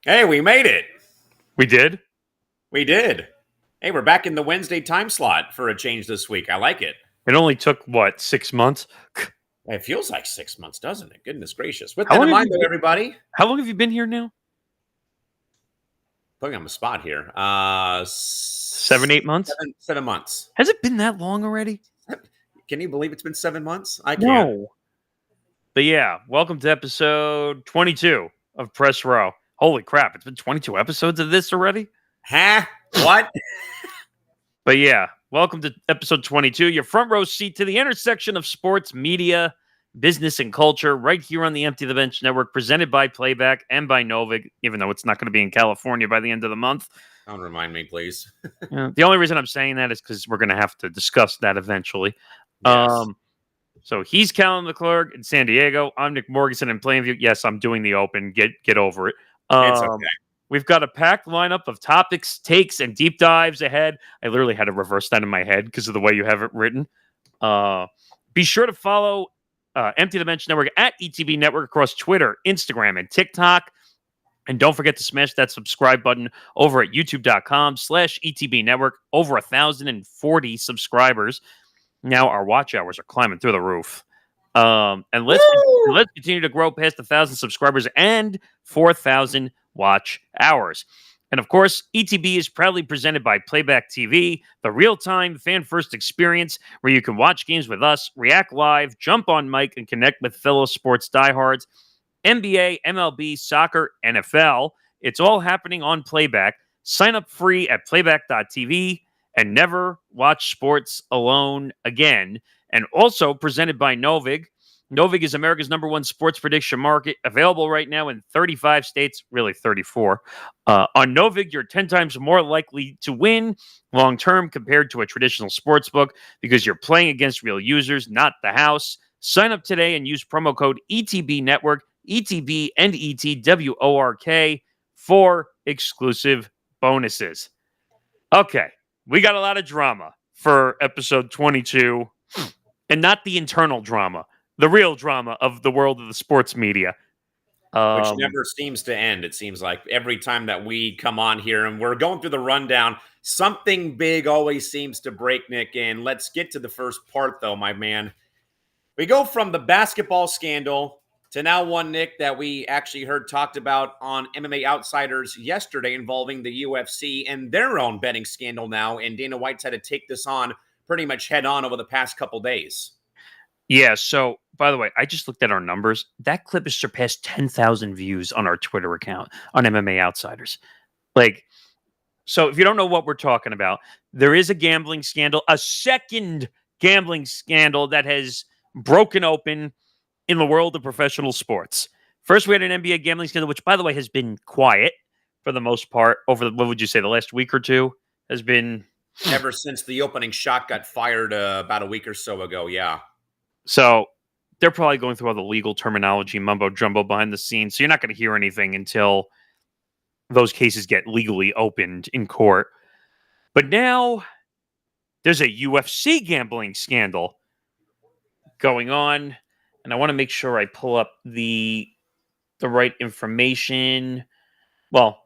Hey, we made it. We did? We did. Hey, we're back in the Wednesday time slot for a change this week. I like it. It only took, what, 6 months? It feels like 6 months, doesn't it? Goodness gracious. With How that in long have mind, you though, been, everybody, how long have you been here now? putting on the spot here. 7, 8 months? 7 months. Has it been that long already? Can you believe it's been 7 months? I can't. No. But yeah, welcome to episode 22 of Press Row. Holy crap, it's been 22 episodes of this already? Huh? What? But yeah, welcome to episode 22, your front row seat to the intersection of sports, media, business, and culture, right here on the Empty the Bench Network, presented by Playback and by Novig, even though it's not going to be in California by the end of the month. Don't remind me, please. The only reason I'm saying that is because we're going to have to discuss that eventually. Yes. So he's Callum McClurg in San Diego. I'm Nick Morganson in Plainview. Yes, I'm doing the open. Get over it. It's okay. We've got a packed lineup of topics, takes, and deep dives ahead. I literally had to reverse that in my head because of the way you have it written. Be sure to follow Empty the Bench Network at ETB Network across Twitter, Instagram, and TikTok. And don't forget to smash that subscribe button over at youtube.com/ETB Network. Over 1,040 subscribers. Now our watch hours are climbing through the roof. And let's continue to grow past 1,000 subscribers and 4,000 watch hours. And of course, ETB is proudly presented by Playback TV, the real-time fan-first experience where you can watch games with us, react live, jump on mic, and connect with fellow sports diehards. NBA, MLB, soccer, NFL. It's all happening on Playback. Sign up free at playback.tv and never watch sports alone again. And also presented by Novig. Novig is America's #1 sports prediction market, available right now in 35 states, really 34. On Novig, you're 10 times more likely to win long-term compared to a traditional sports book because you're playing against real users, not the house. Sign up today and use promo code ETB Network, ETB and ETWORK for exclusive bonuses. Okay, we got a lot of drama for episode 22, and not the internal drama, the real drama of the world of the sports media. Which never seems to end, it seems like. Every time that we come on here and we're going through the rundown, something big always seems to break, Nick. And let's get to the first part, though, my man. We go from the basketball scandal to now one, Nick, that we actually heard talked about on MMA Outsiders yesterday involving the UFC and their own betting scandal now. And Dana White's had to take this on pretty much head on over the past couple days. Yeah, so by the way, I just looked at our numbers. That clip has surpassed 10,000 views on our Twitter account on MMA Outsiders. Like, so if you don't know what we're talking about, there is a gambling scandal, a second gambling scandal that has broken open in the world of professional sports. First, we had an NBA gambling scandal, which, by the way, has been quiet for the most part over what would you say, the last week or two has been ever since the opening shot got fired about a week or so ago. Yeah. So they're probably going through all the legal terminology, mumbo jumbo behind the scenes. So you're not going to hear anything until those cases get legally opened in court. But now there's a UFC gambling scandal going on, and I want to make sure I pull up the right information. Well,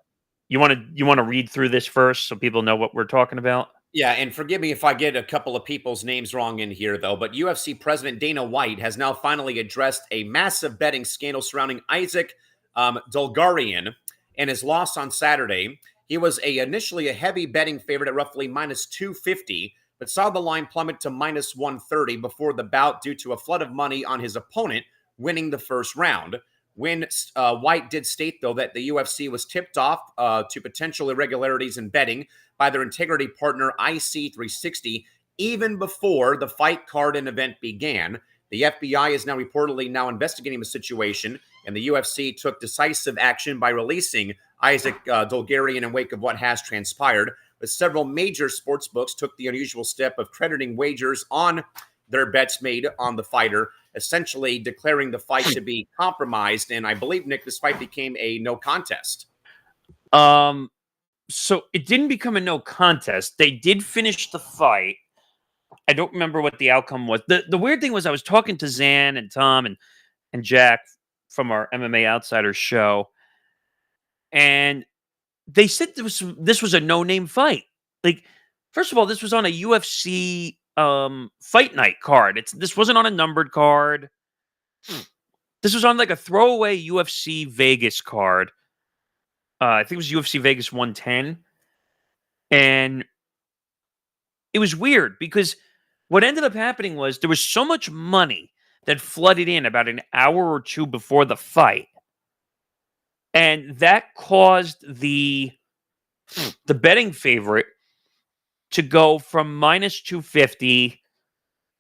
you want to read through this first so people know what we're talking about? Yeah, and forgive me if I get a couple of people's names wrong in here, though, but UFC President Dana White has now finally addressed a massive betting scandal surrounding Isaac Dolgarian and his loss on Saturday. He was initially a heavy betting favorite at roughly minus 250, but saw the line plummet to minus 130 before the bout due to a flood of money on his opponent winning the first round. When White did state, though, that the UFC was tipped off to potential irregularities in betting by their integrity partner IC360 even before the fight card and event began. The FBI is now reportedly investigating the situation, and the UFC took decisive action by releasing Isaac Dolgarian in wake of what has transpired. But several major sports books took the unusual step of crediting wagers on their bets made on the fighter, essentially declaring the fight to be compromised. And I believe, Nick, this fight became a no contest. So it didn't become a no contest. They did finish the fight. I don't remember what the outcome was. The weird thing was I was talking to Zan and Tom and Jack from our MMA Outsiders show, and they said this was a no-name fight. Like, first of all, this was on a UFC fight night card. This wasn't on a numbered card. This was on like a throwaway UFC Vegas card. I think it was UFC Vegas 110. And it was weird because what ended up happening was there was so much money that flooded in about an hour or two before the fight. And that caused the betting favorite to go from minus 250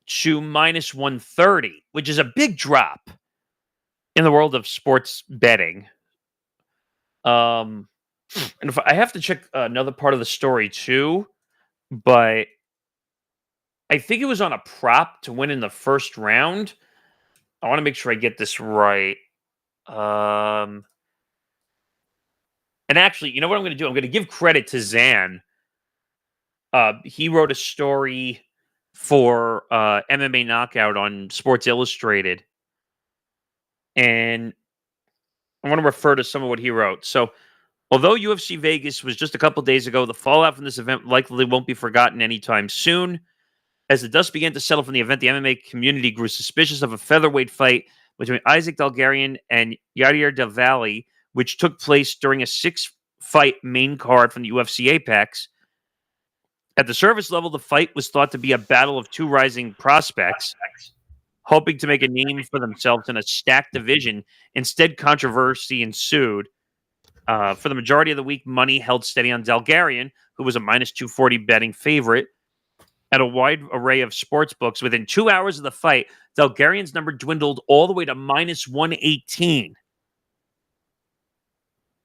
to minus 130, which is a big drop in the world of sports betting. And if I have to check another part of the story too, but I think it was on a prop to win in the first round. I want to make sure I get this right. And actually, you know what I'm going to do? I'm going to give credit to Zan. He wrote a story for MMA Knockout on Sports Illustrated. And I want to refer to some of what he wrote. So, although UFC Vegas was just a couple days ago, the fallout from this event likely won't be forgotten anytime soon. As the dust began to settle from the event, the MMA community grew suspicious of a featherweight fight between Isaac Dalgarian and Yair Del Valle, which took place during a 6-fight main card from the UFC Apex. At the surface level, the fight was thought to be a battle of two rising prospects, hoping to make a name for themselves in a stacked division. Instead, controversy ensued. For the majority of the week, money held steady on Dalgarian, who was a minus 240 betting favorite at a wide array of sports books. Within 2 hours of the fight, Dalgarian's number dwindled all the way to minus 118.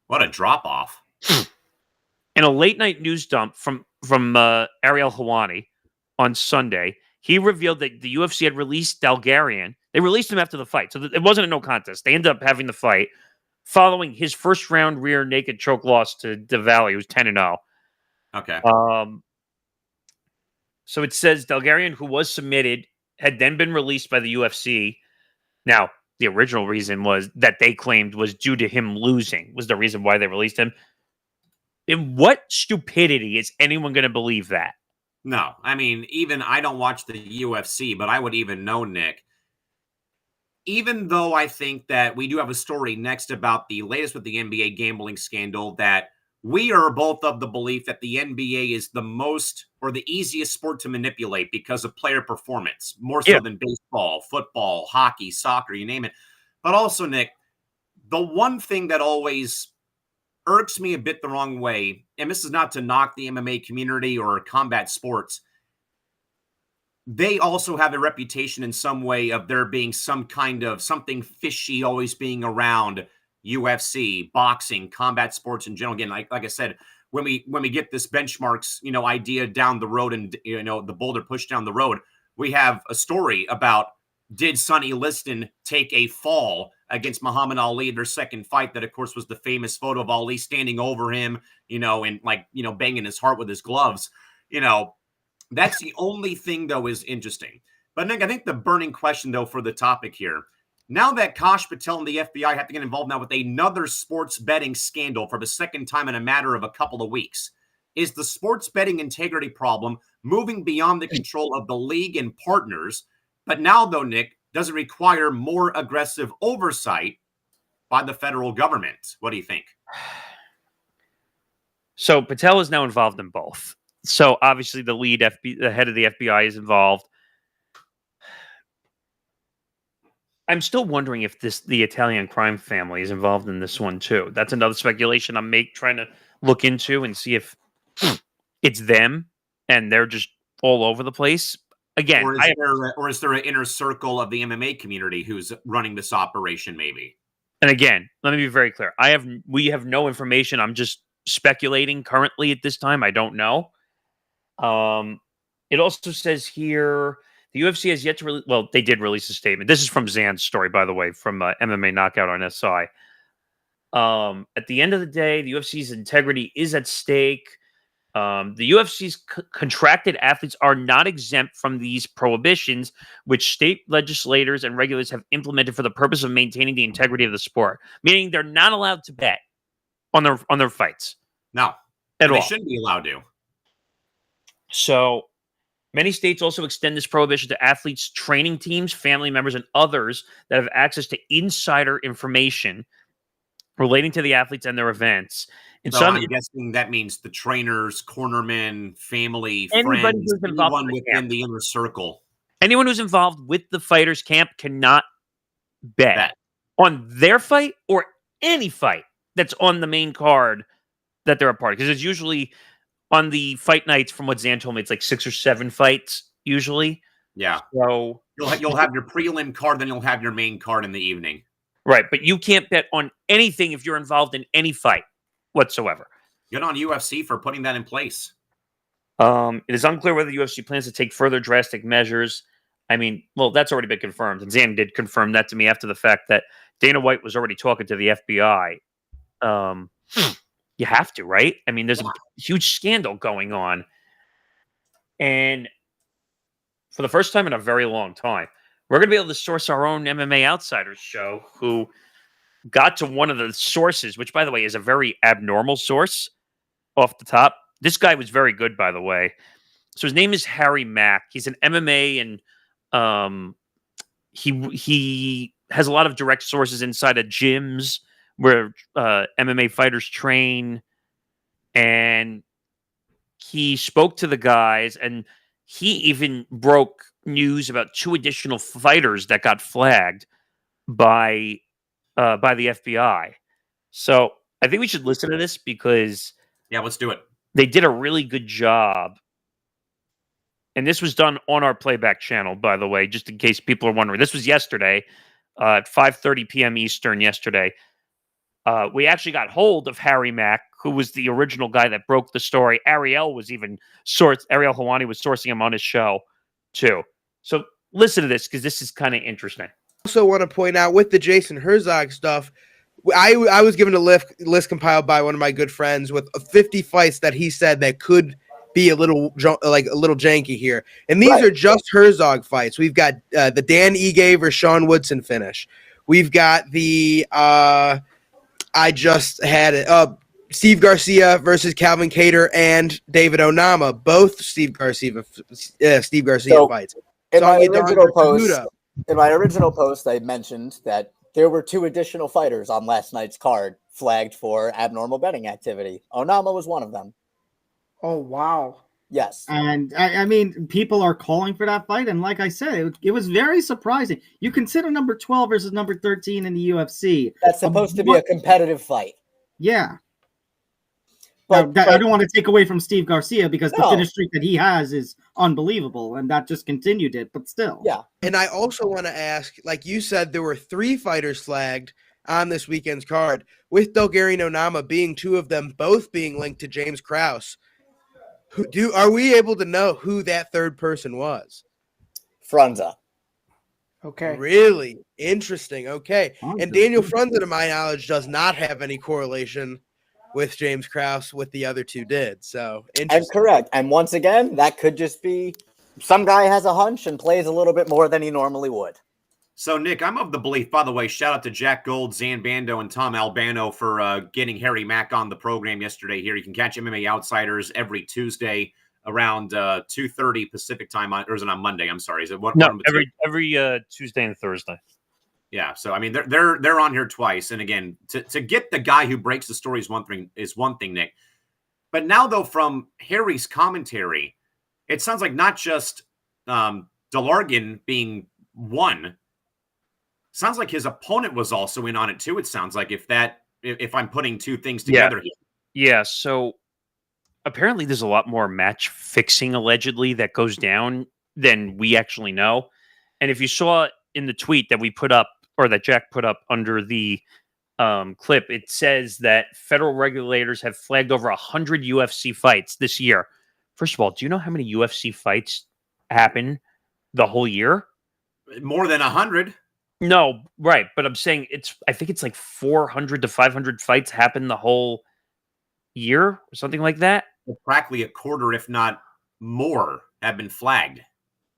What a drop-off. In a late-night news dump from Ariel Helwani on Sunday, he revealed that the UFC had released Dalgarian. They released him after the fight, so it wasn't a no contest. They ended up having the fight following his first-round rear naked choke loss to Del Valle, who's 10-0. Okay. So it says Dalgarian, who was submitted, had then been released by the UFC. Now, the original reason was that they claimed was due to him losing, was the reason why they released him. In what stupidity is anyone going to believe that? No, I mean, even I don't watch the UFC, but I would even know, Nick. Even though I think that we do have a story next about the latest with the NBA gambling scandal, that we are both of the belief that the NBA is the most or the easiest sport to manipulate because of player performance, more so than baseball, football, hockey, soccer, you name it. But also, Nick, the one thing that always irks me a bit the wrong way, and this is not to knock the MMA community or combat sports, they also have a reputation in some way of there being some kind of something fishy always being around UFC, boxing, combat sports in general. Again, like I said, when we get this benchmarks, idea down the road and, the boulder pushed down the road, we have a story about, did Sonny Liston take a fall against Muhammad Ali, their second fight, that of course was the famous photo of Ali standing over him, and banging his heart with his gloves. That's the only thing, though, is interesting. But Nick, I think the burning question, though, for the topic here, now that Kash Patel and the FBI have to get involved now with another sports betting scandal for the second time in a matter of a couple of weeks, is the sports betting integrity problem moving beyond the control of the league and partners? But now, though, Nick, does it require more aggressive oversight by the federal government? What do you think? So Patel is now involved in both. So obviously the head of the FBI is involved. I'm still wondering if the Italian crime family is involved in this one too. That's another speculation I'm trying to look into and see if it's them and they're just all over the place. Again, or is there an inner circle of the MMA community who's running this operation, maybe? And again, let me be very clear. We have no information. I'm just speculating currently at this time. I don't know. It also says here the UFC has yet to they did release a statement. This is from Zan's story, by the way, from MMA Knockout on SI. At the end of the day, the UFC's integrity is at stake. The UFC's contracted athletes are not exempt from these prohibitions, which state legislators and regulators have implemented for the purpose of maintaining the integrity of the sport, meaning they're not allowed to bet. on their fights No, at and all. they shouldn't be allowed to. So many states also extend this prohibition to athletes, training teams, family members, and others that have access to insider information relating to the athletes and their events. In So some, I'm guessing that means the trainers, cornermen, family, anybody friends, who's involved in anyone the camp, within the inner circle. anyone who's involved with the fighters camp cannot bet Bet. on their fight or any fight that's on the main card that they're a part of. Because it's usually on the fight nights, from what Zan told me, it's like 6 or 7 fights usually. Yeah. So You'll have your prelim card, then you'll have your main card in the evening. right, but you can't bet on anything if you're involved in any fight whatsoever. Good on UFC for putting that in place. It is unclear whether the UFC plans to take further drastic measures. I mean, well, that's already been confirmed, and Zan did confirm that to me after the fact that Dana White was already talking to the FBI. You have to, right? I mean, there's a huge scandal going on, and for the first time in a very long time, we're going to be able to source our own MMA Outsiders show, who got to one of the sources, which, by the way, is a very abnormal source off the top. This guy was very good, by the way. So his name is Harry Mack. He's an MMA, and he has a lot of direct sources inside of gyms where MMA fighters train. And he spoke to the guys, and he even broke news about 2 additional fighters that got flagged by the FBI. So I think we should listen to this because let's do it. They did a really good job. And this was done on our playback channel, by the way, just in case people are wondering. This was yesterday at 5:30 p.m. Eastern yesterday. We actually got hold of Harry Mack, who was the original guy that broke the story. Ariel Hawani was sourcing him on his show, too. So listen to this, because this is kind of interesting. Also want to point out, with the Jason Herzog stuff, I was given a list compiled by one of my good friends with 50 fights that he said that could be a little janky here, and these are just Herzog fights. We've got the Dan Ige versus Sean Woodson finish. We've got the I just had it. Steve Garcia versus Calvin Kattar and David Onama, both Steve Garcia fights. In my original post, I mentioned that there were 2 additional fighters on last night's card flagged for abnormal betting activity. Onama was one of them. Oh, wow. Yes. And I mean, people are calling for that fight. And like I said, it was very surprising. You consider number 12 versus number 13 in the UFC. That's supposed to be a competitive fight. Yeah. But I don't want to take away from Steve Garcia, because the finish streak that he has is unbelievable, and that just continued it, but still. Yeah. And I also want to ask, like you said, there were 3 fighters flagged on this weekend's card, with Dulgarian Onama being 2 of them, both being linked to James Krause. Are we able to know who that third person was? Frunza. Okay. Really interesting. Okay. And Daniel Frunza, to my knowledge, does not have any correlation with James Krause, with the other 2 did. So interesting. And correct. And once again, that could just be some guy has a hunch and plays a little bit more than he normally would. So, Nick, I'm of the belief, by the way, shout out to Jack Gold, Zan Bando, and Tom Albano for getting Harry Mack on the program yesterday here. You can catch MMA Outsiders every Tuesday around 2:30 Pacific time, or is it on Monday? I'm sorry. Is it one? No, every Tuesday and Thursday. Yeah, so I mean they're on here twice, and again to get the guy who breaks the story is one thing, Nick. But now though, from Harry's commentary, it sounds like not just Delargin being one. Sounds like his opponent was also in on it too. It sounds like if I'm putting 2 things together. Yeah. So apparently there's a lot more match fixing allegedly that goes down than we actually know. And if you saw in the tweet that we put up, or that Jack put up under the clip, it says that federal regulators have flagged over 100 UFC fights this year. First of all, do you know how many UFC fights happen the whole year? More than 100. No, right. But I'm saying I think it's like 400 to 500 fights happen the whole year or something like that. Practically a quarter, if not more, have been flagged.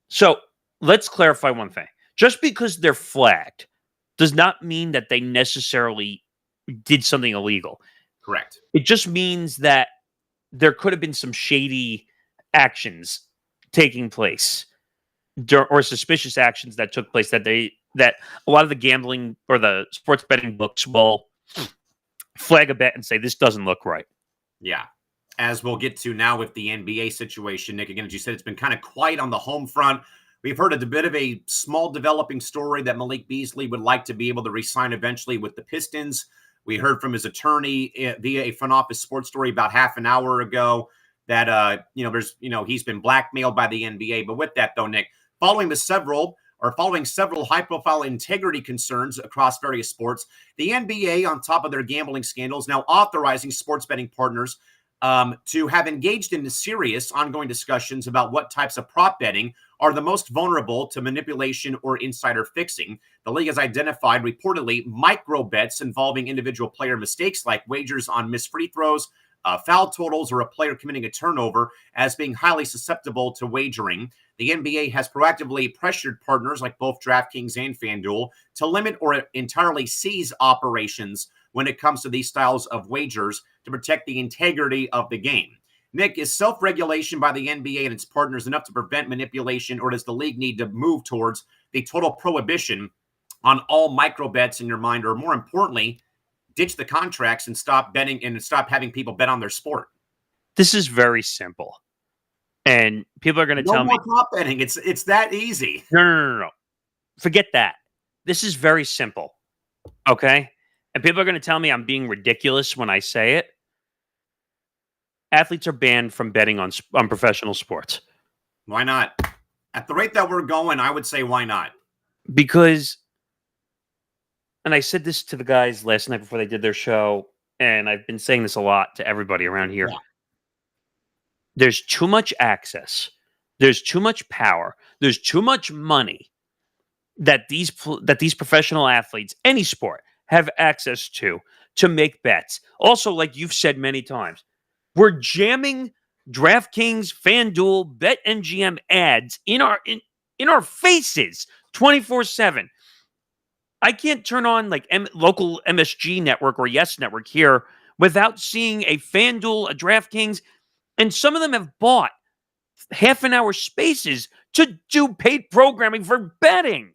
So let's clarify one thing. Just because they're flagged does not mean that they necessarily did something illegal. Correct. It just means that there could have been some shady actions taking place or suspicious actions that took place that a lot of the gambling or the sports betting books will flag a bet and say, this doesn't look right. Yeah. As we'll get to now with the NBA situation, Nick, again, as you said, it's been kind of quiet on the home front. We've heard a bit of a small developing story that Malik Beasley would like to be able to re-sign eventually with the Pistons. We heard from his attorney via a front office sports story about half an hour ago that, he's been blackmailed by the NBA. But with that, though, Nick, following several high-profile integrity concerns across various sports, the NBA, on top of their gambling scandals, now authorizing sports betting partners to have engaged in serious ongoing discussions about what types of prop betting are the most vulnerable to manipulation or insider fixing. The league has identified reportedly micro bets involving individual player mistakes like wagers on missed free throws, foul totals, or a player committing a turnover as being highly susceptible to wagering. The NBA has proactively pressured partners like both DraftKings and FanDuel to limit or entirely cease operations when it comes to these styles of wagers to protect the integrity of the game. Nick, is self-regulation by the NBA and its partners enough to prevent manipulation, or does the league need to move towards the total prohibition on all micro bets in your mind, or more importantly, ditch the contracts and stop betting and stop having people bet on their sport? This is very simple. And people are going to tell me, no more prop betting. It's that easy. No. Forget that. This is very simple. Okay? And people are going to tell me I'm being ridiculous when I say it. Athletes are banned from betting on professional sports. Why not? At the rate that we're going, I would say why not? Because, and I said this to the guys last night before they did their show, and I've been saying this a lot to everybody around here. Yeah. There's too much access. There's too much power. There's too much money that these professional athletes, any sport, have access to make bets. Also, like you've said many times, we're jamming DraftKings, FanDuel, BetMGM ads in our faces 24/7. I can't turn on like local MSG network or Yes Network here without seeing a FanDuel, a DraftKings, and some of them have bought half-an-hour spaces to do paid programming for betting.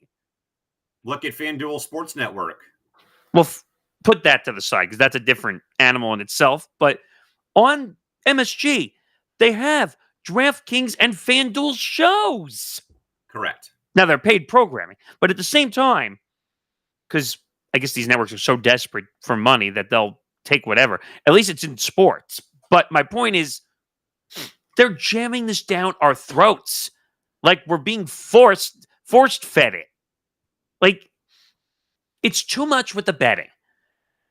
Look at FanDuel Sports Network. Well, put that to the side because that's a different animal in itself. But on MSG, they have DraftKings and FanDuel shows. Correct. Now, they're paid programming. But at the same time, because I guess these networks are so desperate for money that they'll take whatever. At least it's in sports. But my point is, they're jamming this down our throats. Like we're being forced fed it. Like, it's too much with the betting.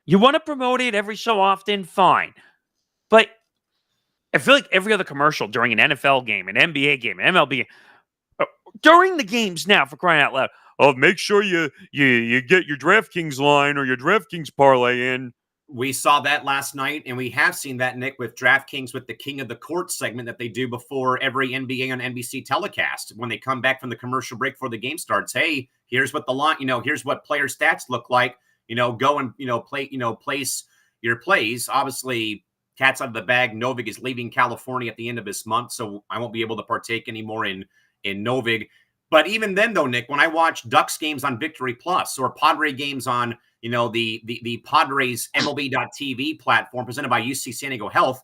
You want to promote it every so often, fine. But I feel like every other commercial during an NFL game, an NBA game, an MLB game, during the games now, for crying out loud, oh, make sure you get your DraftKings line or your DraftKings parlay in. We saw that last night, and we have seen that, Nick, with DraftKings with the King of the Court segment that they do before every NBA on NBC telecast. When they come back from the commercial break before the game starts, hey, here's what the line, here's what player stats look like. Go and, place your plays. Obviously, cat's out of the bag. Novig is leaving California at the end of this month, so I won't be able to partake anymore in Novig. But even then, though, Nick, when I watch Ducks games on Victory Plus or Padre games on the Padres MLB.TV platform presented by UC San Diego Health,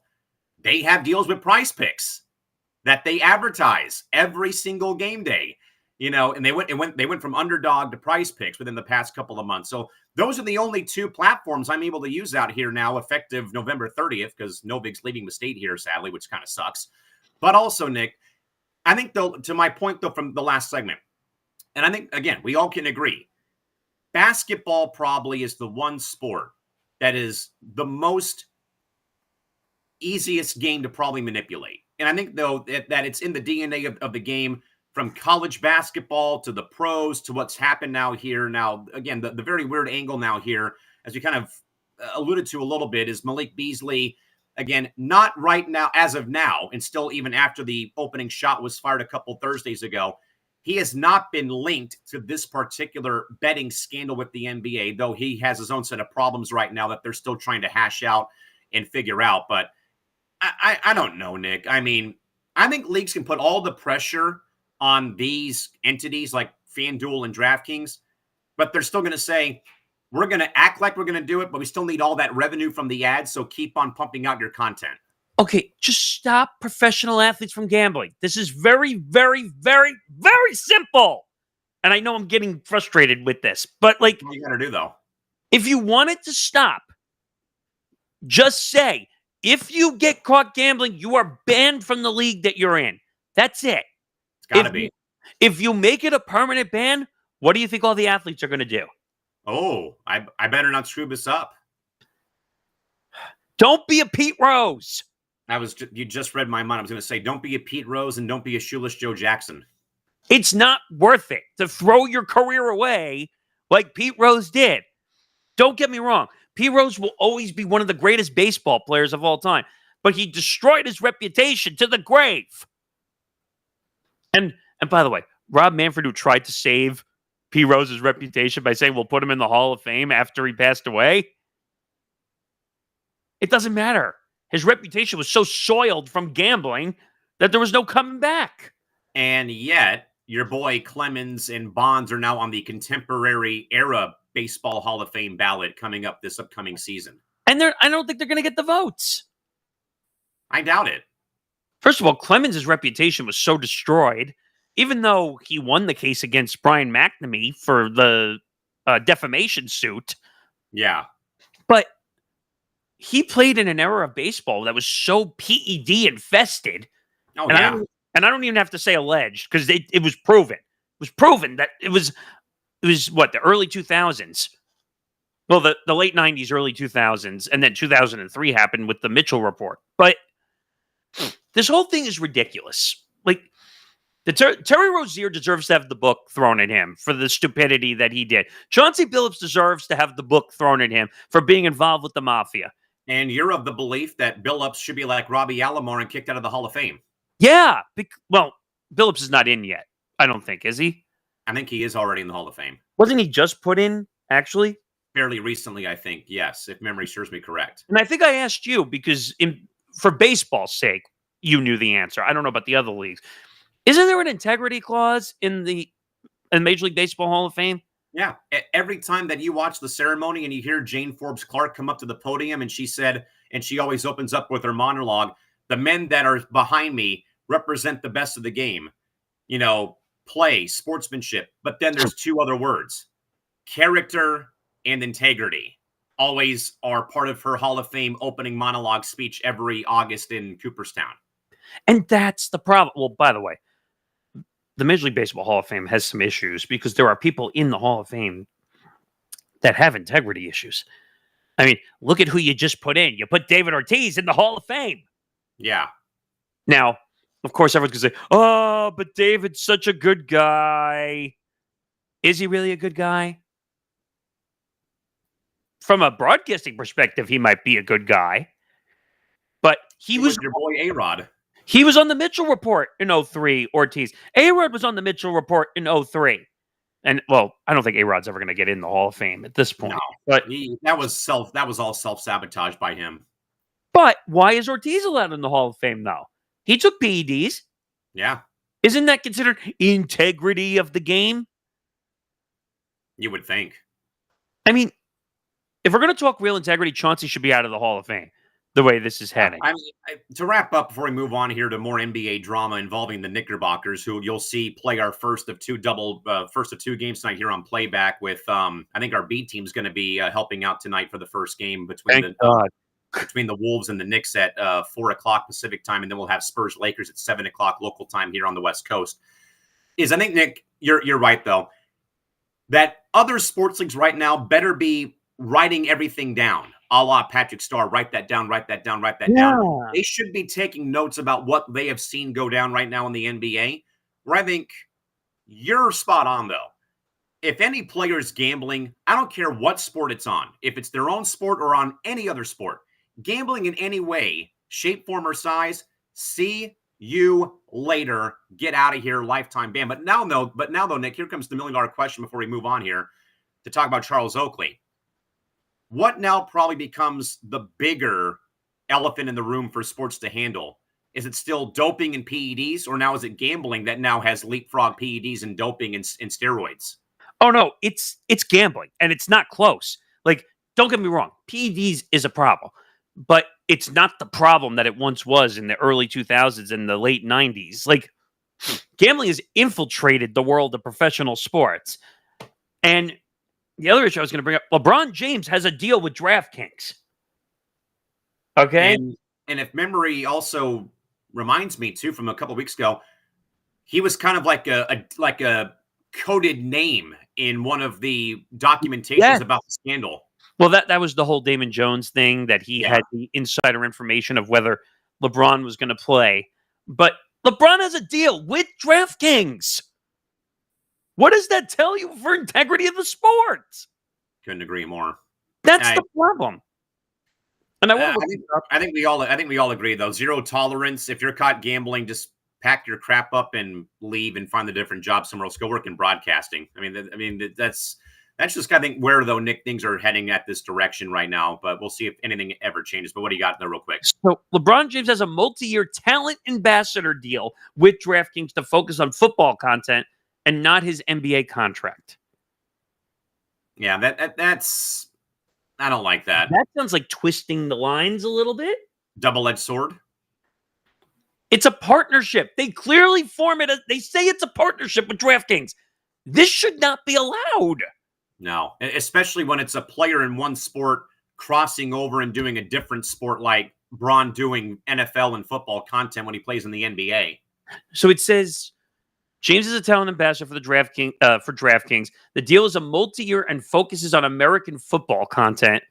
they have deals with Prize Picks that they advertise every single game day. And they went from underdog to Prize Picks within the past couple of months. So those are the only two platforms I'm able to use out here now, effective November 30th, because Novig's leaving the state here, sadly, which kind of sucks. But also, Nick, I think, though, to my point, though, from the last segment, and I think, again, we all can agree, basketball probably is the one sport that is the most easiest game to probably manipulate. And I think, though, that it's in the DNA of the game, from college basketball to the pros to what's happened now here. Now, again, the very weird angle now here, as we kind of alluded to a little bit, is Malik Beasley, again, not right now, as of now, and still even after the opening shot was fired a couple Thursdays ago, he has not been linked to this particular betting scandal with the NBA, though he has his own set of problems right now that they're still trying to hash out and figure out. But I don't know, Nick. I mean, I think leagues can put all the pressure on these entities like FanDuel and DraftKings, but they're still going to say, we're going to act like we're going to do it, but we still need all that revenue from the ads, so keep on pumping out your content. Okay, just stop professional athletes from gambling. This is very, very, very, very simple. And I know I'm getting frustrated with this, but like, What you got to do, though? If you want it to stop, just say, if you get caught gambling, you are banned from the league that you're in. That's it. It's got to be. If you make it a permanent ban, what do you think all the athletes are going to do? Oh, I better not screw this up. Don't be a Pete Rose. You just read my mind. I was going to say, don't be a Pete Rose and don't be a shoeless Joe Jackson. It's not worth it to throw your career away like Pete Rose did. Don't get me wrong. Pete Rose will always be one of the greatest baseball players of all time, but he destroyed his reputation to the grave. And by the way, Rob Manfred, who tried to save Pete Rose's reputation by saying we'll put him in the Hall of Fame after he passed away, it doesn't matter. His reputation was so soiled from gambling that there was no coming back. And yet, your boy Clemens and Bonds are now on the contemporary era Baseball Hall of Fame ballot coming up this upcoming season. And I don't think they're going to get the votes. I doubt it. First of all, Clemens' reputation was so destroyed, even though he won the case against Brian McNamee for the defamation suit. Yeah. But he played in an era of baseball that was so PED infested. Oh, and yeah. I don't even have to say alleged, because it was proven. It was proven that it was what, the early 2000s? Well, the late 90s, early 2000s, and then 2003 happened with the Mitchell report. But this whole thing is ridiculous. Like, Terry Rozier deserves to have the book thrown at him for the stupidity that he did. Chauncey Billups deserves to have the book thrown at him for being involved with the mafia. And you're of the belief that Billups should be like Robbie Alomar and kicked out of the Hall of Fame. Yeah. Well, Billups is not in yet, I don't think, is he? I think he is already in the Hall of Fame. Wasn't he just put in, actually? Fairly recently, I think, yes, if memory serves me correct. And I think I asked you because for baseball's sake, you knew the answer. I don't know about the other leagues. Isn't there an integrity clause in the Major League Baseball Hall of Fame? Yeah. Every time that you watch the ceremony and you hear Jane Forbes Clark come up to the podium and she said, and she always opens up with her monologue, the men that are behind me represent the best of the game. You know, play, sportsmanship. But then there's two other words, character and integrity. Always are part of her Hall of Fame opening monologue speech every August in Cooperstown. And that's the problem. Well, by the way, the Major League Baseball Hall of Fame has some issues because there are people in the Hall of Fame that have integrity issues. I mean, look at who you just put in. You put David Ortiz in the Hall of Fame. Yeah. Now, of course, everyone's going to say, oh, but David's such a good guy. Is he really a good guy? From a broadcasting perspective, he might be a good guy. But he was your boy A-Rod. He was on the Mitchell Report in 2003, Ortiz. A-Rod was on the Mitchell Report in 2003. And, well, I don't think A-Rod's ever going to get in the Hall of Fame at this point. No, but that was all self-sabotage by him. But why is Ortiz allowed in the Hall of Fame, though? He took PEDs. Yeah. Isn't that considered integrity of the game? You would think. I mean, if we're going to talk real integrity, Chauncey should be out of the Hall of Fame. The way this is heading. I mean, to wrap up before we move on here to more NBA drama involving the Knickerbockers, who you'll see play our first of two games tonight here on Playback with, I think our B team's going to be helping out tonight for the first game between the Wolves and the Knicks at 4:00 Pacific time, and then we'll have Spurs Lakers at 7:00 local time here on the West Coast. I think, Nick, you're right though, that other sports leagues right now better be writing everything down. A la Patrick Starr, write that down. They should be taking notes about what they have seen go down right now in the NBA, where I think you're spot on, though. If any player is gambling, I don't care what sport it's on, if it's their own sport or on any other sport, gambling in any way, shape, form, or size, see you later. Get out of here, lifetime ban. But now, though, Nick, here comes the $1 million question before we move on here to talk about Charles Oakley. What now probably becomes the bigger elephant in the room for sports to handle? Is it still doping and PEDs, or now is it gambling that now has leapfrog PEDs and doping and steroids? Oh no, it's gambling, and it's not close. Like, don't get me wrong, PEDs is a problem, but it's not the problem that it once was in the early 2000s and the late 90s. Like, gambling has infiltrated the world of professional sports. And the other issue I was going to bring up, LeBron James has a deal with DraftKings. Okay? And if memory also reminds me, too, from a couple of weeks ago, he was kind of like a coded name in one of the documentations about the scandal. Well, that was the whole Damon Jones thing, that he had the insider information of whether LeBron was going to play. But LeBron has a deal with DraftKings. What does that tell you for integrity of the sport? Couldn't agree more. That's the problem. And I think we all agree, though. Zero tolerance. If you're caught gambling, just pack your crap up and leave and find a different job somewhere else. Go work in broadcasting. I mean, that's just, I think, where, though, Nick, things are heading at this direction right now. But we'll see if anything ever changes. But what do you got there real quick? So LeBron James has a multi-year talent ambassador deal with DraftKings to focus on football content and not his NBA contract. Yeah, that's... I don't like that. That sounds like twisting the lines a little bit. Double-edged sword? It's a partnership. They clearly form it. They say it's a partnership with DraftKings. This should not be allowed. No, especially when it's a player in one sport crossing over and doing a different sport, like Braun doing NFL and football content when he plays in the NBA. So it says James is a talent ambassador for the DraftKings. The deal is a multi-year and focuses on American football content,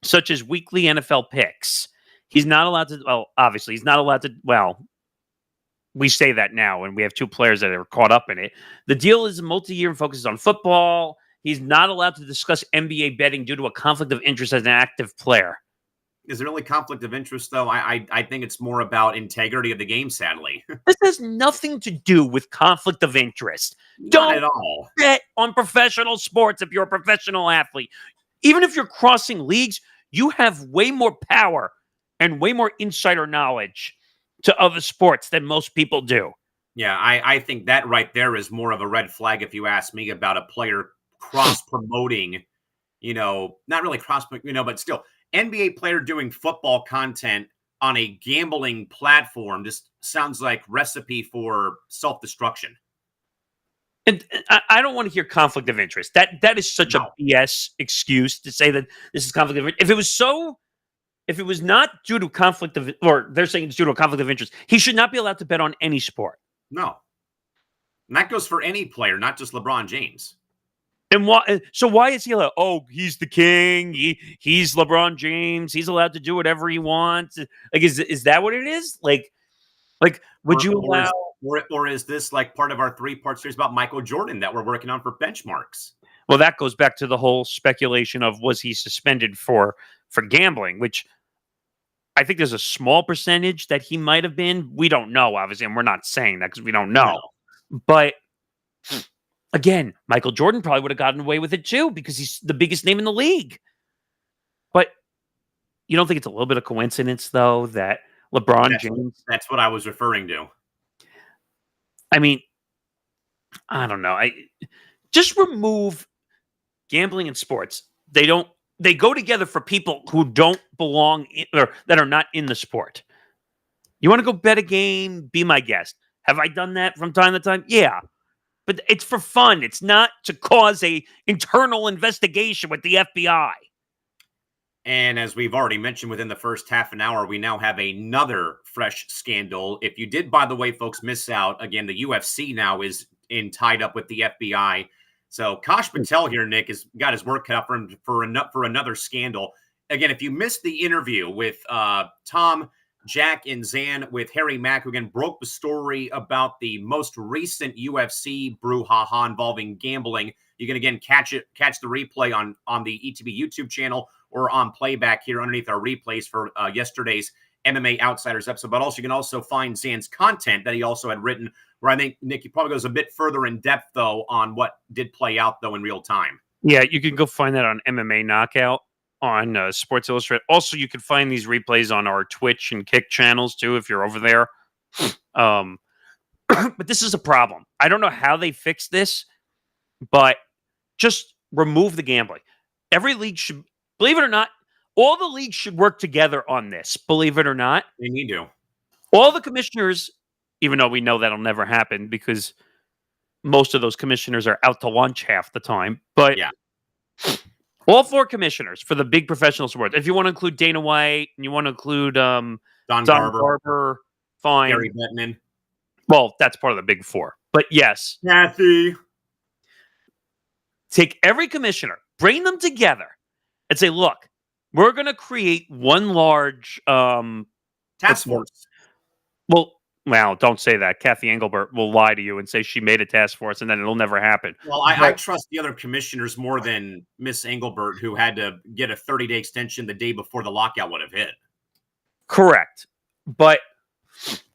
such as weekly NFL picks. He's not allowed to. Well, obviously, he's not allowed to. Well, we say that now, and we have two players that are caught up in it. The deal is a multi-year and focuses on football. He's not allowed to discuss NBA betting due to a conflict of interest as an active player. Is there really conflict of interest, though? I think it's more about integrity of the game, sadly. This has nothing to do with conflict of interest. Not at all. Bet on professional sports if you're a professional athlete. Even if you're crossing leagues, you have way more power and way more insider knowledge to other sports than most people do. Yeah, I think that right there is more of a red flag, if you ask me, about a player cross-promoting, not really but still, NBA player doing football content on a gambling platform just sounds like recipe for self-destruction. And I don't want to hear conflict of interest. That is such a BS excuse to say that this is conflict of interest. If it was not due to conflict of, or they're saying it's due to a conflict of interest, he should not be allowed to bet on any sport. No. And that goes for any player, not just LeBron James. And why? So why is he allowed? Oh, he's the king. He's LeBron James. He's allowed to do whatever he wants. Like, is that what it is? Like, would you allow? Or is this like part of our 3-part series about Michael Jordan that we're working on for benchmarks? Well, that goes back to the whole speculation of, was he suspended for gambling, which I think there's a small percentage that he might have been. We don't know, obviously, and we're not saying that because we don't know. No. But again, Michael Jordan probably would have gotten away with it too because he's the biggest name in the league. But you don't think it's a little bit of coincidence, though, that LeBron James... That's what I was referring to. I mean, I don't know. Just remove gambling and sports. They go together for people who don't belong or that are not in the sport. You want to go bet a game? Be my guest. Have I done that from time to time? Yeah. But it's for fun. It's not to cause a internal investigation with the FBI. And as we've already mentioned within the first half an hour, we now have another fresh scandal. If you did, by the way, folks, miss out, again, the UFC now is tied up with the FBI. So Kash Patel here, Nick, has got his work cut out for him for another scandal. Again, if you missed the interview with Tom, Jack, and Zan with Harry Mack, who again broke the story about the most recent UFC brouhaha involving gambling, you can again catch the replay on the ETB YouTube channel or on playback here underneath our replays for yesterday's MMA Outsiders episode. But also you can also find Zan's content that he also had written, where I think, Nick, he probably goes a bit further in depth, though, on what did play out, though, in real time. Yeah, you can go find that on MMA Knockout on Sports Illustrated. Also, you can find these replays on our Twitch and Kick channels too if you're over there. But this is a problem. I don't know how they fix this, but just remove the gambling. Every league should, believe it or not, all the leagues should work together on this, believe it or not. They need to. All the commissioners, even though we know that'll never happen because most of those commissioners are out to lunch half the time, but yeah. All 4 commissioners for the big professional sports. If you want to include Dana White and you want to include Don Garber, fine. Gary Bettman. Well, that's part of the big 4. But yes. Kathy. Take every commissioner, bring them together, and say, look, we're going to create one large task force. Well, don't say that. Kathy Engelbert will lie to you and say she made a task force, and then it'll never happen. Well, I trust the other commissioners more than Miss Engelbert, who had to get a 30-day extension the day before the lockout would have hit. Correct. But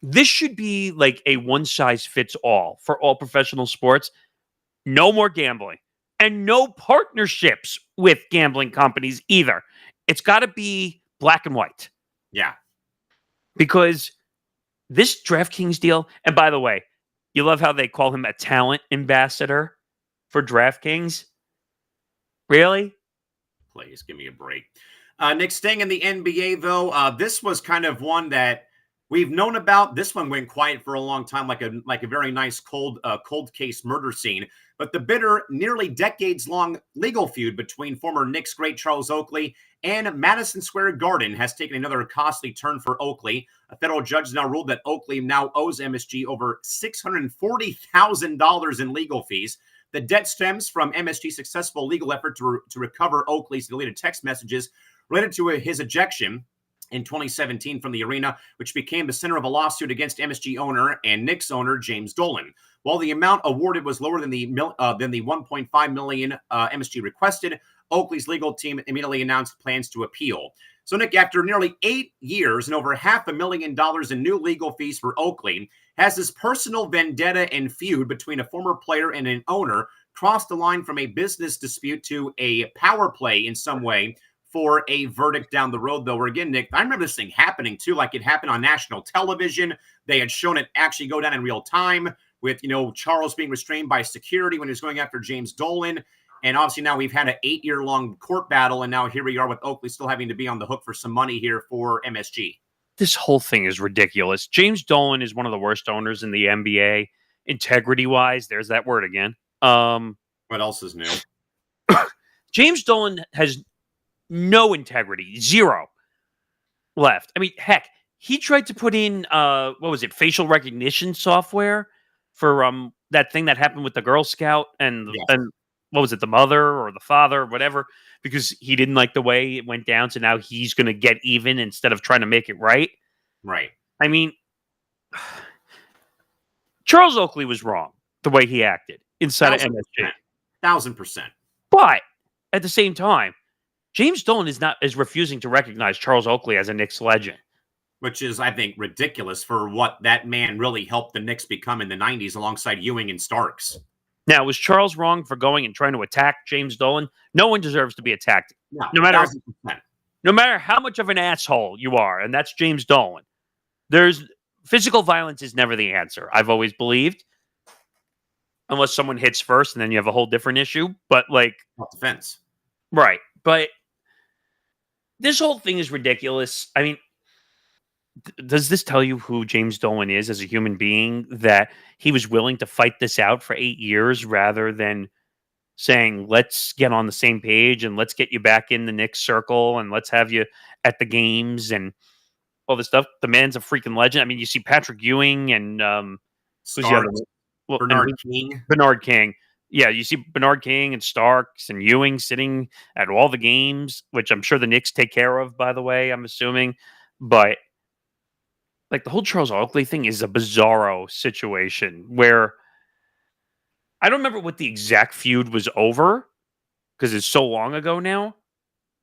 this should be like a one-size-fits-all for all professional sports. No more gambling. And no partnerships with gambling companies either. It's got to be black and white. Yeah. Because this DraftKings deal, and by the way, you love how they call him a talent ambassador for DraftKings? Really? Please, give me a break. Nick, staying in the NBA, though, this was kind of one that we've known about. This one went quiet for a long time, like a very nice cold case murder scene. But the bitter, nearly decades-long legal feud between former Knicks great Charles Oakley and Madison Square Garden has taken another costly turn for Oakley. A federal judge now ruled that Oakley now owes MSG over $640,000 in legal fees. The debt stems from MSG's successful legal effort to recover Oakley's deleted text messages related to his ejection in 2017 from the arena, which became the center of a lawsuit against MSG owner and Knicks owner James Dolan. While the amount awarded was lower than the 1.5 million MSG requested, Oakley's legal team immediately announced plans to appeal. So, Nick, after nearly 8 years and over $500,000 in new legal fees for Oakley, has this personal vendetta and feud between a former player and an owner crossed the line from a business dispute to a power play in some way for a verdict down the road, though? Where again, Nick, I remember this thing happening too, like it happened on national television. They had shown it actually go down in real time with, Charles being restrained by security when he was going after James Dolan. And obviously now we've had an 8-year-long court battle, and now here we are with Oakley still having to be on the hook for some money here for MSG. This whole thing is ridiculous. James Dolan is one of the worst owners in the NBA, integrity-wise. There's that word again. What else is new? James Dolan has no integrity, zero left. I mean, heck, he tried to put in facial recognition software for that thing that happened with the Girl Scout and what was it, the mother or the father, whatever, because he didn't like the way it went down. So now he's going to get even instead of trying to make it right. Right. I mean, Charles Oakley was wrong the way he acted inside of MSG. 1,000%. But at the same time, James Dolan is refusing to recognize Charles Oakley as a Knicks legend. Which is, I think, ridiculous for what that man really helped the Knicks become in the 90s alongside Ewing and Starks. Now, was Charles wrong for going and trying to attack James Dolan? No one deserves to be attacked. No matter how much of an asshole you are, and that's James Dolan. Physical violence is never the answer, I've always believed. Unless someone hits first, and then you have a whole different issue. But, self-defense. Right. But this whole thing is ridiculous. I mean, does this tell you who James Dolan is as a human being, that he was willing to fight this out for 8 years rather than saying, let's get on the same page and let's get you back in the Knicks circle and let's have you at the games and all this stuff? The man's a freaking legend. I mean, you see Patrick Ewing and who's the other one? Bernard King. Bernard King. Yeah, you see Bernard King and Starks and Ewing sitting at all the games, which I'm sure the Knicks take care of, by the way, I'm assuming. But the whole Charles Oakley thing is a bizarro situation where I don't remember what the exact feud was over because it's so long ago now.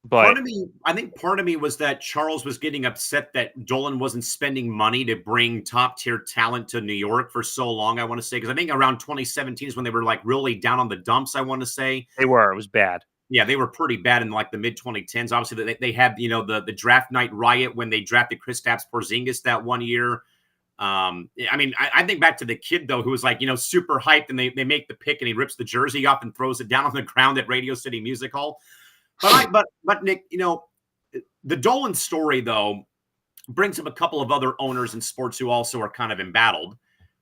But I think part of me was that Charles was getting upset that Dolan wasn't spending money to bring top tier talent to New York for so long. I want to say, because I think around 2017 is when they were really down on the dumps. I want to say they were. It was bad. Yeah, they were pretty bad in like the mid 2010s. Obviously, they had the draft night riot when they drafted Kristaps Porzingis that one year. I mean, I think back to the kid though, who was like super hyped, and they make the pick, and he rips the jersey off and throws it down on the ground at Radio City Music Hall. But Nick, the Dolan story though brings up a couple of other owners in sports who also are kind of embattled.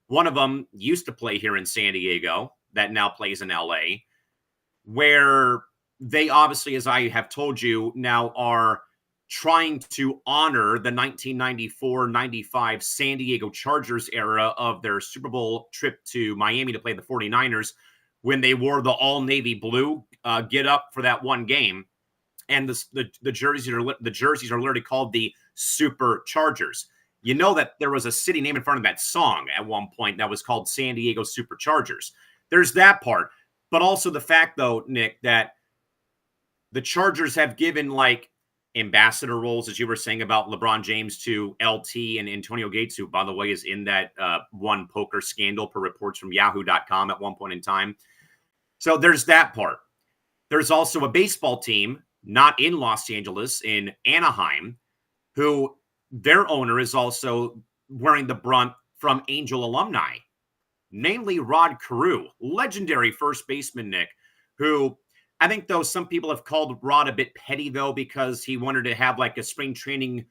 One of them used to play here in San Diego, that now plays in LA, where they obviously, as I have told you, now are trying to honor the 1994-95 San Diego Chargers era of their Super Bowl trip to Miami to play the 49ers, when they wore the all-navy blue get up for that one game. And the jerseys are literally called the Super Chargers. You know that there was a city name in front of that song at one point that was called San Diego Superchargers. There's that part. But also the fact, though, Nick, that the Chargers have given like ambassador roles, as you were saying about LeBron James, to LT and Antonio Gates, who, by the way, is in that one poker scandal per reports from Yahoo.com at one point in time. So there's that part. There's also a baseball team, not in Los Angeles, in Anaheim, who their owner is also wearing the brunt from Angel alumni, namely Rod Carew, legendary first baseman, Nick, who I think, though, some people have called Rod a bit petty, though, because he wanted to have like a spring training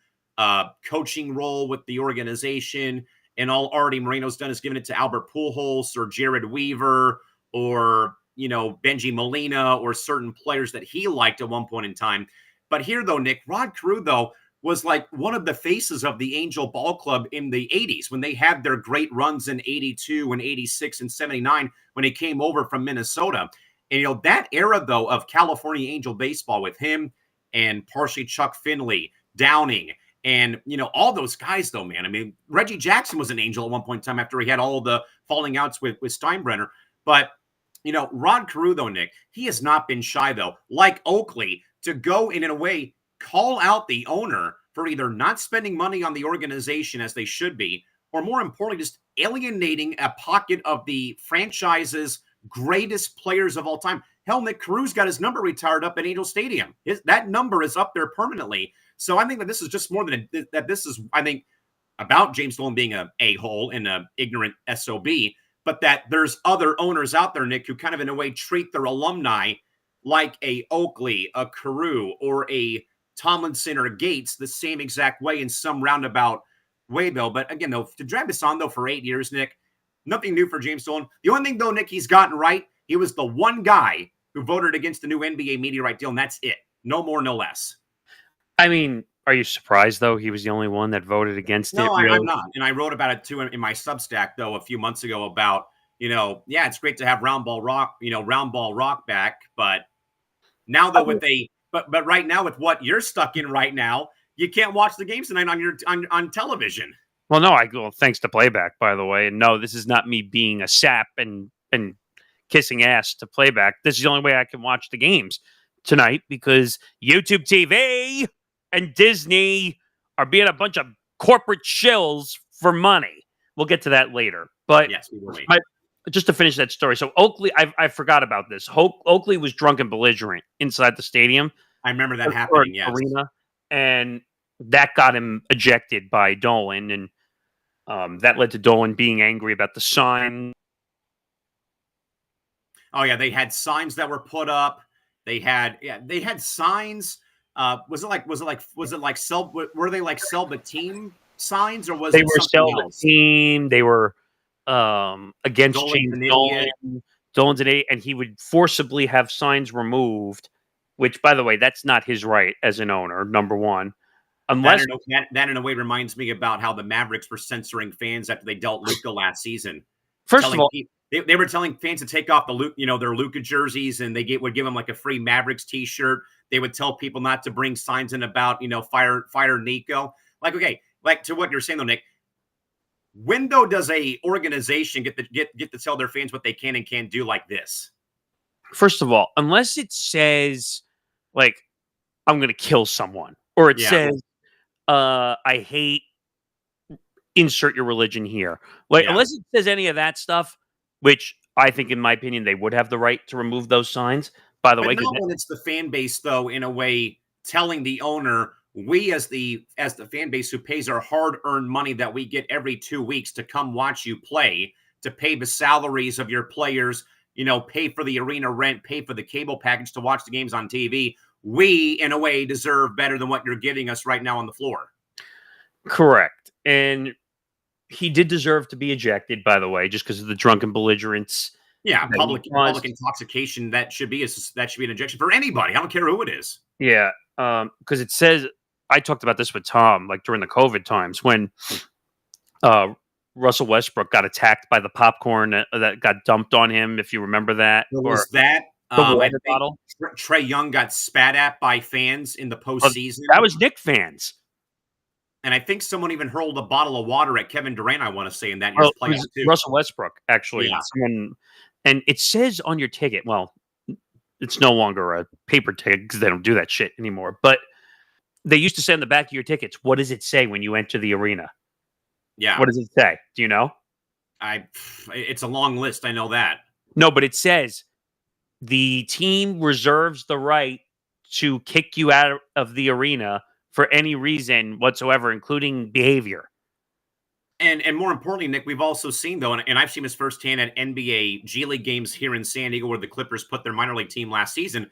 coaching role with the organization, and all Artie Moreno's done is given it to Albert Pujols or Jared Weaver or Benji Molina or certain players that he liked at one point in time. But here, though, Nick, Rod Carew, though, was like one of the faces of the Angel Ball Club in the 80s when they had their great runs in 82 and 86 and 79 when he came over from Minnesota. And, that era, though, of California Angel baseball with him and partially Chuck Finley, Downing, and, all those guys, though, man. I mean, Reggie Jackson was an Angel at one point in time after he had all the falling outs with Steinbrenner. But, Rod Carew, though, Nick, he has not been shy, though, like Oakley, to go in a way, call out the owner for either not spending money on the organization as they should be, or more importantly, just alienating a pocket of the franchise's greatest players of all time. Hell, Nick Carew's got his number retired up at Angel Stadium. That number is up there permanently. So I think that this is just more than that. This is, I think, about James Dolan being a a-hole and an ignorant SOB, but that there's other owners out there, Nick, who kind of in a way treat their alumni like a Oakley, a Carew, or a Tomlinson or Gates the same exact way in some roundabout way, though. But again, though, to drag this on, though, for 8 years, Nick, nothing new for James Dolan. The only thing, though, Nick, he's gotten right, he was the one guy who voted against the new NBA media right deal, and that's it. No more, no less. I mean, are you surprised, though, he was the only one that voted against it? No, I'm not. And I wrote about it, too, in my Substack, though, a few months ago about, it's great to have round ball rock back, but now, though, but right now with what you're stuck in right now, you can't watch the games tonight on television. Well, no, thanks to playback, by the way. And no, this is not me being a sap and kissing ass to playback. This is the only way I can watch the games tonight because YouTube TV and Disney are being a bunch of corporate shills for money. We'll get to that later. But yes, we will. Just to finish that story. So Oakley, I forgot about this. Oakley was drunk and belligerent inside the stadium. I remember that happening, yes. Arena, and that got him ejected by Dolan, and that led to Dolan being angry about the sign. Oh yeah, they had signs that were put up. They had signs. Were they like sell the team signs, or was they it were something sell else? the team? They were against James Dolan. Dolan's an idiot, and he would forcibly have signs removed. Which, by the way, that's not his right as an owner. Number one, unless that in a way reminds me about how the Mavericks were censoring fans after they dealt Luka last season. First of all, they were telling fans to take off their Luka jerseys, and they would give them like a free Mavericks T-shirt. They would tell people not to bring signs in about fire Nico. Like, okay, like to what you're saying though, Nick. When though does a organization get to tell their fans what they can and can't do like this? First of all, unless it says like I'm going to kill someone, or it says I hate insert your religion here. Like unless it says any of that stuff, which I think, in my opinion, they would have the right to remove those signs. by the but way. not when it's the fan base, though, in a way, telling the owner, we as the fan base who pays our hard-earned money that we get every 2 weeks to come watch you play, to pay the salaries of your players, pay for the arena rent, pay for the cable package to watch the games on TV. We, in a way, deserve better than what you're giving us right now on the floor. Correct. And he did deserve to be ejected, by the way, just because of the drunken belligerence. Yeah, public intoxication, that should be an ejection for anybody. I don't care who it is. Yeah, because it says, I talked about this with Tom, like during the COVID times when Russell Westbrook got attacked by the popcorn that got dumped on him, if you remember that. Was that the water bottle? Trae Young got spat at by fans in the postseason. That was Knicks fans. And I think someone even hurled a bottle of water at Kevin Durant, I want to say, in that year's playoffs, too. Russell Westbrook, actually. Yeah. And it says on your ticket, well, it's no longer a paper ticket because they don't do that shit anymore. But they used to say on the back of your tickets, what does it say when you enter the arena? Yeah. What does it say? Do you know? It's a long list. I know that. No, but it says the team reserves the right to kick you out of the arena for any reason whatsoever, including behavior. And more importantly, Nick, we've also seen, though, and I've seen this firsthand at NBA G League games here in San Diego where the Clippers put their minor league team last season.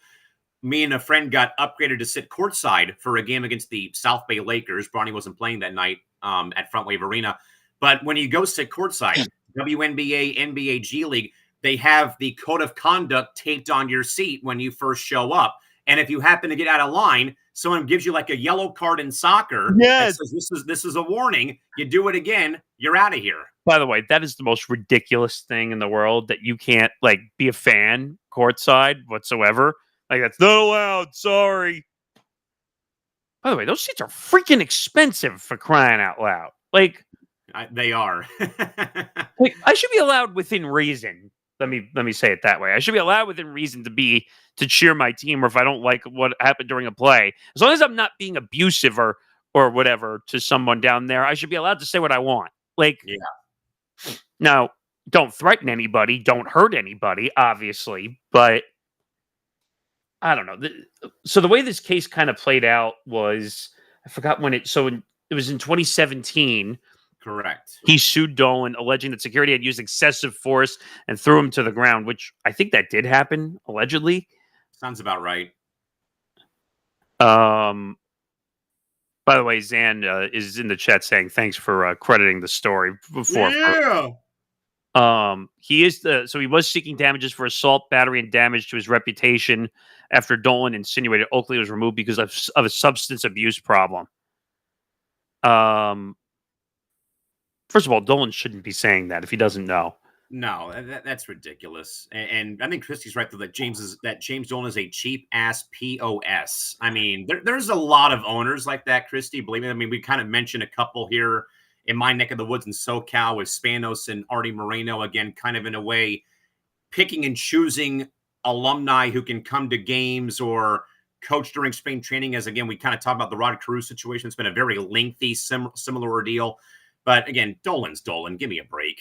Me and a friend got upgraded to sit courtside for a game against the South Bay Lakers. Bronny wasn't playing that night at Front Wave Arena. But when you go sit courtside, WNBA, NBA, G League, they have the code of conduct taped on your seat when you first show up. And if you happen to get out of line, someone gives you like a yellow card in soccer. Yes. That says, this is a warning. You do it again, you're out of here. By the way, that is the most ridiculous thing in the world, that you can't be a fan courtside whatsoever. That's not allowed. Sorry. By the way, those seats are freaking expensive, for crying out loud. They are. I should be allowed within reason. Let me say it that way. I should be allowed within reason to cheer my team, or if I don't like what happened during a play, as long as I'm not being abusive or whatever to someone down there, I should be allowed to say what I want. Yeah. Now, don't threaten anybody, don't hurt anybody, obviously, but I don't know. So the way this case kind of played out was, I forgot when it was in 2017. Correct. He sued Dolan, alleging that security had used excessive force and threw him to the ground, which I think that did happen, allegedly. Sounds about right. By the way, Zan is in the chat saying thanks for crediting the story before. Yeah. He was seeking damages for assault, battery, and damage to his reputation after Dolan insinuated Oakley was removed because of a substance abuse problem. First of all, Dolan shouldn't be saying that if he doesn't know. No, that's ridiculous. And I think Christie's right, though, that James Dolan is a cheap ass POS. I mean, there's a lot of owners like that, Christie. Believe me. I mean, we kind of mentioned a couple here in my neck of the woods in SoCal with Spanos and Artie Moreno, again, kind of in a way picking and choosing alumni who can come to games or coach during spring training. As again, we kind of talked about the Rod Carew situation. It's been a very lengthy, similar ordeal. But again, Dolan's Dolan. Give me a break.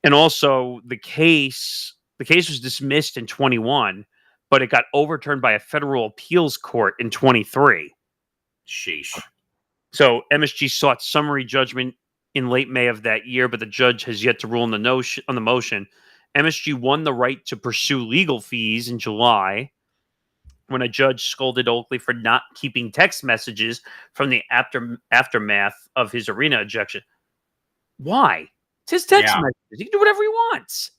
And also, the case was dismissed in 21, but it got overturned by a federal appeals court in 23. Sheesh. So MSG sought summary judgment in late May of that year, but the judge has yet to rule on the motion. MSG won the right to pursue legal fees in July when a judge scolded Oakley for not keeping text messages from the aftermath of his arena ejection. Why? It's his text messages. He can do whatever he wants.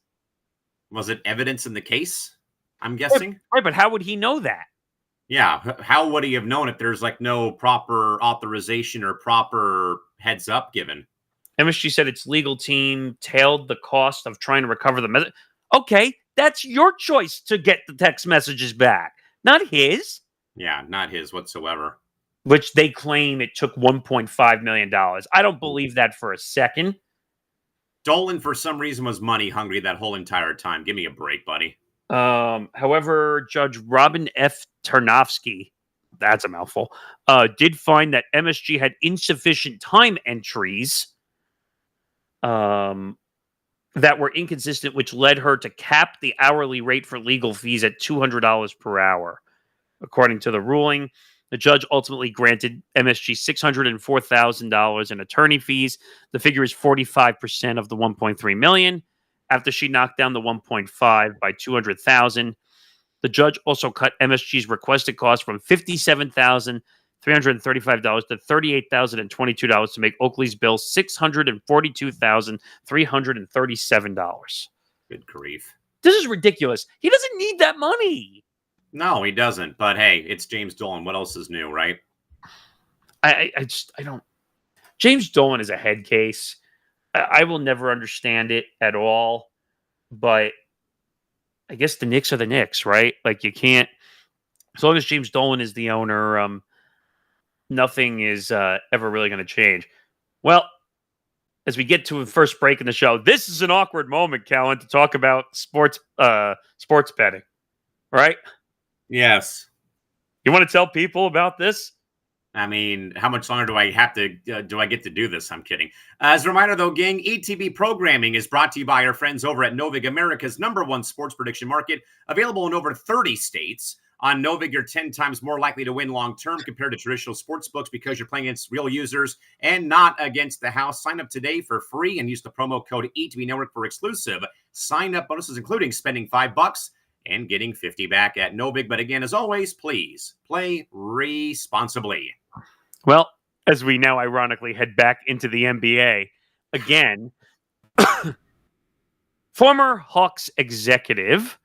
Was it evidence in the case? I'm guessing. Right, but how would he know that? Yeah, how would he have known if there's no proper authorization or proper heads up given? MSG said its legal team tailed the cost of trying to recover the message. Okay, that's your choice to get the text messages back, not his. Yeah, not his whatsoever. Which they claim it took $1.5 million. I don't believe that for a second. Dolan, for some reason, was money hungry that whole entire time. Give me a break, buddy. However, Judge Robin F. Tarnofsky, that's a mouthful, did find that MSG had insufficient time entries that were inconsistent, which led her to cap the hourly rate for legal fees at $200 per hour. According to the ruling, the judge ultimately granted MSG $604,000 in attorney fees. The figure is 45% of the $1.3 million. After she knocked down the 1.5 by $200,000, the judge also cut MSG's requested cost from $57,335 to $38,022 to make Oakley's bill $642,337. Good grief. This is ridiculous. He doesn't need that money. No, he doesn't. But hey, it's James Dolan. What else is new, right? I don't. James Dolan is a head case. I will never understand it at all. But I guess the Knicks are the Knicks, right? Like, you can't, as long as James Dolan is the owner, nothing is ever really going to change. Well, as we get to the first break in the show, this is an awkward moment, Callan, to talk about sports betting, right? Yes. You want to tell people about this? I mean, how much longer do I have to, do I get to do this? I'm kidding. As a reminder, though, gang, ETB programming is brought to you by our friends over at Novig, America's #1 sports prediction market, available in over 30 states. On Novig, you're 10 times more likely to win long-term compared to traditional sports books because you're playing against real users and not against the house. Sign up today for free and use the promo code ETB Network for exclusive sign-up bonuses, including spending $5 and getting 50 back at Novig. But again, as always, please play responsibly. Well, as we now ironically head back into the NBA again, former Hawks executive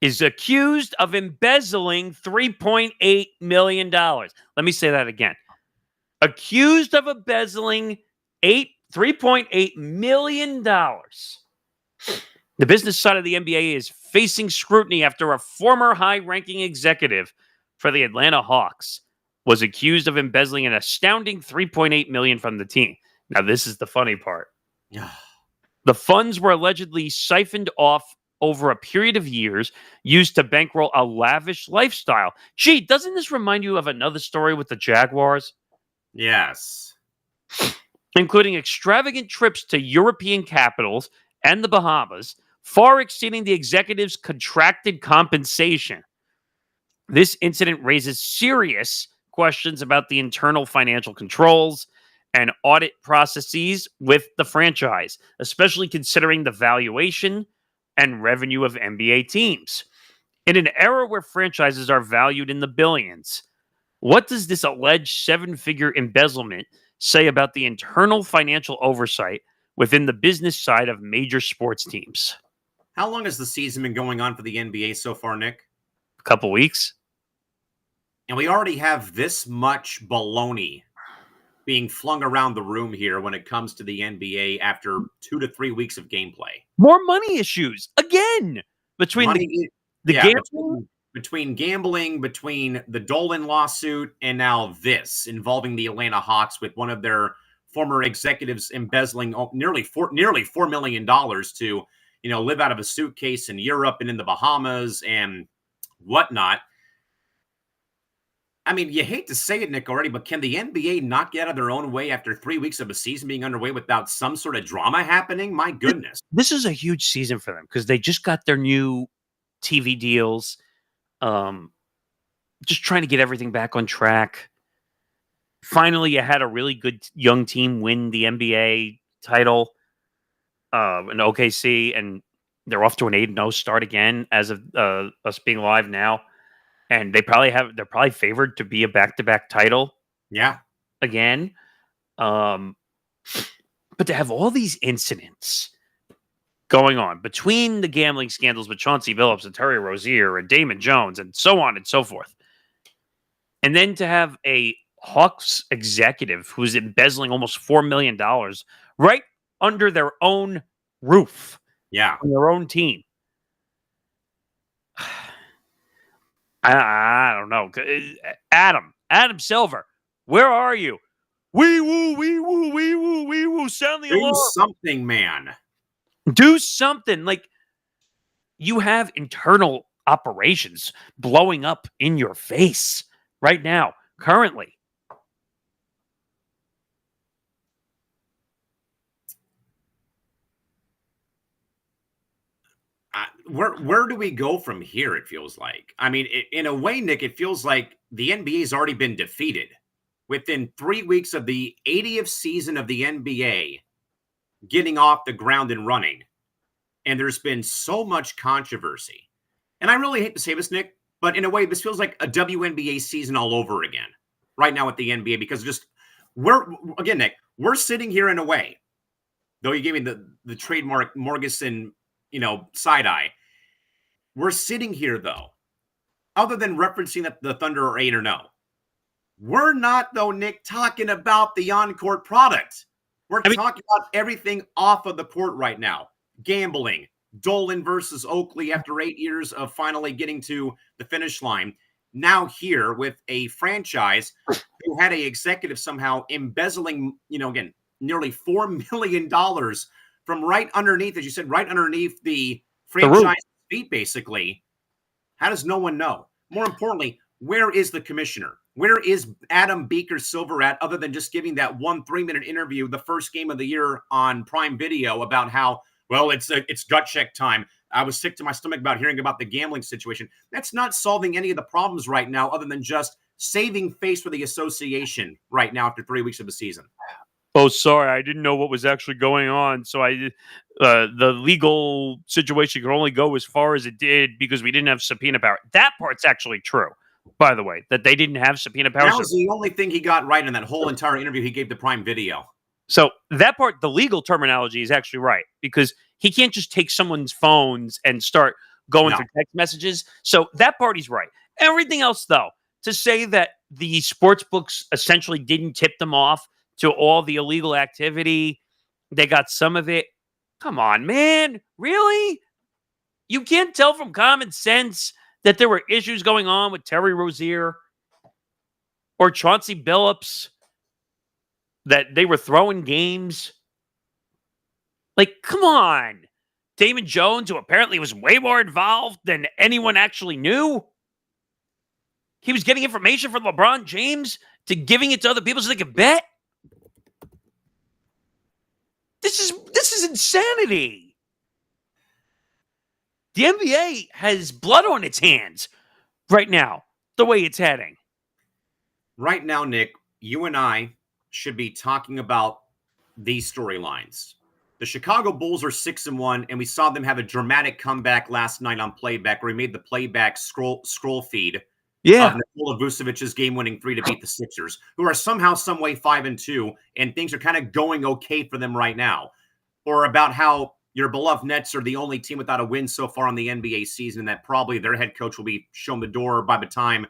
is accused of embezzling $3.8 million. Let me say that again. Accused of embezzling $3.8 million. The business side of the NBA is facing scrutiny after a former high-ranking executive for the Atlanta Hawks was accused of embezzling an astounding $3.8 million from the team. Now, this is the funny part. The funds were allegedly siphoned off over a period of years, used to bankroll a lavish lifestyle. Gee, doesn't this remind you of another story with the Jaguars? Yes. Including extravagant trips to European capitals and the Bahamas, far exceeding the executive's contracted compensation. This incident raises serious questions about the internal financial controls and audit processes with the franchise, especially considering the valuation and revenue of NBA teams. In an era where franchises are valued in the billions, what does this alleged seven-figure embezzlement say about the internal financial oversight within the business side of major sports teams? How long has the season been going on for the NBA so far, Nick? A couple weeks. And we already have this much baloney being flung around the room here when it comes to the NBA after 2 to 3 weeks of gameplay. More money issues again between between gambling, between the Dolan lawsuit, and now this involving the Atlanta Hawks with one of their former executives embezzling nearly $4 million to, live out of a suitcase in Europe and in the Bahamas and whatnot. I mean, you hate to say it, Nick, already, but can the NBA not get out of their own way after 3 weeks of a season being underway without some sort of drama happening? My goodness. This is a huge season for them because they just got their new TV deals. Just trying to get everything back on track. Finally, you had a really good young team win the NBA title in OKC, and they're off to an 8-0 start again as of us being live now. And they're probably favored to be a back-to-back title. Yeah. Again. But to have all these incidents going on between the gambling scandals with Chauncey Billups and Terry Rozier and Damon Jones and so on and so forth. And then to have a Hawks executive who's embezzling almost $4 million right under their own roof. Yeah. On their own team. I don't know. Adam Silver, where are you? Wee woo, wee woo, wee woo, wee woo. Sound the alarm. Do something, man. Do something. Like, you have internal operations blowing up in your face right now, currently. where do we go from here? It feels like. I mean, in a way, Nick, it feels like the NBA has already been defeated. Within 3 weeks of the 80th season of the NBA getting off the ground and running, and there's been so much controversy. And I really hate to say this, Nick, but in a way, this feels like a WNBA season all over again right now at the NBA, because Nick, we're sitting here in a way, though you gave me the trademark Morgeson, side eye. We're sitting here, though, other than referencing that the Thunder are 8-0. We're not, though, Nick, talking about the on-court product. We're talking about everything off of the court right now. Gambling, Dolan versus Oakley after 8 years of finally getting to the finish line. Now here with a franchise who had an executive somehow embezzling, again, nearly $4 million from right underneath, as you said, right underneath the franchise feet, basically. How does no one know? More importantly, where is the commissioner? Where is Adam Beaker-Silver at, other than just giving that 1 3-minute interview, the first game of the year on Prime Video, about how, well, it's gut check time. I was sick to my stomach about hearing about the gambling situation. That's not solving any of the problems right now, other than just saving face for the association right now after 3 weeks of the season. Oh, sorry, I didn't know what was actually going on. So the legal situation could only go as far as it did because we didn't have subpoena power. That part's actually true, by the way, that they didn't have subpoena power. That was the only thing he got right in that whole entire interview he gave to Prime Video. So that part, the legal terminology is actually right, because he can't just take someone's phones and start going through text messages. So that part he's right. Everything else, though, to say that the sports books essentially didn't tip them off to all the illegal activity, they got some of it. Come on, man. Really? You can't tell from common sense that there were issues going on with Terry Rozier or Chauncey Billups, that they were throwing games? Like, come on. Damon Jones, who apparently was way more involved than anyone actually knew. He was getting information from LeBron James to giving it to other people so they could bet. This is insanity. The NBA has blood on its hands right now, the way it's heading. Right now, Nick, you and I should be talking about these storylines. The Chicago Bulls are 6-1, and we saw them have a dramatic comeback last night on playback, where we made the playback scroll feed of Nikola Vucevic's game-winning 3 to beat the Sixers, who are somehow, some way 5-2, and things are kind of going okay for them right now. Or about how your beloved Nets are the only team without a win so far on the NBA season, and that probably their head coach will be shown the door by the time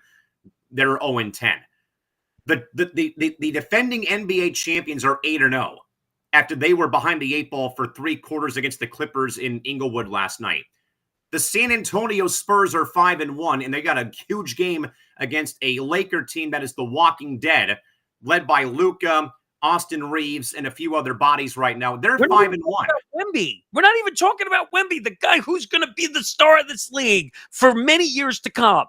they're 0-10. The defending NBA champions are 8-0 after they were behind the 8 ball for 3 quarters against the Clippers in Inglewood last night. The San Antonio Spurs are 5-1, and they got a huge game against a Laker team that is the Walking Dead, led by Luka, Austin Reeves, and a few other bodies right now. They're 5-1. Wemby. We're not even talking about Wemby, the guy who's going to be the star of this league for many years to come.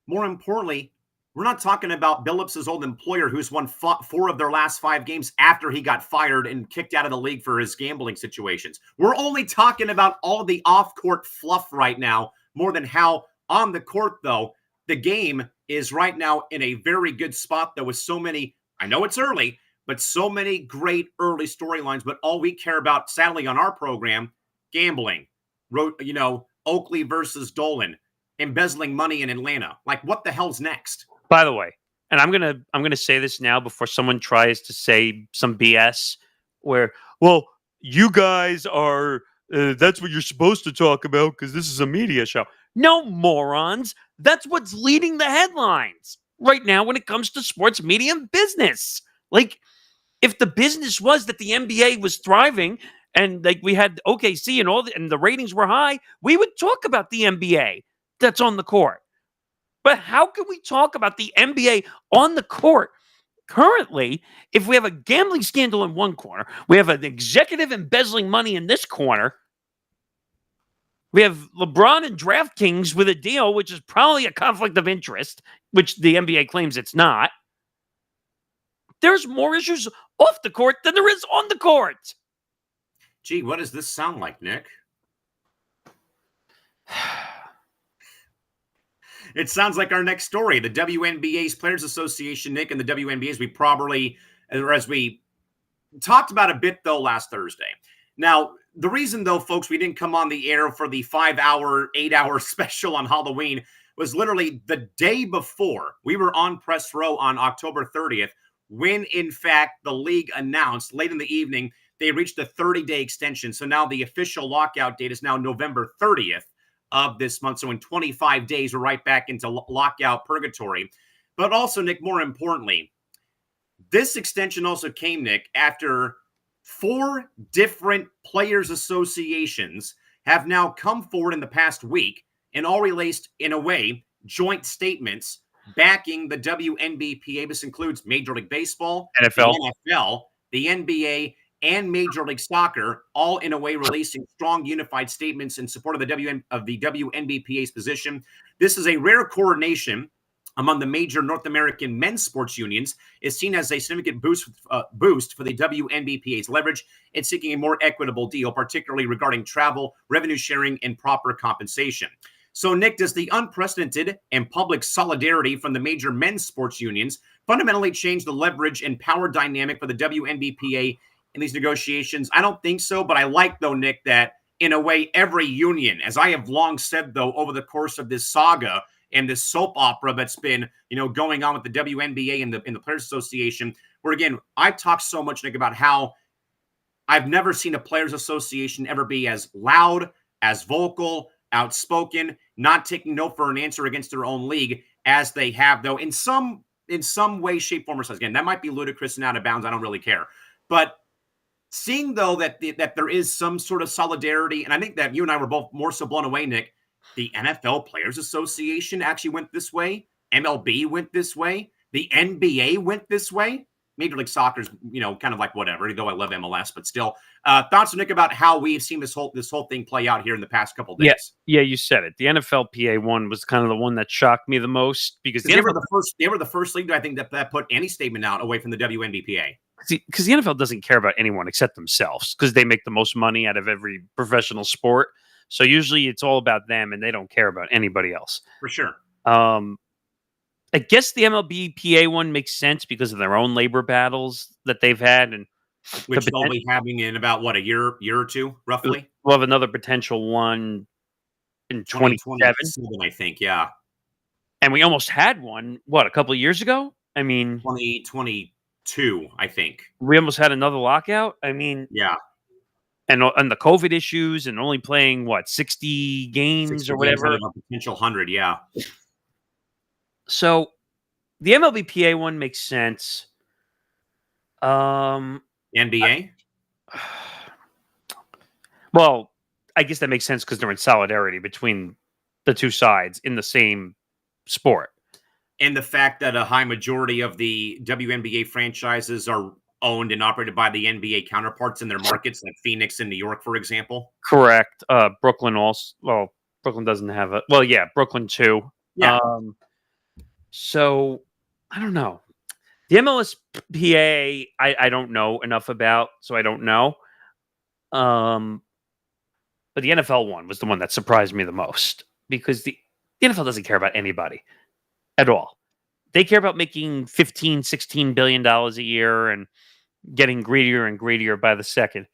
More importantly, we're not talking about Billups' old employer, who's won 4 of their last 5 games after he got fired and kicked out of the league for his gambling situations. We're only talking about all the off-court fluff right now, more than how on the court, though, the game is right now in a very good spot, though, with so many, I know it's early, but so many great early storylines. But all we care about, sadly, on our program, gambling, Oakley versus Dolan, embezzling money in Atlanta. Like, what the hell's next? By the way, and I'm gonna say this now before someone tries to say some BS where, well, you guys are, that's what you're supposed to talk about because this is a media show. No, morons. That's what's leading the headlines right now when it comes to sports media and business. Like, if the business was that the NBA was thriving and like we had OKC and the ratings were high, we would talk about the NBA that's on the court. But how can we talk about the NBA on the court currently if we have a gambling scandal in one corner, we have an executive embezzling money in this corner, we have LeBron and DraftKings with a deal which is probably a conflict of interest, which the NBA claims it's not. There's more issues off the court than there is on the court. Gee, what does this sound like, Nick? It sounds like our next story. The WNBA's Players Association, Nick, and the WNBA, as we talked about a bit, though, last Thursday. Now, the reason, though, folks, we didn't come on the air for the 5-hour, 8-hour special on Halloween was literally the day before. We were on press row on October 30th when, in fact, the league announced late in the evening they reached a 30-day extension. So now the official lockout date is now November 30th of this month. So in 25 days, we're right back into lockout purgatory. But also, Nick, more importantly, this extension also came, Nick, after 4 different players' associations have now come forward in the past week and all released, in a way, joint statements backing the WNBPA. This includes Major League Baseball, NFL, the NFL, the NBA, and Major League Soccer, all in a way releasing strong unified statements in support of the WNBPA's position. This is a rare coordination among the major North American men's sports unions. Is seen as a significant boost for the WNBPA's leverage in seeking a more equitable deal, particularly regarding travel, revenue sharing, and proper compensation. So, Nick, does the unprecedented and public solidarity from the major men's sports unions fundamentally change the leverage and power dynamic for the WNBPA in these negotiations? I don't think so, but I like, though, Nick, that in a way, every union, as I have long said, though, over the course of this saga and this soap opera that's been, going on with the WNBA and the Players Association, where, again, I've talked so much, Nick, about how I've never seen a Players Association ever be as loud, as vocal, outspoken, not taking no for an answer against their own league as they have, though, in some way, shape, form, or size. Again, that might be ludicrous and out of bounds. I don't really care. But seeing, though, that there is some sort of solidarity, and I think that you and I were both more so blown away, Nick, the NFL Players Association actually went this way. MLB went this way. The NBA went this way. Major League Soccer's, kind of like whatever, though I love MLS, but still. Thoughts, Nick, about how we've seen this whole thing play out here in the past couple of days? Yeah, you said it. The NFLPA one was kind of the one that shocked me the most because they were the first league, I think, that put any statement out away from the WNBPA. Because the NFL doesn't care about anyone except themselves because they make the most money out of every professional sport. So usually it's all about them and they don't care about anybody else. For sure. I guess the MLBPA one makes sense because of their own labor battles that they've had, and which they'll be having in about a year or two, roughly. We'll have another potential one in 2027, I think. Yeah, and we almost had one. A couple of years ago? 2022, I think. We almost had another lockout. Yeah, and the COVID issues, and only playing 60 games 60 or whatever. Games out of a potential 100, yeah. So the MLBPA one makes sense. NBA? Well, I guess that makes sense because they're in solidarity between the two sides in the same sport. And the fact that a high majority of the WNBA franchises are owned and operated by the NBA counterparts in their markets, like Phoenix and New York, for example. Correct. Brooklyn also. Well, Brooklyn doesn't have it. Well, yeah, Brooklyn too. Yeah. So I don't know. The MLSPA, I don't know enough about, so I don't know. But the NFL one was the one that surprised me the most because the NFL doesn't care about anybody at all. They care about making $15-16 billion a year and getting greedier and greedier by the second.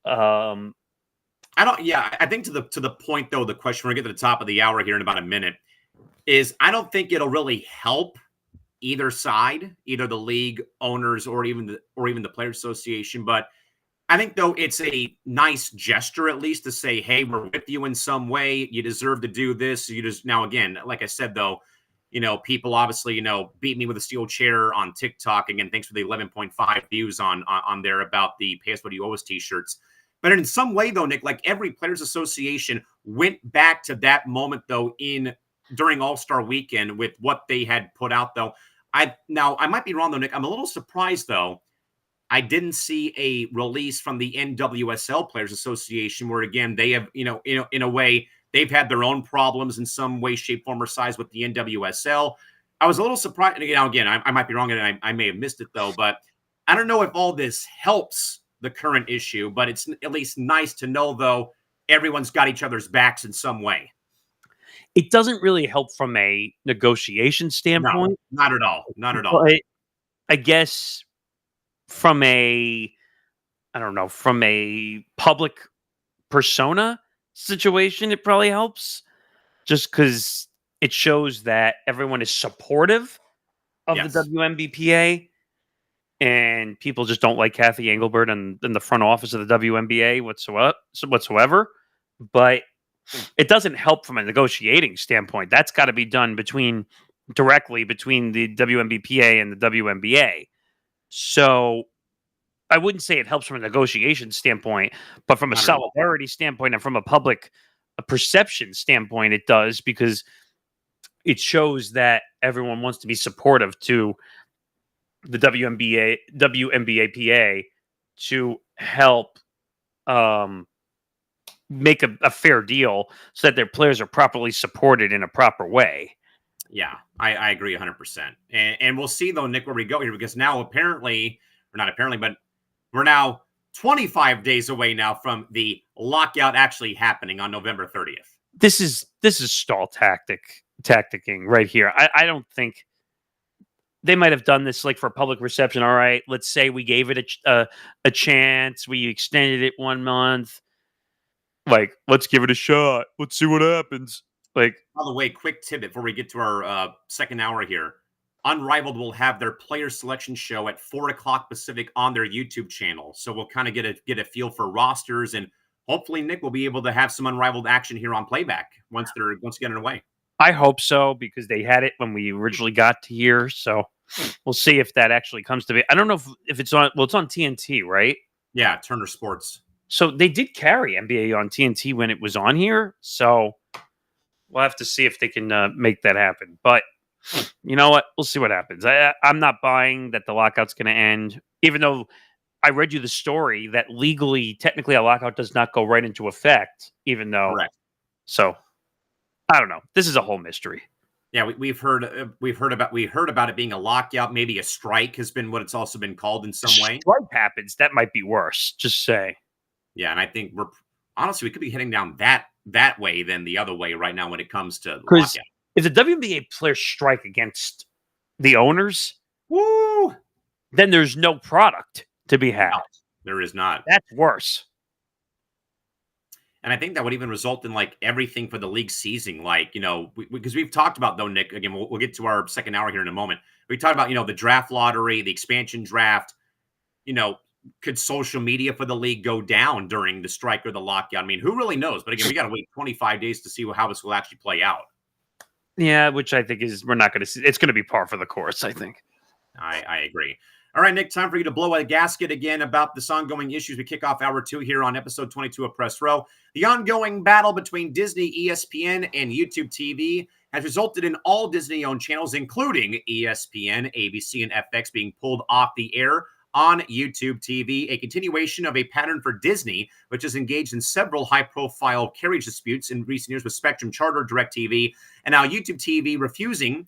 I think to the point, though, the question, we're going to get to the top of the hour here in about a minute, is I don't think it'll really help either side, either the league owners or even the Players Association. But I think, though, it's a nice gesture at least to say, hey, we're with you in some way. You deserve to do this. Now, again, like I said, though, people obviously, beat me with a steel chair on TikTok. Again, thanks for the 11.5 views on there about the Pay Us What You Owe Us t-shirts. But in some way, though, Nick, like every Players Association went back to that moment, though, during All-Star Weekend with what they had put out, though. I might be wrong, though, Nick. I'm a little surprised, though. I didn't see a release from the NWSL Players Association where, again, they have, in a way, they've had their own problems in some way, shape, form, or size with the NWSL. I was a little surprised. Again, I might be wrong, and I may have missed it, though. But I don't know if all this helps the current issue, but it's at least nice to know, though, everyone's got each other's backs in some way. It doesn't really help from a negotiation standpoint. No, not at all. Not at all. But I guess from a public persona situation, it probably helps. Just because it shows that everyone is supportive of the WNBPA, and people just don't like Kathy Engelbert and in the front office of the WNBA whatsoever. But it doesn't help from a negotiating standpoint. That's got to be done directly between the WNBPA and the WNBA. So I wouldn't say it helps from a negotiation standpoint, but from a solidarity standpoint and from a public perception standpoint, it does, because it shows that everyone wants to be supportive to the WNBAPA to help make a fair deal so that their players are properly supported in a proper way. Yeah, I agree 100%. And we'll see, though, Nick, where we go here, because now but we're now 25 days away now from the lockout actually happening on November 30th. This is stall tacticking right here. I don't think they might have done this like for public reception. All right, let's say we gave it a chance. We extended it 1 month. Like, let's give it a shot. Let's see what happens. Like, by the way, quick tidbit before we get to our second hour here. Unrivaled will have their player selection show at 4:00 Pacific on their YouTube channel. So we'll kind of get a feel for rosters, and hopefully Nick will be able to have some Unrivaled action here on playback once get underway. I hope so, because they had it when we originally got to here. So we'll see if that actually comes to be. I don't know if it's on. Well, it's on TNT, right? Yeah, Turner Sports. So they did carry NBA on TNT when it was on here. So we'll have to see if they can make that happen. But you know what? We'll see what happens. I'm not buying that the lockout's going to end, even though I read you the story that technically, a lockout does not go right into effect, even though. Correct. So I don't know. This is a whole mystery. Yeah, we've heard about it being a lockout. Maybe a strike has been what it's also been called in some way. Strike happens, that might be worse. Just say. Yeah, and I think we could be heading down that way than the other way right now when it comes to because lockout. If the WNBA players strike against the owners, woo, then there's no product to be had. No, there is not. That's worse. And I think that would even result in like everything for the league seizing. Like, because we've talked about, though, Nick, again, we'll get to our second hour here in a moment. We talked about, the draft lottery, the expansion draft. Could social media for the league go down during the strike or the lockout? I mean, who really knows? But again, we got to wait 25 days to see how this will actually play out. Yeah, which I think we're not going to see. It's going to be par for the course, I think. I agree. All right, Nick, time for you to blow a gasket again about this ongoing issues. We kick off hour 2 here on episode 22 of Press Row. The ongoing battle between Disney, ESPN, and YouTube TV has resulted in all Disney-owned channels, including ESPN, ABC, and FX, being pulled off the air on YouTube TV, a continuation of a pattern for Disney, which has engaged in several high-profile carriage disputes in recent years with Spectrum Charter, DirecTV, and now YouTube TV refusing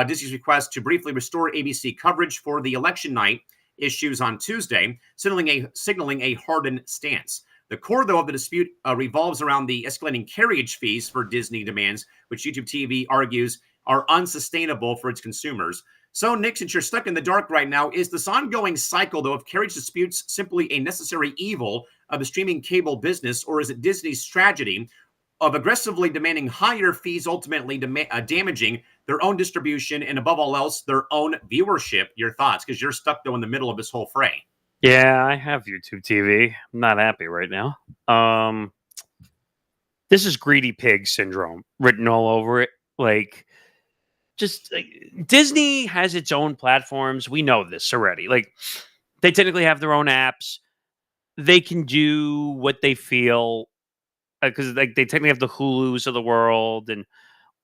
Disney's request to briefly restore ABC coverage for the election night issues on Tuesday, signaling a hardened stance. The core, though, of the dispute revolves around the escalating carriage fees for Disney demands, which YouTube TV argues are unsustainable for its consumers. So, Nick, since you're stuck in the dark right now, is this ongoing cycle, though, of carriage disputes simply a necessary evil of the streaming cable business, or is it Disney's strategy of aggressively demanding higher fees, ultimately damaging their own distribution and, above all else, their own viewership? Your thoughts, because you're stuck, though, in the middle of this whole fray. Yeah, I have YouTube TV. I'm not happy right now. This is greedy pig syndrome written all over it. Like, Disney has its own platforms. We know this already. Like, they technically have their own apps. They can do what they feel, because they technically have the Hulus of the world and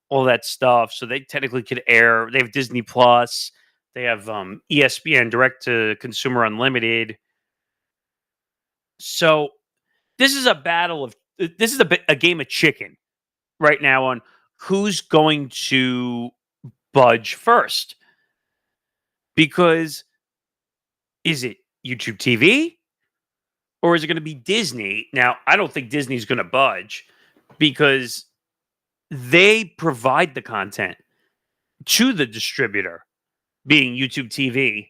all that stuff. So they technically could air. They have Disney Plus. They have ESPN, Direct to Consumer Unlimited. So this is a game of chicken right now on who's going to budge first. Because is it YouTube TV or is it going to be Disney? Now, I don't think Disney's going to budge because they provide the content to the distributor, being YouTube TV.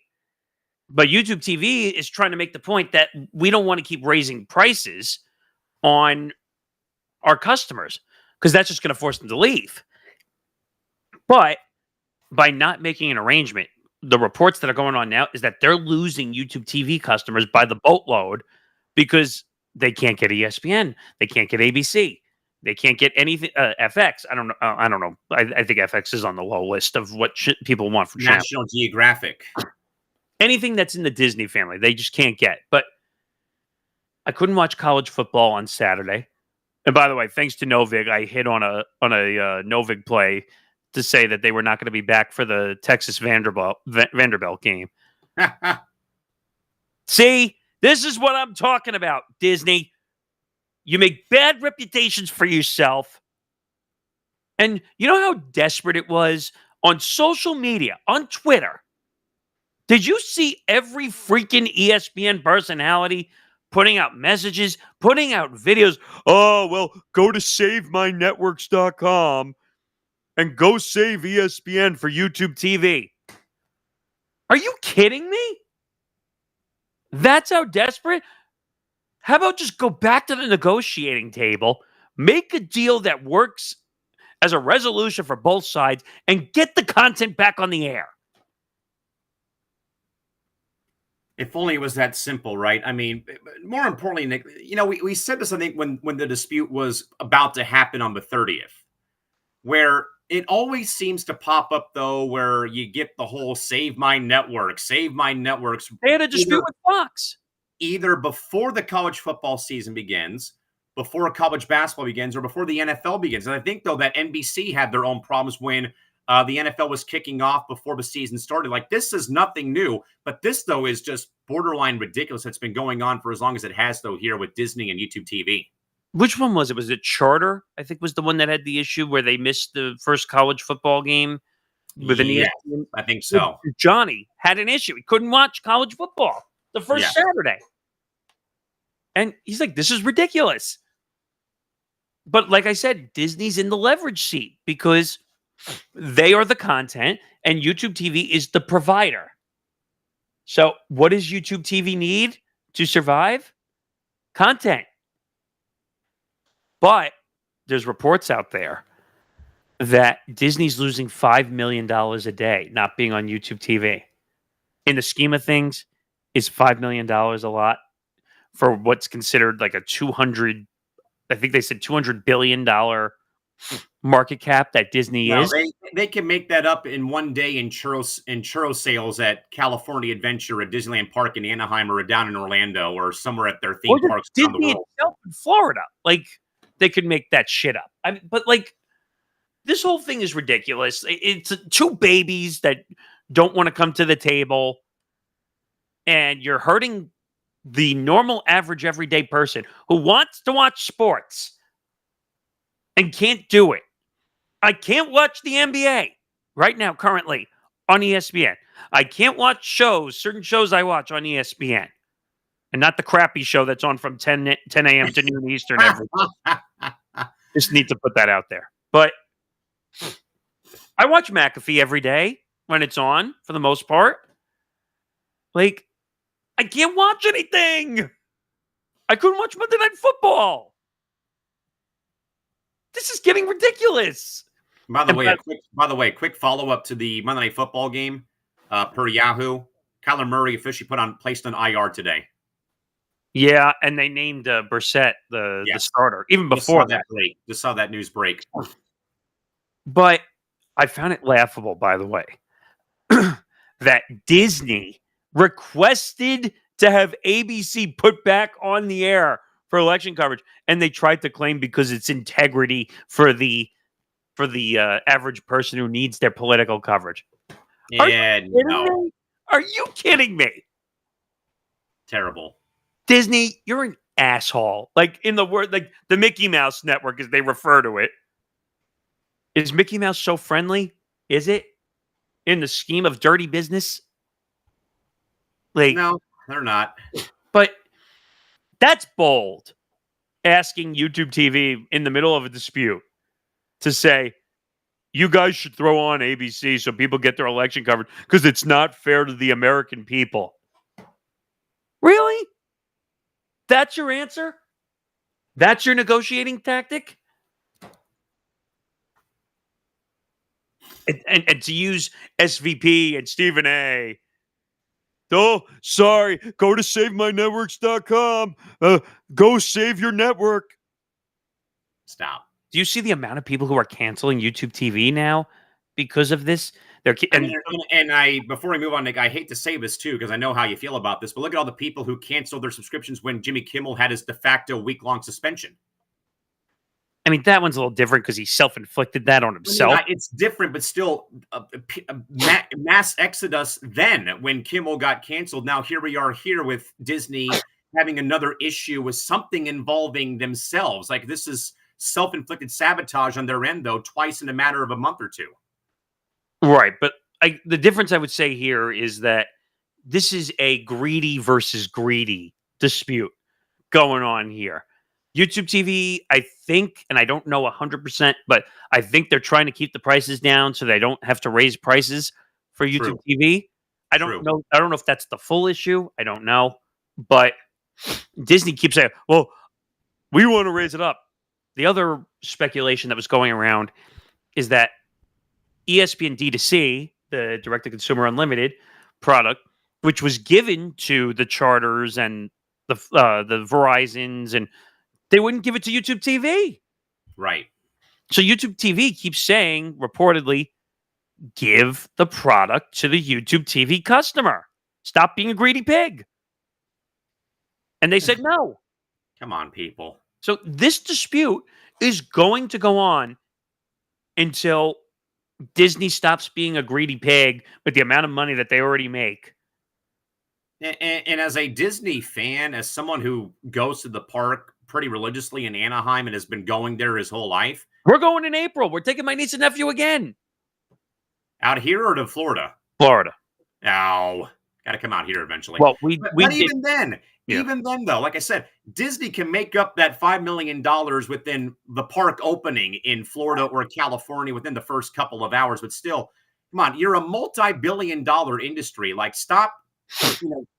But YouTube TV is trying to make the point that we don't want to keep raising prices on our customers because that's just going to force them to leave. But by not making an arrangement, the reports that are going on now is that they're losing YouTube TV customers by the boatload because they can't get ESPN, they can't get ABC, they can't get anything. FX, I don't know. I think FX is on the low list of what people want for National Geographic. Anything that's in the Disney family, they just can't get. But I couldn't watch college football on Saturday. And by the way, thanks to Novig, I hit on a Novig play to say that they were not going to be back for the Texas Vanderbilt game. See, this is what I'm talking about, Disney. You make bad reputations for yourself. And you know how desperate it was on social media, on Twitter? Did you see every freaking ESPN personality putting out messages, putting out videos? Oh, well, go to SaveMyNetworks.com and go save ESPN for YouTube TV. Are you kidding me? That's how desperate? How about just go back to the negotiating table, make a deal that works as a resolution for both sides, and get the content back on the air? If only it was that simple, right? I mean, more importantly, Nick, we said this, I think, when the dispute was about to happen on the 30th, where it always seems to pop up, though, where you get the whole save my networks. They had a dispute with Fox. Either before the college football season begins, before college basketball begins, or before the NFL begins. And I think, though, that NBC had their own problems when the NFL was kicking off before the season started. Like, this is nothing new, but this, though, is just borderline ridiculous. It's been going on for as long as it has, though, here with Disney and YouTube TV. Which one was it? Was it Charter? I think was the one that had the issue where they missed the first college football game with an ESPN. I think so. Johnny had an issue. He couldn't watch college football the first Saturday. And he's like, this is ridiculous. But like I said, Disney's in the leverage seat because they are the content and YouTube TV is the provider. So what does YouTube TV need to survive? Content. But there's reports out there that Disney's losing $5 million a day not being on YouTube TV. In the scheme of things, is $5 million a lot for what's considered like a $200 billion market cap that Disney is? They can make that up in one day in churro sales at California Adventure at Disneyland Park in Anaheim or down in Orlando or somewhere at their theme parks around the world. Itself in Florida. Like, they could make that shit up. But like, this whole thing is ridiculous. It's two babies that don't want to come to the table, and you're hurting the normal, average, everyday person who wants to watch sports and can't do it. I can't watch the NBA right now, currently, on ESPN. I can't watch certain shows I watch on ESPN. And not the crappy show that's on from 10 a.m. to noon Eastern every day. Just need to put that out there. But I watch McAfee every day when it's on, for the most part. Like, I can't watch anything. I couldn't watch Monday Night Football. This is getting ridiculous. By the way, quick follow-up to the Monday Night Football game per Yahoo. Kyler Murray officially placed on IR today. Yeah, and they named Brissett the starter, even before that. Just saw that news break. But I found it laughable, by the way, that Disney requested to have ABC put back on the air for election coverage, and they tried to claim because it's integrity for the average person who needs their political coverage. Yeah, no. Are you kidding me? Terrible. Disney, you're an asshole. Like, in the word, like the Mickey Mouse Network, as they refer to it. Is Mickey Mouse so friendly? Is it? In the scheme of dirty business? Like, no, they're not. But That's bold. Asking YouTube TV in the middle of a dispute to say, you guys should throw on ABC so people get their election covered because it's not fair to the American people. Really? That's your answer? That's your negotiating tactic? And to use SVP and Stephen A. Oh, sorry. Go to SaveMyNetworks.com. Go save your network. Stop. Do you see the amount of people who are canceling YouTube TV now because of this? Before we move on, Nick, I hate to say this too because I know how you feel about this, but look at all the people who canceled their subscriptions when Jimmy Kimmel had his de facto week-long suspension. I mean, that one's a little different because he self-inflicted that on himself. It's different, but still a mass exodus then when Kimmel got canceled. Now here we are here with Disney having another issue with something involving themselves. Like this is self-inflicted sabotage on their end, though, twice in a matter of a month or two. Right, but the difference I would say here is that this is a greedy versus greedy dispute going on here. YouTube TV, I think, and I don't know 100%, but I think they're trying to keep the prices down so they don't have to raise prices for YouTube TV. I don't know. I don't know if that's the full issue. I don't know, but Disney keeps saying, "Well, we want to raise it up." The other speculation that was going around is that ESPN D2C, the direct-to-consumer unlimited product, which was given to the Charters and the Verizons, and they wouldn't give it to YouTube TV. Right. So YouTube TV keeps saying, reportedly, give the product to the YouTube TV customer. Stop being a greedy pig. And they said no. Come on, people. So this dispute is going to go on until Disney stops being a greedy pig with the amount of money that they already make. And as a Disney fan, as someone who goes to the park pretty religiously in Anaheim and has been going there his whole life. We're going in April. We're taking my niece and nephew again. Out here or to Florida? Florida. Oh, got to come out here eventually. Well, even then, though, like I said, Disney can make up that $5 million within the park opening in Florida or California within the first couple of hours. But still, come on, you're a multi-billion-dollar industry. Like, stop,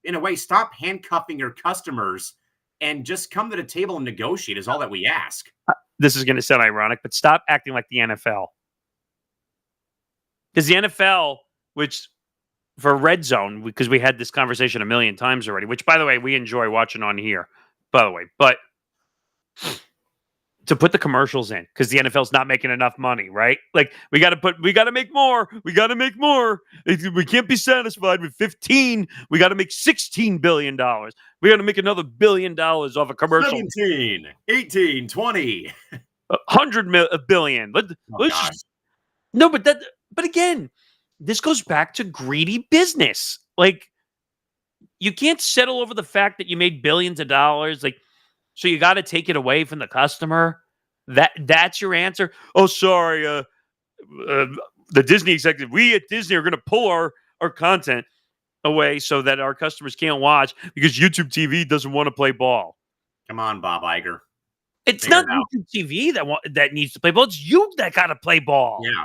in a way, stop handcuffing your customers and just come to the table and negotiate is all that we ask. This is going to sound ironic, but stop acting like the NFL. Because the NFL, which for Red Zone, because we had this conversation a million times already, which, by the way, we enjoy watching on here, by the way. But to put the commercials in, because the NFL's not making enough money, right? Like, we got to make more. We got to make more. We can't be satisfied with 15. We got to make $16 billion. We got to make another $1 billion off a commercial. 17, 18, 20. 100 billion. But again, this goes back to greedy business. Like, you can't settle over the fact that you made billions of dollars. Like, so you got to take it away from the customer. That's your answer. Oh, sorry. The Disney executive, we at Disney are going to pull our content away so that our customers can't watch because YouTube TV doesn't want to play ball. Come on, Bob Iger. It's not YouTube TV that needs to play ball. It's you that got to play ball. Yeah.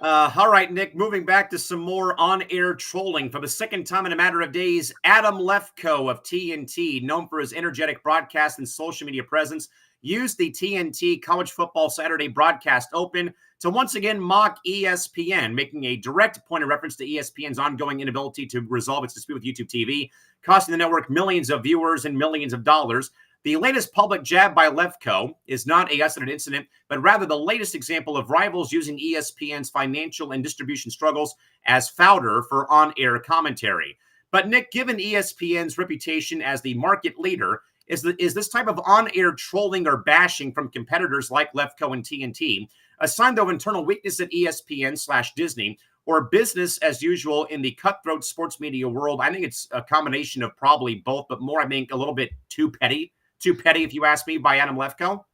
All right, Nick, moving back to some more on-air trolling. For the second time in a matter of days, Adam Lefkoe of TNT, known for his energetic broadcast and social media presence, used the TNT College Football Saturday Broadcast Open to once again mock ESPN, making a direct point of reference to ESPN's ongoing inability to resolve its dispute with YouTube TV, costing the network millions of viewers and millions of dollars. The latest public jab by Lefkoe is not a isolated incident, but rather the latest example of rivals using ESPN's financial and distribution struggles as fodder for on-air commentary. But Nick, given ESPN's reputation as the market leader, is this type of on-air trolling or bashing from competitors like Lefkoe and TNT a sign of internal weakness at ESPN/Disney or business as usual in the cutthroat sports media world? I think it's a combination of probably both, but more, I think, a little bit too petty. Too petty, if you ask me, by Adam Lefkoe.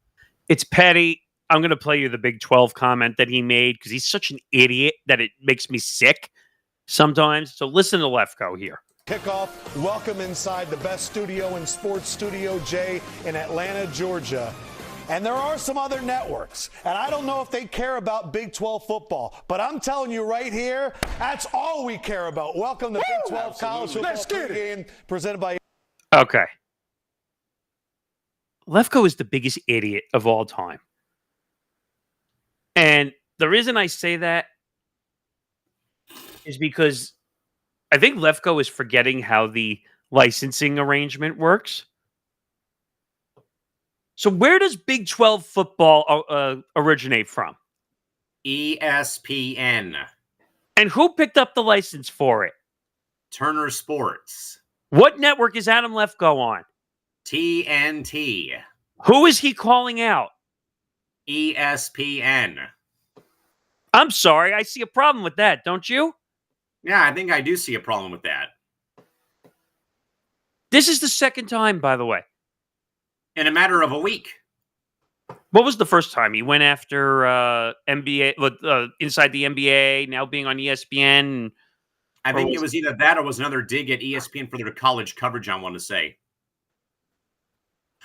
It's petty. I'm going to play you the Big 12 comment that he made because he's such an idiot that it makes me sick sometimes. So listen to Lefkoe here. Kickoff. Welcome inside the best studio in sports, Studio J in Atlanta, Georgia. And there are some other networks, and I don't know if they care about Big 12 football, but I'm telling you right here, that's all we care about. Welcome to Big 12 College Football Game presented by... Okay. Lefko is the biggest idiot of all time. And the reason I say that is because I think Lefko is forgetting how the licensing arrangement works. So where does Big 12 football originate from? ESPN. And who picked up the license for it? Turner Sports. What network is Adam Lefko on? TNT. Who is he calling out? ESPN. I'm sorry, I see a problem with that, don't you? Yeah, I think I do see a problem with that. This is the second time, by the way. In a matter of a week. What was the first time? He went after NBA, inside the NBA, now being on ESPN. I think it was either that or was another dig at ESPN for their college coverage, I want to say.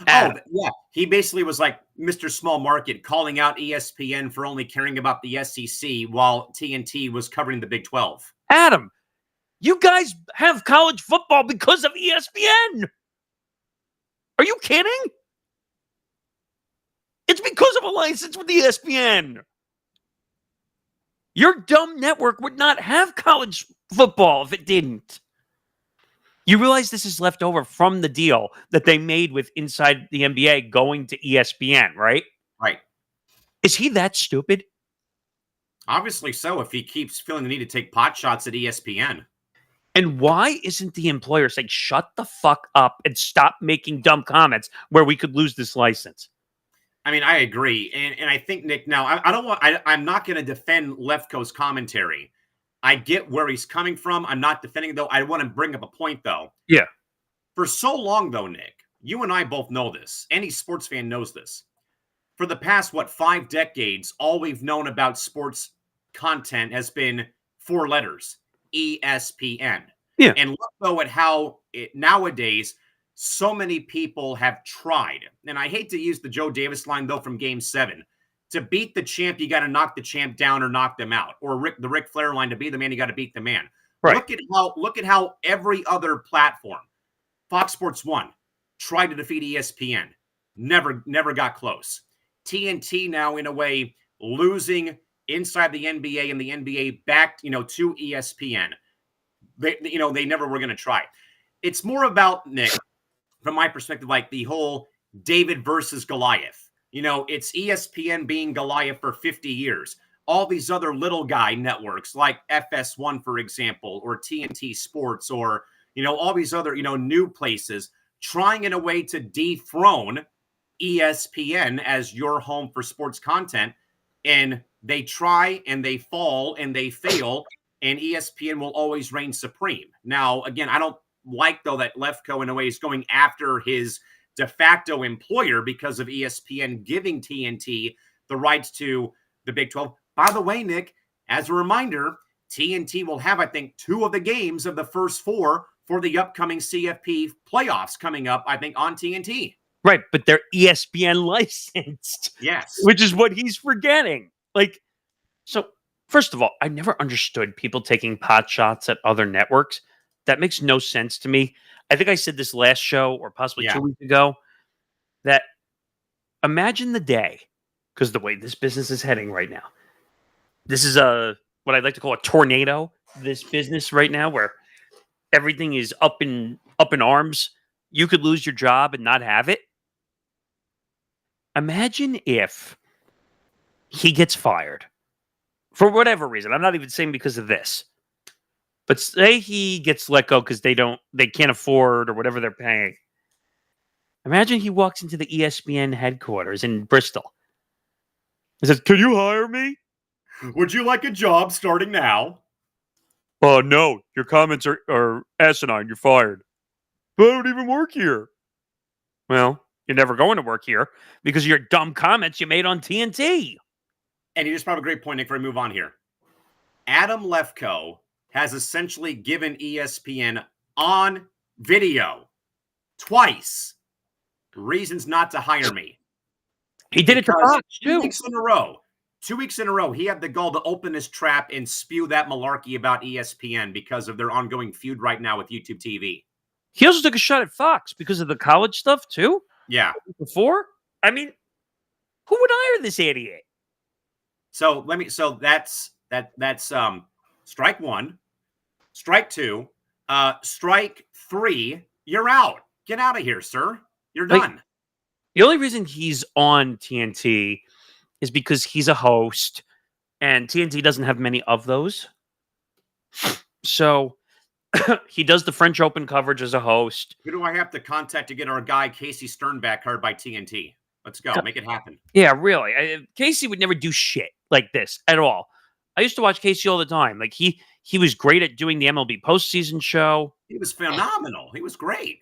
Oh, yeah. He basically was like Mr. Small Market, calling out ESPN for only caring about the SEC while TNT was covering the Big 12. Adam, you guys have college football because of ESPN. Are you kidding? It's because of a license with ESPN. Your dumb network would not have college football if it didn't. You realize this is left over from the deal that they made with Inside the NBA going to ESPN, right? Right. Is he that stupid? Obviously so, if he keeps feeling the need to take pot shots at ESPN. And why isn't the employer saying, shut the fuck up and stop making dumb comments where we could lose this license? I mean, I agree. And I think, Nick, now, I'm not going to defend Lefko's commentary. I get where he's coming from. I'm not defending it, though. I want to bring up a point, though. Yeah. For so long, though, Nick, you and I both know this. Any sports fan knows this. For the past, 5 decades, all we've known about sports content has been 4 letters, ESPN. Yeah. And look, though, at how nowadays so many people have tried. And I hate to use the Joe Davis line, though, from Game 7. To beat the champ, you got to knock the champ down or knock them out. Or the Ric Flair line, to be the man, you got to beat the man. Right. Look at how every other platform, Fox Sports 1, tried to defeat ESPN. Never got close. TNT now, in a way, losing inside the NBA and the NBA back, to ESPN. They never were going to try. It's more about, Nick, from my perspective, like the whole David versus Goliath. It's ESPN being Goliath for 50 years. All these other little guy networks like FS1, for example, or TNT Sports, or, all these other, new places trying in a way to dethrone ESPN as your home for sports content. And they try and they fall and they fail, and ESPN will always reign supreme. Now, again, I don't like, though, that Lefko in a way is going after his de facto employer because of ESPN giving TNT the rights to the Big 12. By the way, Nick, as a reminder, TNT will have, I think, 2 of the games of the first 4 for the upcoming CFP playoffs coming up, I think, on TNT. Right, but they're ESPN licensed. Yes. Which is what he's forgetting. So, first of all, I never understood people taking pot shots at other networks. That makes no sense to me. I think I said this last show or possibly 2 weeks ago, that imagine the day, because the way this business is heading right now, this is what I'd like to call a tornado, this business right now, where everything is up in arms. You could lose your job and not have it. Imagine if he gets fired for whatever reason. I'm not even saying because of this. But say he gets let go because they can't afford or whatever they're paying. Imagine he walks into the ESPN headquarters in Bristol. He says, "Can you hire me? Would you like a job starting now?" Oh, no. Your comments are asinine. You're fired. But I don't even work here. Well, you're never going to work here because of your dumb comments you made on TNT. And you just brought up a great point, Nick, before we move on here. Adam Lefko has essentially given ESPN on video twice. Reasons not to hire me. He did it to Fox, too. 2 weeks in a row. 2 weeks in a row, he had the gall to open his trap and spew that malarkey about ESPN because of their ongoing feud right now with YouTube TV. He also took a shot at Fox because of the college stuff, too? Yeah. Before? I mean, who would hire this idiot? So that's strike one. Strike two. Strike three. You're out. Get out of here, sir. You're done. The only reason he's on TNT is because he's a host, and TNT doesn't have many of those. So he does the French Open coverage as a host. Who do I have to contact to get our guy Casey Sternback hired by TNT? Let's go. Make it happen. Yeah, really. Casey would never do shit like this at all. I used to watch Casey all the time. Like he was great at doing the MLB postseason show. He was phenomenal. He was great.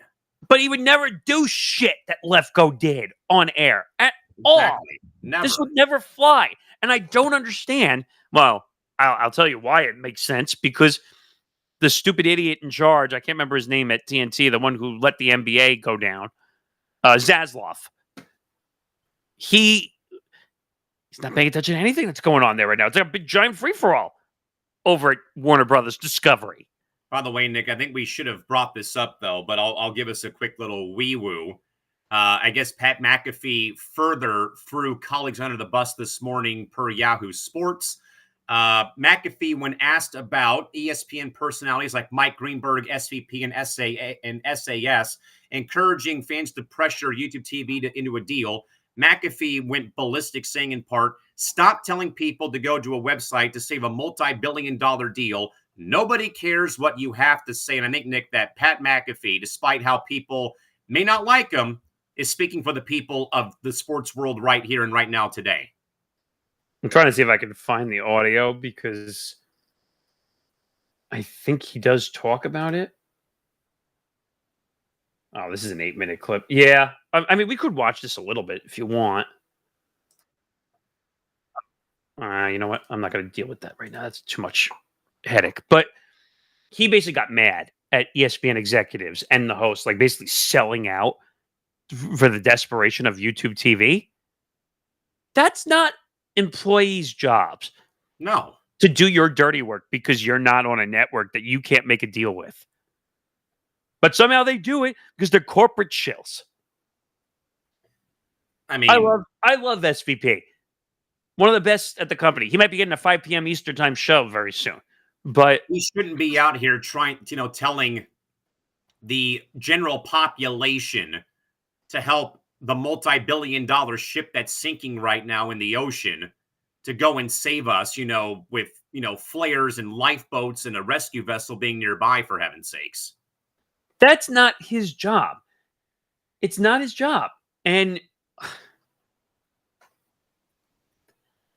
But he would never do shit that Lefko did on air at all. Never. This would never fly. And I don't understand. Well, I'll tell you why it makes sense. Because the stupid idiot in charge, I can't remember his name at TNT, the one who let the NBA go down, Zaslav. He's not paying attention to anything that's going on there right now. It's like a big giant free-for-all over at Warner Brothers Discovery. By the way, Nick, I think we should have brought this up, though, but I'll give us a quick little wee-woo. I guess Pat McAfee further threw colleagues under the bus this morning per Yahoo Sports. McAfee, when asked about ESPN personalities like Mike Greenberg, SVP, and SAS, encouraging fans to pressure YouTube TV into a deal, McAfee went ballistic, saying in part, "Stop telling people to go to a website to save a multi-billion-dollar deal. Nobody cares what you have to say." And I think, Nick, that Pat McAfee, despite how people may not like him, is speaking for the people of the sports world right here and right now today. I'm trying to see if I can find the audio because I think he does talk about it. Oh, this is an 8-minute clip. Yeah. I mean, we could watch this a little bit if you want. You know what? I'm not going to deal with that right now. That's too much headache. But he basically got mad at ESPN executives and the host, like basically selling out for the desperation of YouTube TV. That's not employees' jobs. No. To do your dirty work because you're not on a network that you can't make a deal with. But somehow they do it because they're corporate shills. I mean, I love SVP. One of the best at the company. He might be getting a 5 p.m. Eastern time show very soon. But he shouldn't be out here trying, telling the general population to help the multi-billion-dollar ship that's sinking right now in the ocean to go and save us, with, flares and lifeboats and a rescue vessel being nearby, for heaven's sakes. That's not his job. It's not his job. And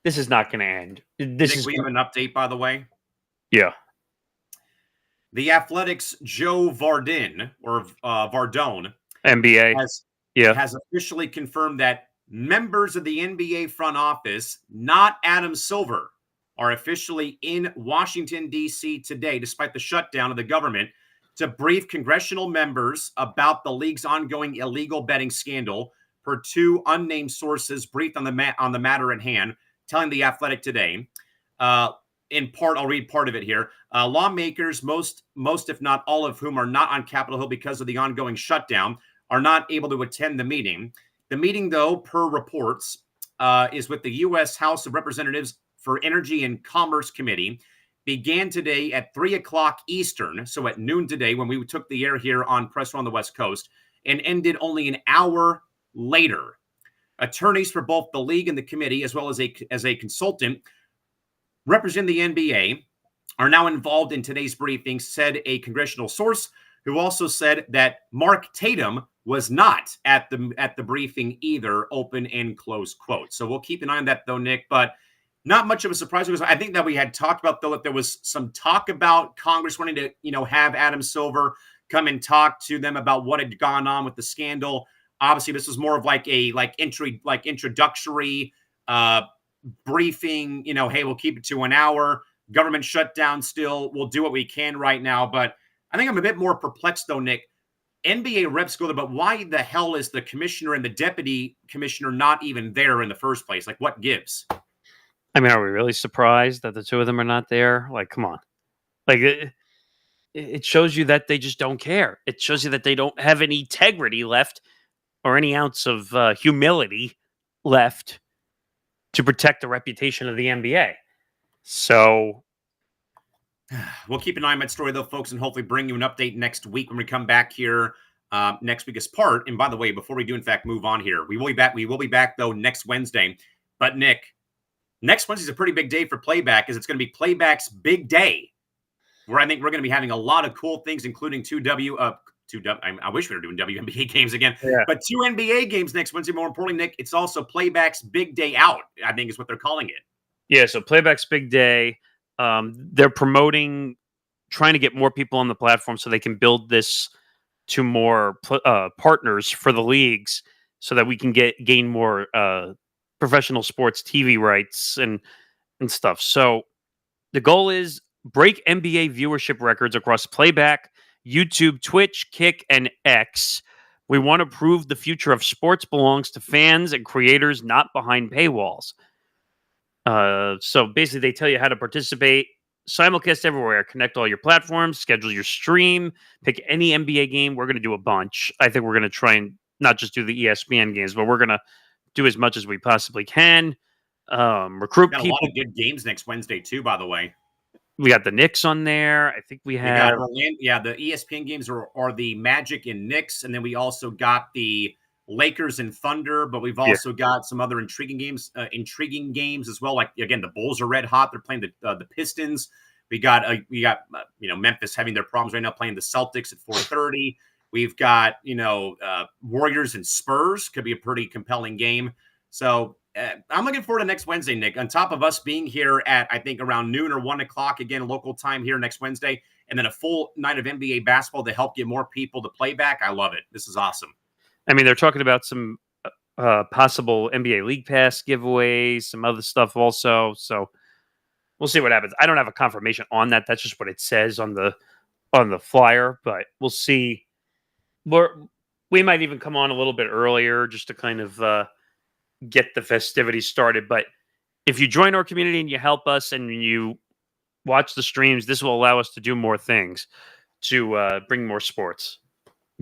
this is not going to end. We have an update, by the way. Yeah. The Athletics' Joe Vardon, or Vardone, NBA, has officially confirmed that members of the NBA front office, not Adam Silver, are officially in Washington, D.C. today, despite the shutdown of the government, to brief congressional members about the league's ongoing illegal betting scandal, per two unnamed sources briefed on the matter at hand, telling The Athletic today. In part, I'll read part of it here. Lawmakers, most if not all of whom are not on Capitol Hill because of the ongoing shutdown, are not able to attend the meeting. The meeting, though, per reports, is with the U.S. House of Representatives for Energy and Commerce Committee, began today at 3 o'clock Eastern, so at noon today when we took the air here on Press on the West Coast, and ended only an hour later. Attorneys for both the league and the committee, as well as a consultant representing the NBA, are now involved in today's briefing, said a congressional source, who also said that Mark Tatum was not at the briefing either, open and close quote. So we'll keep an eye on that, though, Nick, but not much of a surprise, because I think that we had talked about, though, that there was some talk about Congress wanting to, have Adam Silver come and talk to them about what had gone on with the scandal. Obviously, this was more of like a introductory briefing. Hey, we'll keep it to an hour. Government shutdown still. We'll do what we can right now. But I think I'm a bit more perplexed, though, Nick. NBA reps go there, but why the hell is the commissioner and the deputy commissioner not even there in the first place? Like, what gives? I mean, are we really surprised that the two of them are not there? Like, come on. Like, it shows you that they just don't care. It shows you that they don't have any integrity left or any ounce of humility left to protect the reputation of the NBA. So we'll keep an eye on that story, though, folks, and hopefully bring you an update next week when we come back here next week as part. And by the way, before we do, in fact, move on here, we will be back. We will be back, though, next Wednesday. But, Nick, next Wednesday is a pretty big day for Playback, as it's going to be Playback's big day, where I think we're going to be having a lot of cool things, including I wish we were doing WNBA games again, but 2 NBA games next Wednesday. More importantly, Nick, it's also Playback's big day out, I think is what they're calling it. Yeah, so Playback's big day. They're promoting, trying to get more people on the platform so they can build this to more partners for the leagues so that we can gain more professional sports TV rights and stuff. So the goal is break NBA viewership records across Playback, YouTube, Twitch, Kick, and X. We want to prove the future of sports belongs to fans and creators, not behind paywalls. So basically, they tell you how to participate. Simulcast everywhere. Connect all your platforms. Schedule your stream. Pick any NBA game. We're going to do a bunch. I think we're going to try and not just do the ESPN games, but we're going to do as much as we possibly can. Recruit got people. A lot of good games next Wednesday, too, by the way. We got the Knicks on there. I think we have. The ESPN games are the Magic and Knicks. And then we also got the Lakers and Thunder, but we've also got some other intriguing games as well. Like, again, the Bulls are red hot. They're playing the Pistons. We got Memphis having their problems right now, playing the Celtics at 4:30. We've got, Warriors and Spurs. Could be a pretty compelling game. So I'm looking forward to next Wednesday, Nick. On top of us being here at, I think, around noon or 1 o'clock, again, local time here next Wednesday, and then a full night of NBA basketball to help get more people to Playback. I love it. This is awesome. I mean, they're talking about some possible NBA League Pass giveaways, some other stuff also. So we'll see what happens. I don't have a confirmation on that. That's just what it says on the flyer, but we'll see. We might even come on a little bit earlier just to kind of get the festivities started. But if you join our community and you help us and you watch the streams, this will allow us to do more things to bring more sports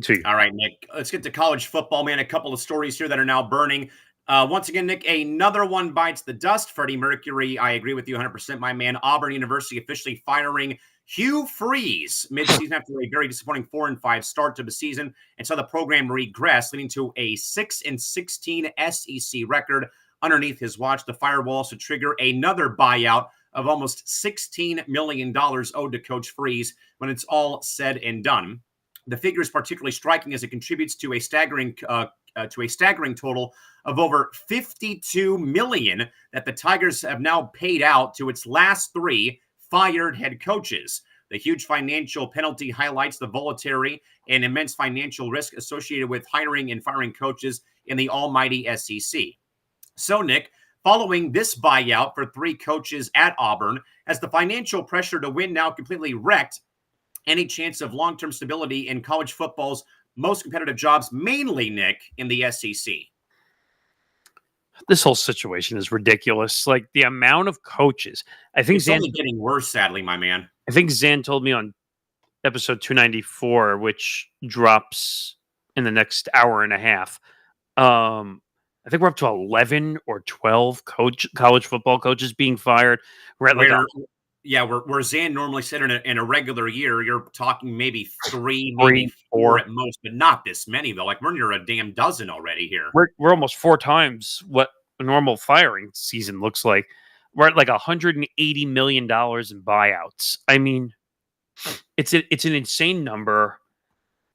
to you. All right, Nick, let's get to college football, man. A couple of stories here that are now burning. Once again, Nick, another one bites the dust. Freddie Mercury, I agree with you 100%, my man. Auburn University officially firing Hugh Freeze mid-season after a very disappointing 4-5 start to the season, and saw the program regress, leading to a 6-16 SEC record underneath his watch. The fire will also trigger another buyout of almost $16 million owed to Coach Freeze when it's all said and done. The figure is particularly striking as it contributes to a staggering total of over $52 million that the Tigers have now paid out to its last 3 fired head coaches. The huge financial penalty highlights the voluntary and immense financial risk associated with hiring and firing coaches in the almighty SEC. So, Nick, following this buyout for 3 coaches at Auburn, has the financial pressure to win now completely wrecked any chance of long-term stability in college football's most competitive jobs, mainly, Nick, in the SEC? This whole situation is ridiculous. Like, the amount of coaches. I think it's only getting worse, sadly, my man. I think Zan told me on episode 294, which drops in the next hour and a half. I think we're up to 11 or 12 college football coaches being fired. We're at where Zan normally said in a regular year, you're talking maybe 3, maybe 4 at most, but not this many, though. Like, we're near a damn dozen already here. We're almost 4 times what a normal firing season looks like. We're at like $180 million in buyouts. I mean, it's an insane number.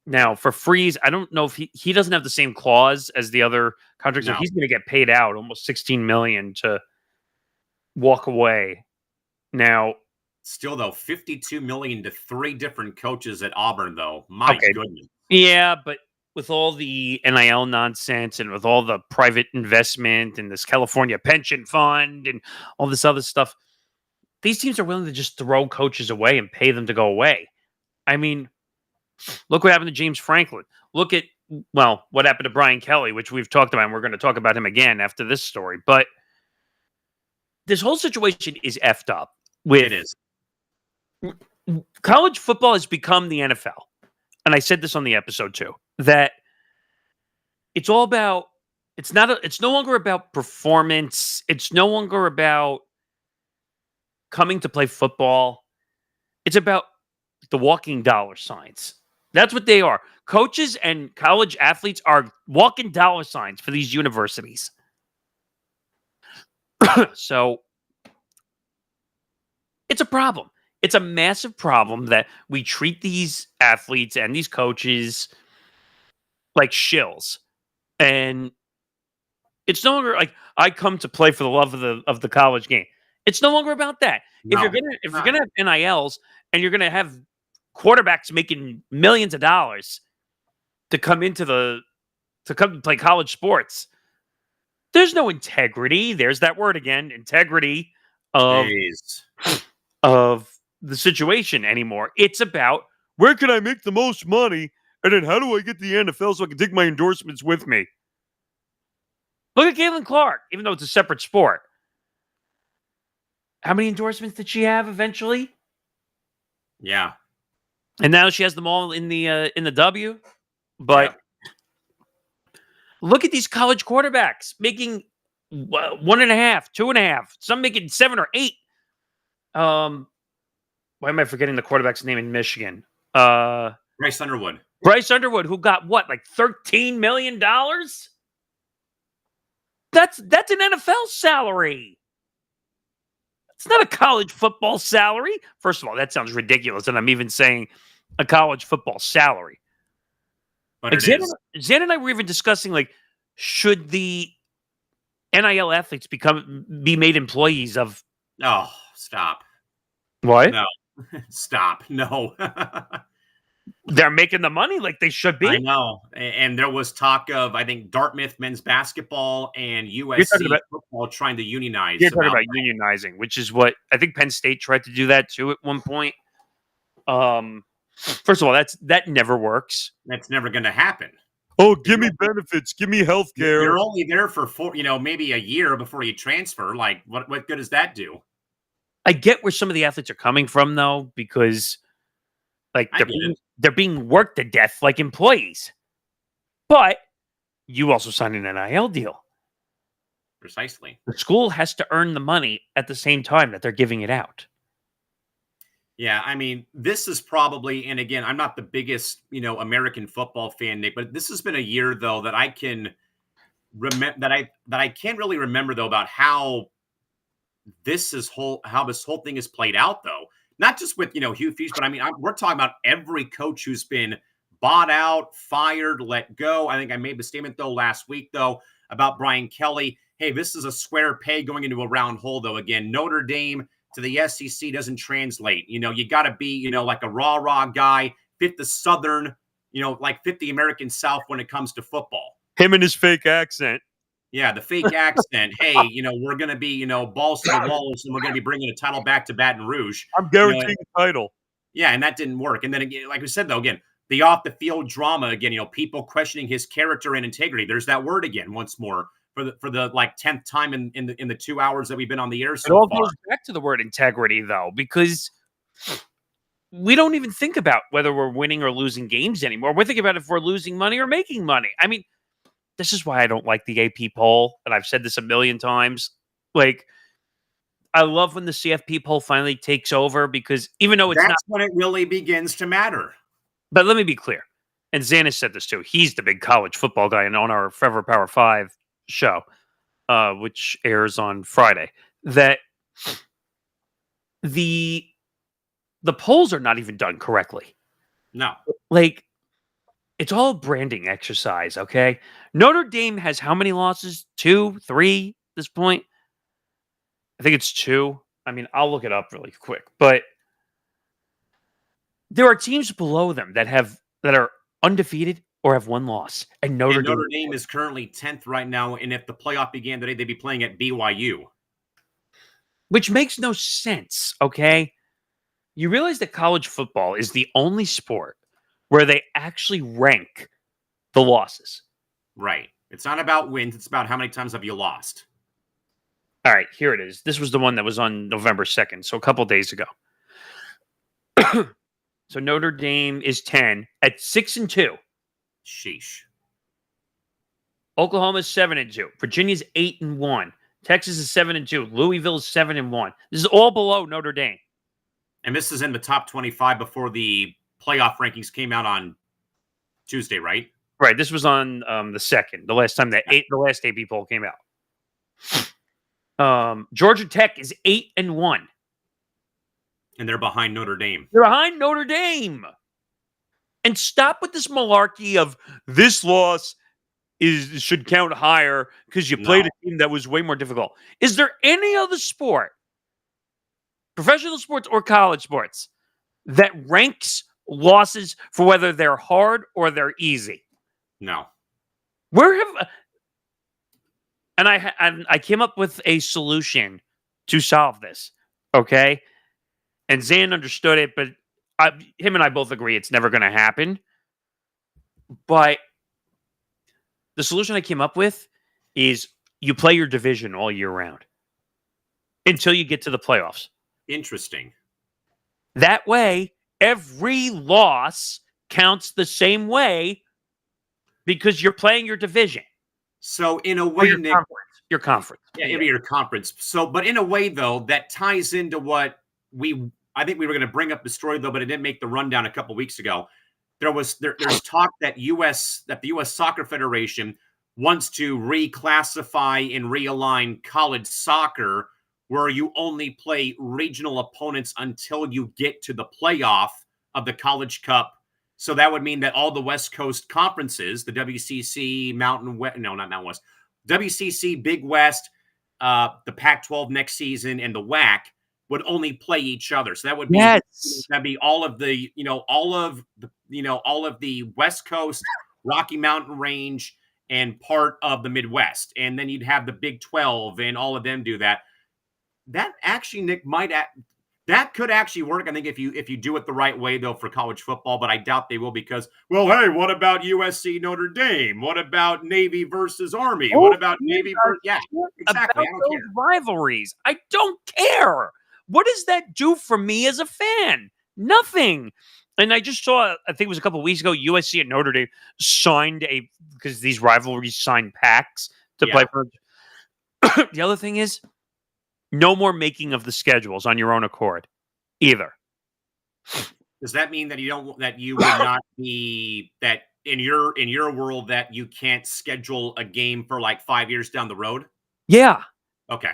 Now, for Freeze, I don't know if he doesn't have the same clause as the other contracts. No. So he's going to get paid out almost $16 million to walk away. Now, still though, $52 million to 3 different coaches at Auburn, though. My goodness. Yeah, but with all the NIL nonsense and with all the private investment and this California pension fund and all this other stuff, these teams are willing to just throw coaches away and pay them to go away. I mean, Look what happened to James Franklin. Look at, well, what happened to Brian Kelly, which we've talked about, and we're going to talk about him again after this story. But this whole situation is effed up. It is. College football has become the NFL. And I said this on the episode too, that it's all about, it's no longer about performance. It's no longer about coming to play football. It's about the walking dollar signs. That's what they are. Coaches and college athletes are walking dollar signs for these universities. So it's a problem. It's a massive problem that we treat these athletes and these coaches like shills. And it's no longer like I come to play for the love of the college game. It's no longer about that. No, if you're gonna have NILs and you're gonna have quarterbacks making millions of dollars to come to play college sports, there's no integrity. There's that word again, integrity of the situation anymore. It's about where can I make the most money, and then how do I get the NFL so I can take my endorsements with me? Look at Caitlin Clark, even though it's a separate sport. How many endorsements did she have eventually? Yeah. And now she has them all in the W. But look at these college quarterbacks making 1.5, 2.5. Some making 7 or 8. Why am I forgetting the quarterback's name in Michigan? Bryce Underwood. Bryce Underwood, who got what, like $13 million? That's an NFL salary. It's not a college football salary. First of all, that sounds ridiculous, and I'm even saying a college football salary. But like Zan and I were even discussing, like, should the NIL athletes be made employees of? Oh, stop! What? No, stop! No. They're making the money like they should be. I know. And there was talk of, I think, Dartmouth men's basketball and USC football trying to unionize. You're talking about unionizing, which is what I think Penn State tried to do that too at one point. First of all, that never works. That's never going to happen. Oh, give me benefits. Give me health care. You're only there for maybe a year before you transfer. Like, what good does that do? I get where some of the athletes are coming from, though, because like they're being worked to death like employees. But you also signed an NIL deal. Precisely. The school has to earn the money at the same time that they're giving it out. Yeah, I mean, this is probably, and again, I'm not the biggest, American football fan, Nick, but this has been a year though that I can remember that I can't really remember though about how this whole thing is played out though. Not just with, Hugh Freeze, but I mean, we're talking about every coach who's been bought out, fired, let go. I think I made the statement, though, last week, though, about Brian Kelly. Hey, this is a square peg going into a round hole, though. Again, Notre Dame to the SEC doesn't translate. You got to be, like a rah-rah guy, fit the Southern, like fit the American South when it comes to football. Him and his fake accent. Yeah, the fake accent. Hey, we're going to be, balls to the walls, and we're going to be bringing a title back to Baton Rouge. I'm guaranteeing a title. Yeah, and that didn't work. And then again, like we said, though, again, the off-the-field drama, again, people questioning his character and integrity. There's that word again once more for the like 10th time in the 2 hours that we've been on the air so far. It all goes back to the word integrity, though, because we don't even think about whether we're winning or losing games anymore. We're thinking about if we're losing money or making money. I mean, this is why I don't like the AP poll, and I've said this a million times. Like, I love when the CFP poll finally takes over because even though it's that's when it really begins to matter. But let me be clear, and Xanis said this too. He's the big college football guy, and on our Forever Power 5 show, which airs on Friday, that the polls are not even done correctly. No, like. It's all a branding exercise, okay? Notre Dame has how many losses? 2, 3 at this point? I think it's 2. I mean, I'll look it up really quick. But there are teams below them that are undefeated or have 1 loss. And Notre Dame is currently 10th right now. And if the playoff began today, they'd be playing at BYU. Which makes no sense, okay? You realize that college football is the only sport where they actually rank the losses. Right. It's not about wins. It's about how many times have you lost. All right, here it is. This was the one that was on November 2nd, so a couple days ago. So Notre Dame is 10 at 6-2. Sheesh. Oklahoma's 7-2. Virginia's 8-1. Texas is 7-2. Louisville is 7-1. This is all below Notre Dame. And this is in the top 25 before the playoff rankings came out on Tuesday, right? Right. This was on the 2nd, the last time the last AP poll came out. Georgia Tech is 8-1. And they're behind Notre Dame. They're behind Notre Dame. And stop with this malarkey of this loss should count higher because you played a team that was way more difficult. Is there any other sport, professional sports or college sports, that ranks losses for whether they're hard or they're easy? No. And I came up with a solution to solve this. Okay, and Zan understood it, but him and I both agree it's never going to happen. But the solution I came up with is you play your division all year round until you get to the playoffs. Interesting. That way, every loss counts the same way because you're playing your division. So in a way, Nick, your conference. Yeah, it'll be your conference. So, but in a way, though, that ties into what I think we were going to bring up the story, though, but it didn't make the rundown a couple weeks ago. There's talk that the U.S. Soccer Federation wants to reclassify and realign college soccer, where you only play regional opponents until you get to the playoff of the College Cup. So that would mean that all the West Coast conferences, the WCC, Mountain West, no, not Mountain West, WCC, Big West, the Pac-12 next season, and the WAC would only play each other. So that would be that'd be all of the West Coast, Rocky Mountain Range, and part of the Midwest, and then you'd have the Big 12 and all of them do that. That actually, Nick, that could actually work. I think if you do it the right way, though, for college football, but I doubt they will because, well, hey, what about USC Notre Dame? What about Navy versus Army? What about Navy versus exactly. About those rivalries. I don't care. What does that do for me as a fan? Nothing. And I just saw, I think it was a couple of weeks ago, USC and Notre Dame signed because these rivalries signed pacts to play for. The other thing is, no more making of the schedules on your own accord, either. Does that mean that you would not be that in your world that you can't schedule a game for like 5 years down the road? Yeah. Okay.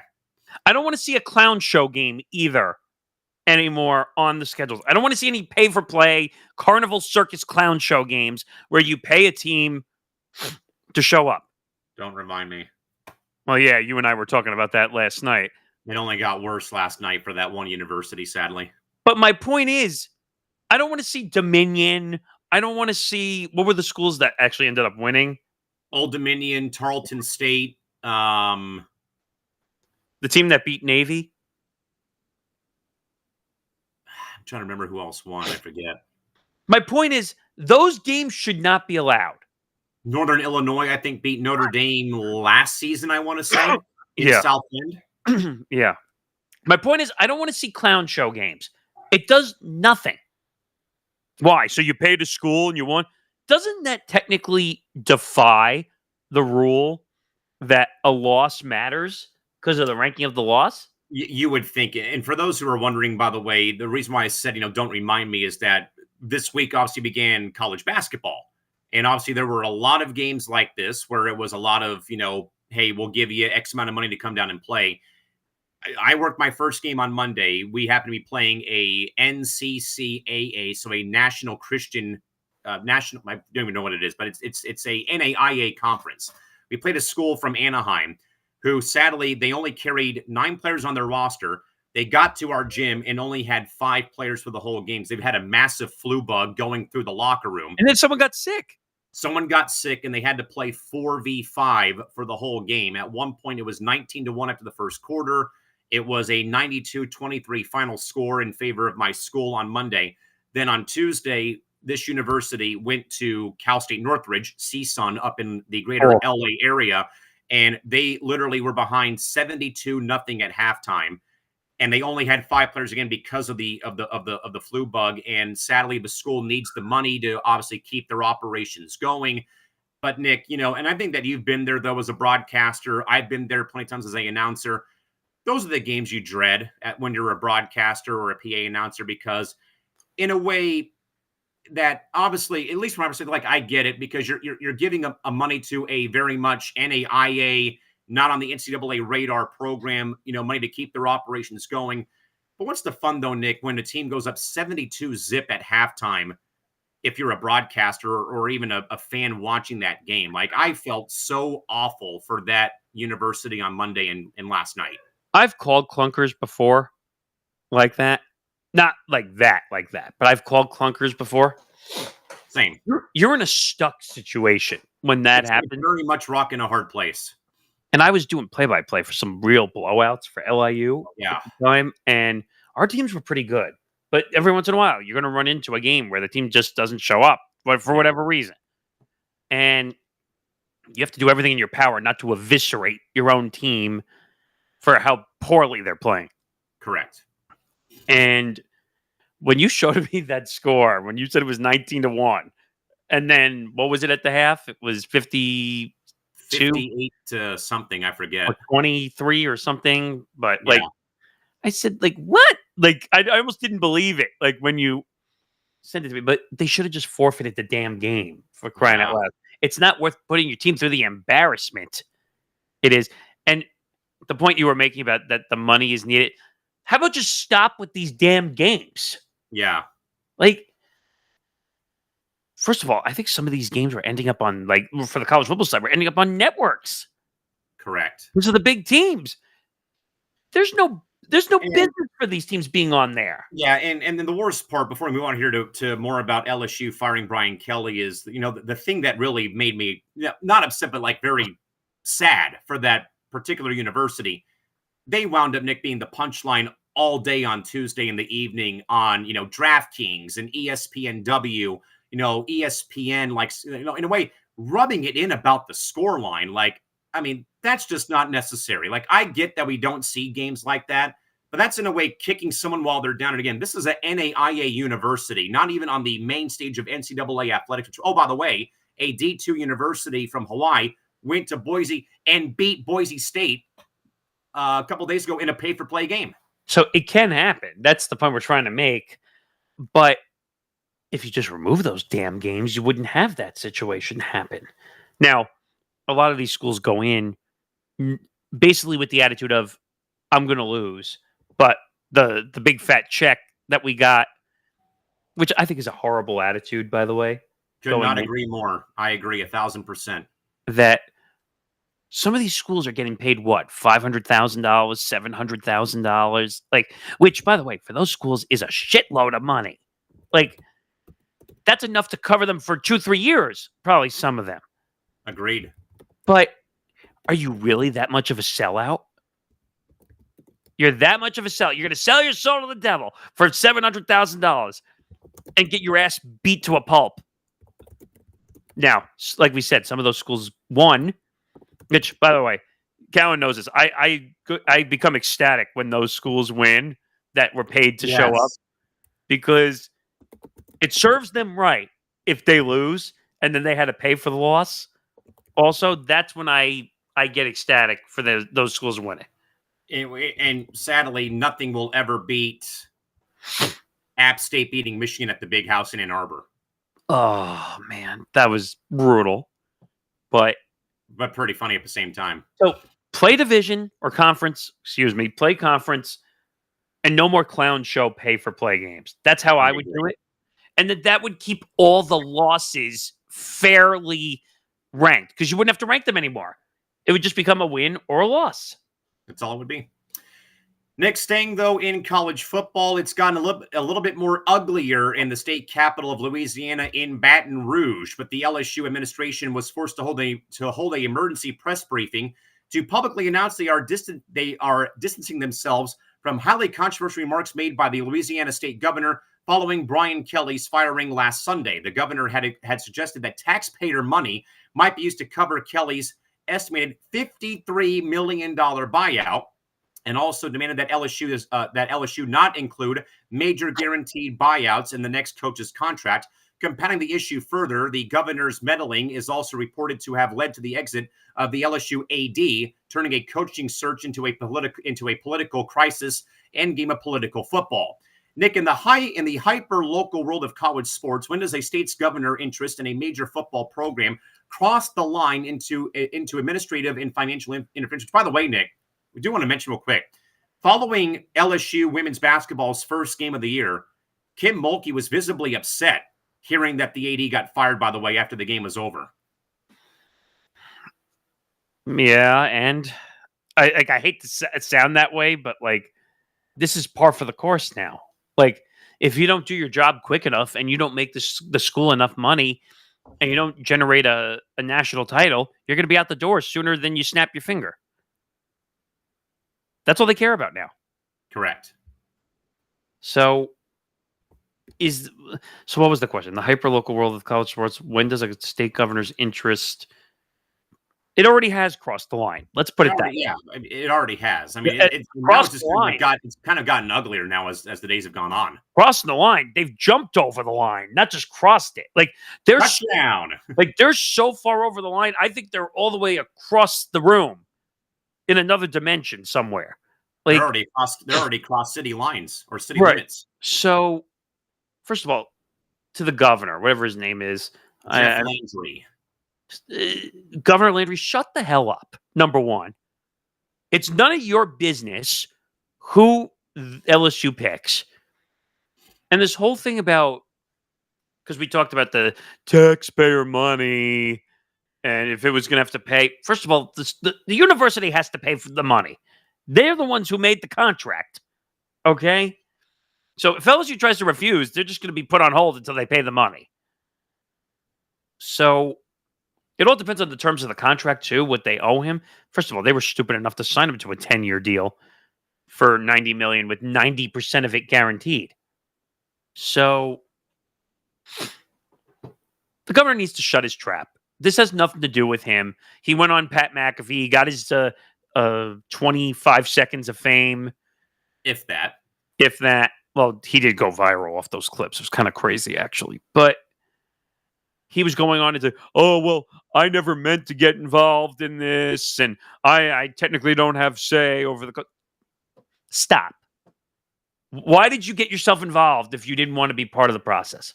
I don't want to see a clown show game either anymore on the schedules. I don't want to see any pay-for-play carnival circus clown show games where you pay a team to show up. Don't remind me. Well, yeah, you and I were talking about that last night. It only got worse last night for that one university, sadly. But my point is, I don't want to see Dominion. I don't want to see, what were the schools that actually ended up winning? Old Dominion, Tarleton State. The team that beat Navy. I'm trying to remember who else won. I forget. My point is, those games should not be allowed. Northern Illinois, I think, beat Notre Dame last season, I want to say, in South Bend. Yeah. My point is, I don't want to see clown show games. It does nothing. Why? So you paid a school and you won? Doesn't that technically defy the rule that a loss matters because of the ranking of the loss? You would think. And for those who are wondering, by the way, the reason why I said, don't remind me is that this week obviously began college basketball. And obviously there were a lot of games like this where it was a lot of, hey, we'll give you X amount of money to come down and play. I worked my first game on Monday. We happen to be playing a NCCAA, so a National Christian National. I don't even know what it is, but it's a NAIA conference. We played a school from Anaheim, who sadly they only carried 9 players on their roster. They got to our gym and only had 5 players for the whole game. They've had a massive flu bug going through the locker room, and then someone got sick. Someone got sick, and they had to play 4v5 for the whole game. At one point, it was 19-1 after the first quarter. It was a 92-23 final score in favor of my school on Monday. Then on Tuesday, this university went to Cal State Northridge, CSUN, up in the greater LA area, and they literally were behind 72-0 at halftime. And they only had 5 players again because of the flu bug. And sadly, the school needs the money to obviously keep their operations going. But Nick, and I think that you've been there though as a broadcaster. I've been there plenty of times as an announcer. Those are the games you dread when you're a broadcaster or a PA announcer, because in a way that obviously, at least from my perspective, like I get it, because you're giving a money to a very much NAIA, not on the NCAA radar program, money to keep their operations going. But what's the fun though, Nick, when a team goes up 72-0 at halftime, if you're a broadcaster or even a fan watching that game? Like, I felt so awful for that university on Monday and last night. I've called clunkers before like that. Not like that, but I've called clunkers before. Same. You're in a stuck situation when that happens. Very much rock in a hard place. And I was doing play-by-play for some real blowouts for LIU at the time, and our teams were pretty good. But every once in a while, you're going to run into a game where the team just doesn't show up for whatever reason. And you have to do everything in your power not to eviscerate your own team for how poorly they're playing. Correct. And when you showed me that score, when you said it was 19-1, and then what was it at the half? It was 58 to something, I forget. Or 23 or something. But I said, what? I almost didn't believe it. When you sent it to me, but they should have just forfeited the damn game, for crying out loud. It's not worth putting your team through the embarrassment. It is. And the point you were making about that the money is needed. How about just stop with these damn games? Yeah. First of all, I think some of these games were ending up on, for the college football side, we're ending up on networks. Correct. These are the big teams. There's no business for these teams being on there. Yeah, and then the worst part, before we move on here to more about LSU firing Brian Kelly, is, the thing that really made me not upset, but very sad for that particular university. They wound up, Nick, being the punchline all day on Tuesday in the evening on, DraftKings and ESPNW, ESPN, in a way, rubbing it in about the scoreline. That's just not necessary. I get that we don't see games like that, but that's in a way kicking someone while they're down. And again, this is a NAIA university, not even on the main stage of NCAA athletics. Which, oh, by the way, a D2 university from Hawaii went to Boise and beat Boise State a couple days ago in a pay-for-play game. So it can happen. That's the point we're trying to make. But if you just remove those damn games, you wouldn't have that situation happen. Now, a lot of these schools go in basically with the attitude of, I'm going to lose. But the big fat check that we got, which I think is a horrible attitude, by the way. Could not agree more. I agree 1,000%. That some of these schools are getting paid what, $500,000, $700,000, which, by the way, for those schools is a shitload of money. That's enough to cover them for 2-3 years, probably some of them. Agreed. But are you really that much of a sellout? You're that much of a sellout. You're going to sell your soul to the devil for $700,000 and get your ass beat to a pulp. Now, like we said, some of those schools won. Which, by the way, Cowan knows this. I become ecstatic when those schools win that were paid to show up, because it serves them right if they lose and then they had to pay for the loss. Also, that's when I get ecstatic for those schools winning. And sadly, nothing will ever beat App State beating Michigan at the Big House in Ann Arbor. Oh, man, that was brutal. But pretty funny at the same time. So play division or conference, play conference, and no more clown show pay for play games. That's how I would do it. And that would keep all the losses fairly ranked, because you wouldn't have to rank them anymore. It would just become a win or a loss. That's all it would be. Nick, staying though in college football, it's gotten a little bit more uglier in the state capital of Louisiana in Baton Rouge. But the LSU administration was forced to hold a emergency press briefing to publicly announce they are distancing themselves from highly controversial remarks made by the Louisiana state governor following Brian Kelly's firing last Sunday. The governor had suggested that taxpayer money might be used to cover Kelly's estimated $53 million buyout, and also demanded that LSU not include major guaranteed buyouts in the next coach's contract. Compounding the issue further, the governor's meddling is also reported to have led to the exit of the LSU AD, turning a coaching search into a political crisis and game of political football. Nick, in the hyper-local world of college sports, when does a state's governor interest in a major football program cross the line into administrative and financial interference? By the way, Nick, we do want to mention real quick, following LSU women's basketball's first game of the year, Kim Mulkey was visibly upset hearing that the AD got fired, by the way, after the game was over. Yeah, and I hate to sound that way, but like, this is par for the course now. Like, if you don't do your job quick enough and you don't make the school enough money and you don't generate a national title, you're going to be out the door sooner than you snap your finger. That's all they care about now. Correct. So what was the question? The hyper-local world of college sports, when does a state governor's interest... It already has crossed the line. Let's put it that way. Yeah, it already has. I mean, it's kind of gotten uglier now as the days have gone on. Crossing the line, they've jumped over the line, not just crossed it. Like they're touchdown. Like they're so far over the line. I think they're all the way across the room in another dimension somewhere. Like they're already crossed city lines or city right. limits. So, first of all, to the governor, whatever his name is, Landry. Governor Landry, shut the hell up. Number one, it's none of your business who LSU picks. And this whole thing about, because we talked about the taxpayer money, and if it was going to have to pay, first of all, the university has to pay for the money. They're the ones who made the contract. Okay? So if LSU tries to refuse, they're just going to be put on hold until they pay the money. So it all depends on the terms of the contract, too, what they owe him. First of all, they were stupid enough to sign him to a 10-year deal for $90 million with 90% of it guaranteed. So the governor needs to shut his trap. This has nothing to do with him. He went on Pat McAfee. He got his 25 seconds of fame. If that. Well, he did go viral off those clips. It was kind of crazy, actually. But he was going on and say, oh, well, I never meant to get involved in this, and I technically don't have say over the... Stop. Why did you get yourself involved if you didn't want to be part of the process?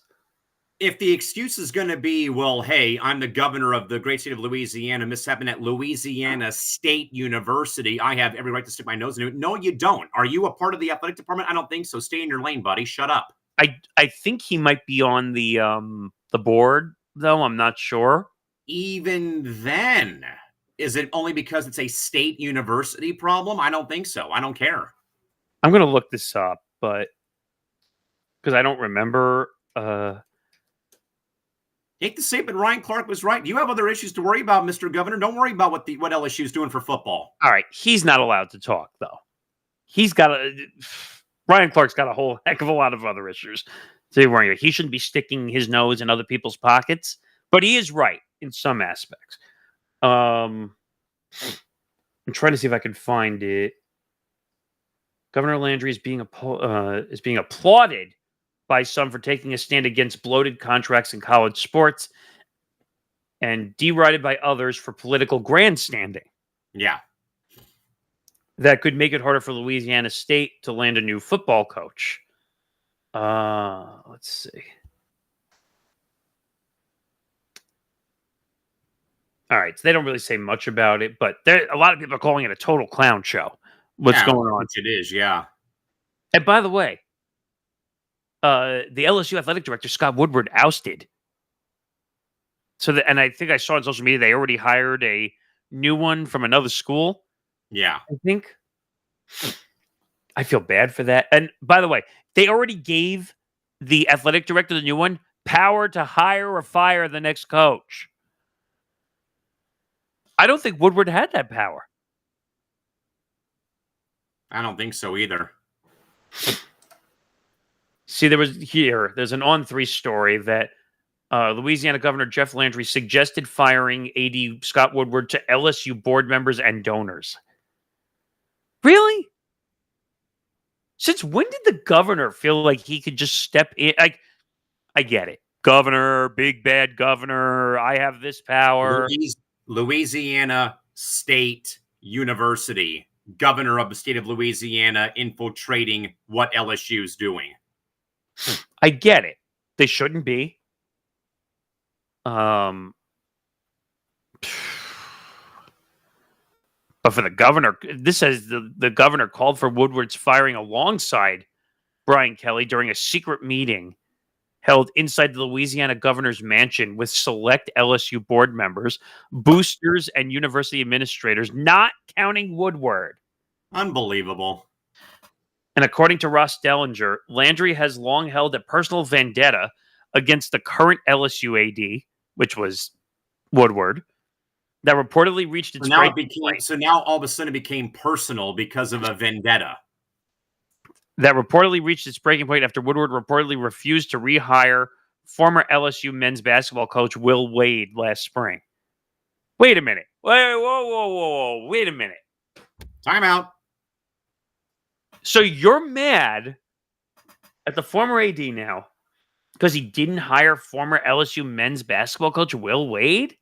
If the excuse is going to be, well, hey, I'm the governor of the great state of Louisiana, and this happened at Louisiana State University, I have every right to stick my nose into it. No, you don't. Are you a part of the athletic department? I don't think so. Stay in your lane, buddy. Shut up. I think he might be on the board, though. I'm not sure. Even then, is it only because it's a state university problem? I don't think so. I don't care. I'm going to look this up, but because I don't remember. Hate to say it, but Ryan Clark was right. You have other issues to worry about, Mr. Governor. Don't worry about what LSU is doing for football. All right. He's not allowed to talk, though. Ryan Clark's got a whole heck of a lot of other issues to worry about. He shouldn't be sticking his nose in other people's pockets, but he is right in some aspects. I'm trying to see if I can find it. Governor Landry is being applauded by some for taking a stand against bloated contracts in college sports and derided by others for political grandstanding. Yeah. That could make it harder for Louisiana State to land a new football coach. Let's see. All right. So they don't really say much about it, but a lot of people are calling it a total clown show. What's going on? Which it is, yeah. And by the way, the LSU athletic director, Scott Woodward, ousted. And I think I saw on social media they already hired a new one from another school. Yeah. I think. I feel bad for that. And by the way, they already gave the athletic director, the new one, power to hire or fire the next coach. I don't think Woodward had that power. I don't think so either. See, there's an On3 story that Louisiana Governor Jeff Landry suggested firing AD Scott Woodward to LSU board members and donors. Really? Since when did the governor feel like he could just step in? I get it. Governor, big bad governor, I have this power. Louisiana State University, governor of the state of Louisiana infiltrating what LSU is doing. I get it. They shouldn't be. But for the governor, this says the governor called for Woodward's firing alongside Brian Kelly during a secret meeting held inside the Louisiana governor's mansion with select LSU board members, boosters, and university administrators, not counting Woodward. Unbelievable. And according to Ross Dellinger, Landry has long held a personal vendetta against the current LSU AD, which was Woodward, that reportedly reached its breaking point. So now all of a sudden it became personal because of a vendetta. That reportedly reached its breaking point after Woodward reportedly refused to rehire former LSU men's basketball coach Will Wade last spring. Wait a minute. Whoa. Wait a minute. Time out. So you're mad at the former AD now because he didn't hire former LSU men's basketball coach Will Wade?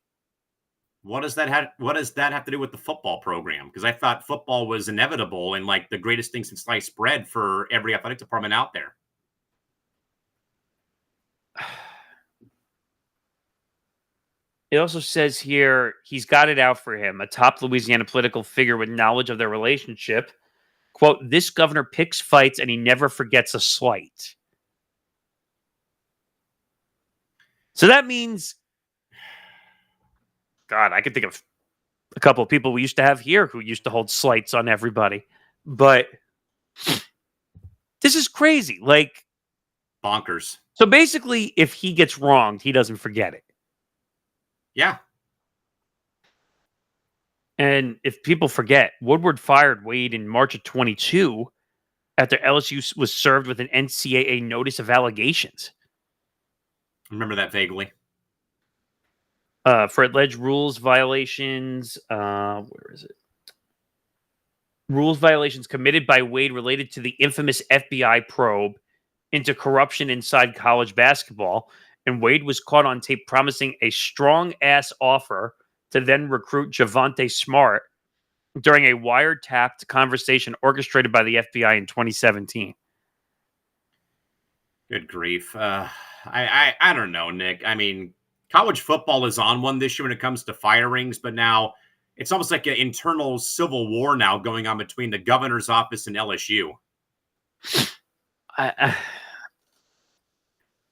What does that have to do with the football program? Because I thought football was inevitable and like the greatest thing since sliced bread for every athletic department out there. It also says here he's got it out for him, a top Louisiana political figure with knowledge of their relationship. Quote, this governor picks fights and he never forgets a slight. So that means, God, I could think of a couple of people we used to have here who used to hold slights on everybody. But this is crazy. Like, bonkers. So basically, if he gets wronged, he doesn't forget it. Yeah. And if people forget, Woodward fired Wade in March of 22 after LSU was served with an NCAA notice of allegations. Remember that vaguely. For alleged rules violations. Where is it? Rules violations committed by Wade related to the infamous FBI probe into corruption inside college basketball. And Wade was caught on tape promising a strong-ass offer to then recruit Javonte Smart during a wiretapped conversation orchestrated by the FBI in 2017. Good grief. I don't know, Nick. I mean, college football is on one this year when it comes to firings, but now it's almost like an internal civil war now going on between the governor's office and LSU. But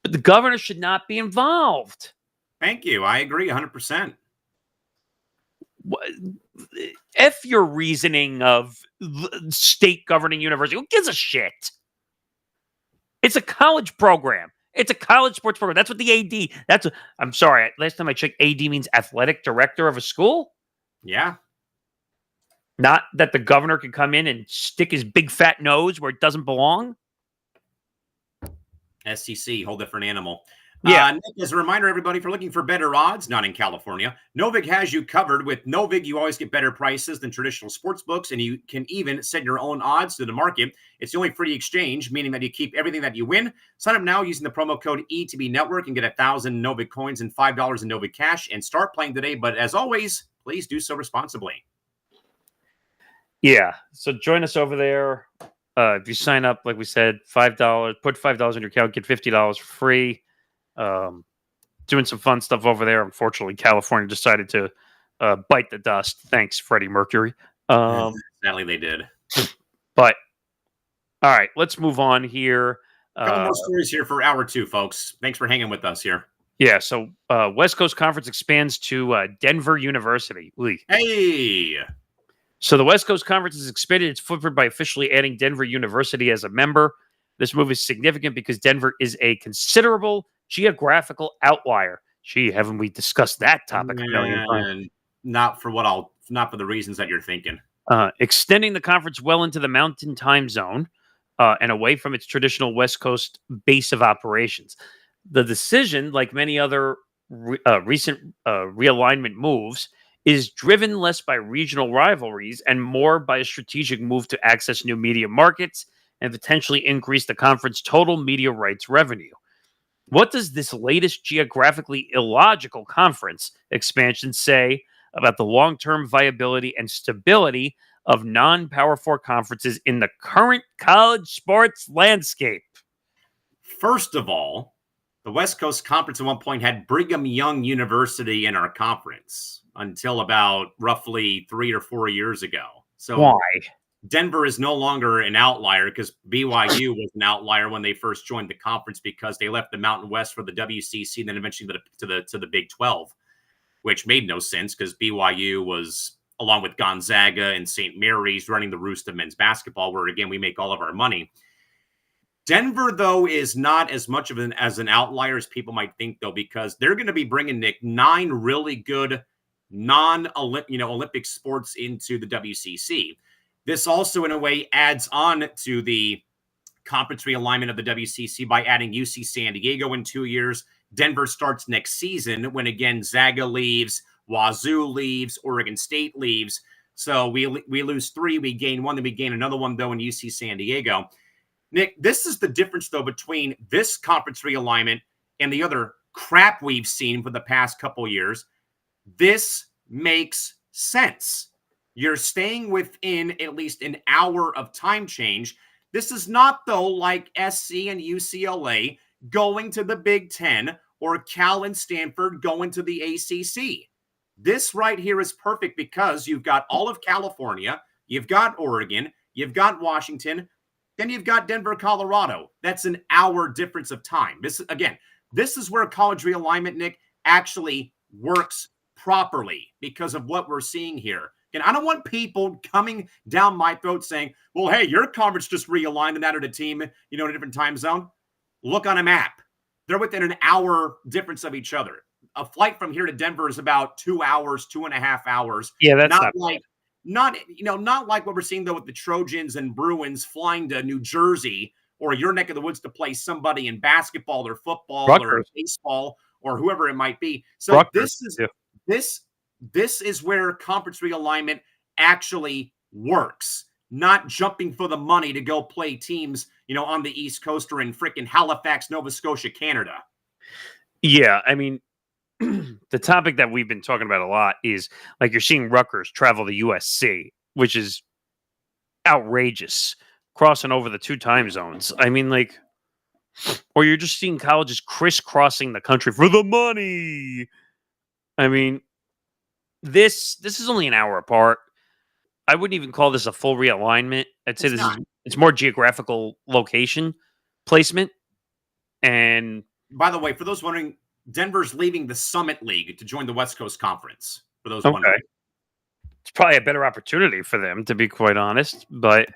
the governor should not be involved. Thank you. I agree 100%. F your reasoning of state governing university. Who gives a shit? It's a college program. It's a college sports program. That's what the AD. I'm sorry. Last time I checked, AD means athletic director of a school. Yeah. Not that the governor can come in and stick his big fat nose where it doesn't belong. SEC, whole different animal. Yeah. Nick, as a reminder, everybody, if you're looking for better odds, not in California, Novig has you covered. With Novig, you always get better prices than traditional sports books, and you can even set your own odds to the market. It's the only free exchange, meaning that you keep everything that you win. Sign up now using the promo code ETB Network and get 1,000 Novig coins and $5 in Novig cash and start playing today. But as always, please do so responsibly. Yeah. So join us over there. If you sign up, like we said, $5, put $5 in your account, get $50 free. Doing some fun stuff over there. Unfortunately, California decided to bite the dust. Thanks, Freddie Mercury. Sadly, they did. But all right, let's move on here. A couple more stories here for hour two, folks. Thanks for hanging with us here. Yeah, so West Coast Conference expands to Denver University. Hey! So the West Coast Conference has expanded its footprint by officially adding Denver University as a member. This move is significant because Denver is a considerable geographical outlier. Gee, haven't we discussed that topic a million times? Not for the reasons that you're thinking. Extending the conference well into the Mountain Time Zone. and away from its traditional West Coast base of operations. The decision, like many other recent realignment moves, is driven less by regional rivalries and more by a strategic move to access new media markets and potentially increase the conference total media rights revenue. What does this latest geographically illogical conference expansion say about the long-term viability and stability of non-Power 4 conferences in the current college sports landscape? First of all, the West Coast Conference at one point had Brigham Young University in our conference until about roughly 3 or 4 years ago. So why? Denver is no longer an outlier because BYU was an outlier when they first joined the conference because they left the Mountain West for the WCC and then eventually to the Big 12, which made no sense because BYU was, along with Gonzaga and St. Mary's, running the roost of men's basketball, where, again, we make all of our money. Denver, though, is not as much of an outlier as people might think, though, because they're going to be bringing, Nick, 9 really good Olympic sports into the WCC. This also, in a way, adds on to the conference realignment of the WCC by adding UC San Diego in 2 years. Denver starts next season when, again, Zaga leaves, Wazoo leaves, Oregon State leaves. So we lose 3, we gain 1, then we gain another one, though, in UC San Diego. Nick, this is the difference, though, between this conference realignment and the other crap we've seen for the past couple of years. This makes sense. You're staying within at least an hour of time change. This is not, though, like SC and UCLA going to the Big Ten or Cal and Stanford going to the ACC. This right here is perfect because you've got all of California, you've got Oregon, you've got Washington, then you've got Denver, Colorado. That's an hour difference of time. This is where college realignment, Nick, actually works properly because of what we're seeing here. And I don't want people coming down my throat saying, well, hey, your conference just realigned and added a team, in a different time zone. Look on a map. They're within an hour difference of each other. A flight from here to Denver is about 2 hours, 2.5 hours. Yeah, that's not like what we're seeing, though, with the Trojans and Bruins flying to New Jersey or your neck of the woods to play somebody in basketball or football or baseball or whoever it might be. So this is where conference realignment actually works, not jumping for the money to go play teams, on the East Coast or in freaking Halifax, Nova Scotia, Canada. Yeah, I mean, the topic that we've been talking about a lot is, like, you're seeing Rutgers travel to USC, which is outrageous, crossing over the 2 time zones. I mean, like, or you're just seeing colleges crisscrossing the country for the money. I mean, this is only an hour apart. I wouldn't even call this a full realignment. I'd say it's more geographical location placement. And by the way, for those wondering, Denver's leaving the Summit League to join the West Coast Conference, for those wondering. It's probably a better opportunity for them, to be quite honest. But,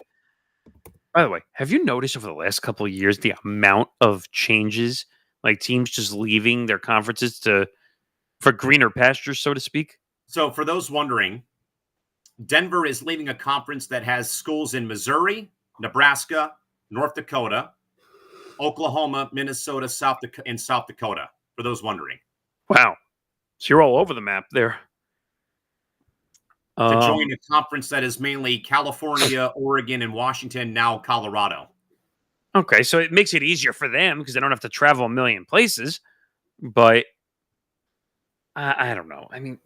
by the way, have you noticed over the last couple of years the amount of changes, like teams just leaving their conferences for greener pastures, so to speak? So, for those wondering, Denver is leaving a conference that has schools in Missouri, Nebraska, North Dakota, Oklahoma, Minnesota, South Dakota. For those wondering. Wow. So you're all over the map there. To join a conference that is mainly California, Oregon, and Washington, now Colorado. Okay, so it makes it easier for them because they don't have to travel a million places. But I don't know. I mean,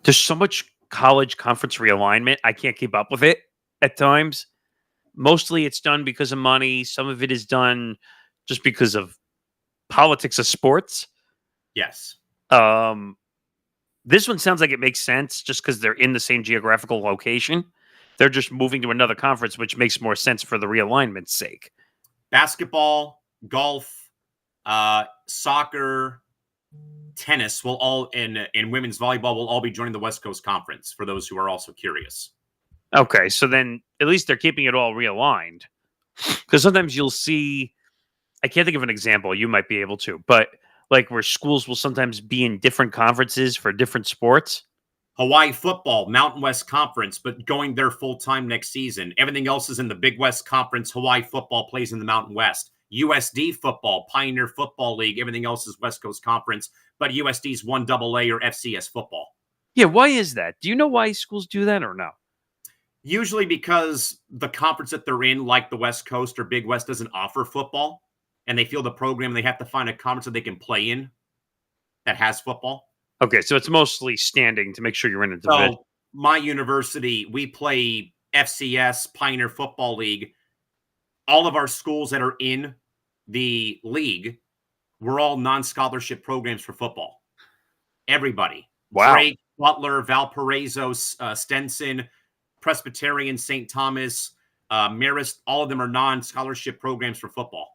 there's so much college conference realignment. I can't keep up with it at times. Mostly it's done because of money. Some of it is done just because of politics of sports. Yes. This one sounds like it makes sense just because they're in the same geographical location. They're just moving to another conference, which makes more sense for the realignment's sake. Basketball, golf, soccer, tennis will all, and women's volleyball will all be joining the West Coast Conference, for those who are also curious. Okay, so then at least they're keeping it all realigned. Because sometimes you'll see, I can't think of an example, you might be able to, but like where schools will sometimes be in different conferences for different sports. Hawaii football, Mountain West Conference, but going there full-time next season. Everything else is in the Big West Conference. Hawaii football plays in the Mountain West. USD football, Pioneer Football League, everything else is West Coast Conference, but USD's 1AA or FCS football. Yeah, why is that? Do you know why schools do that or no? Usually because the conference that they're in, like the West Coast or Big West, doesn't offer football, and they feel the program, they have to find a conference that they can play in that has football. Okay, so it's mostly standing to make sure you're in a division. So my university, we play FCS, Pioneer Football League. All of our schools that are in the league, we're all non-scholarship programs for football. Everybody. Wow. Drake, Butler, Valparaiso, Stenson, Presbyterian, St. Thomas, Marist, all of them are non-scholarship programs for football.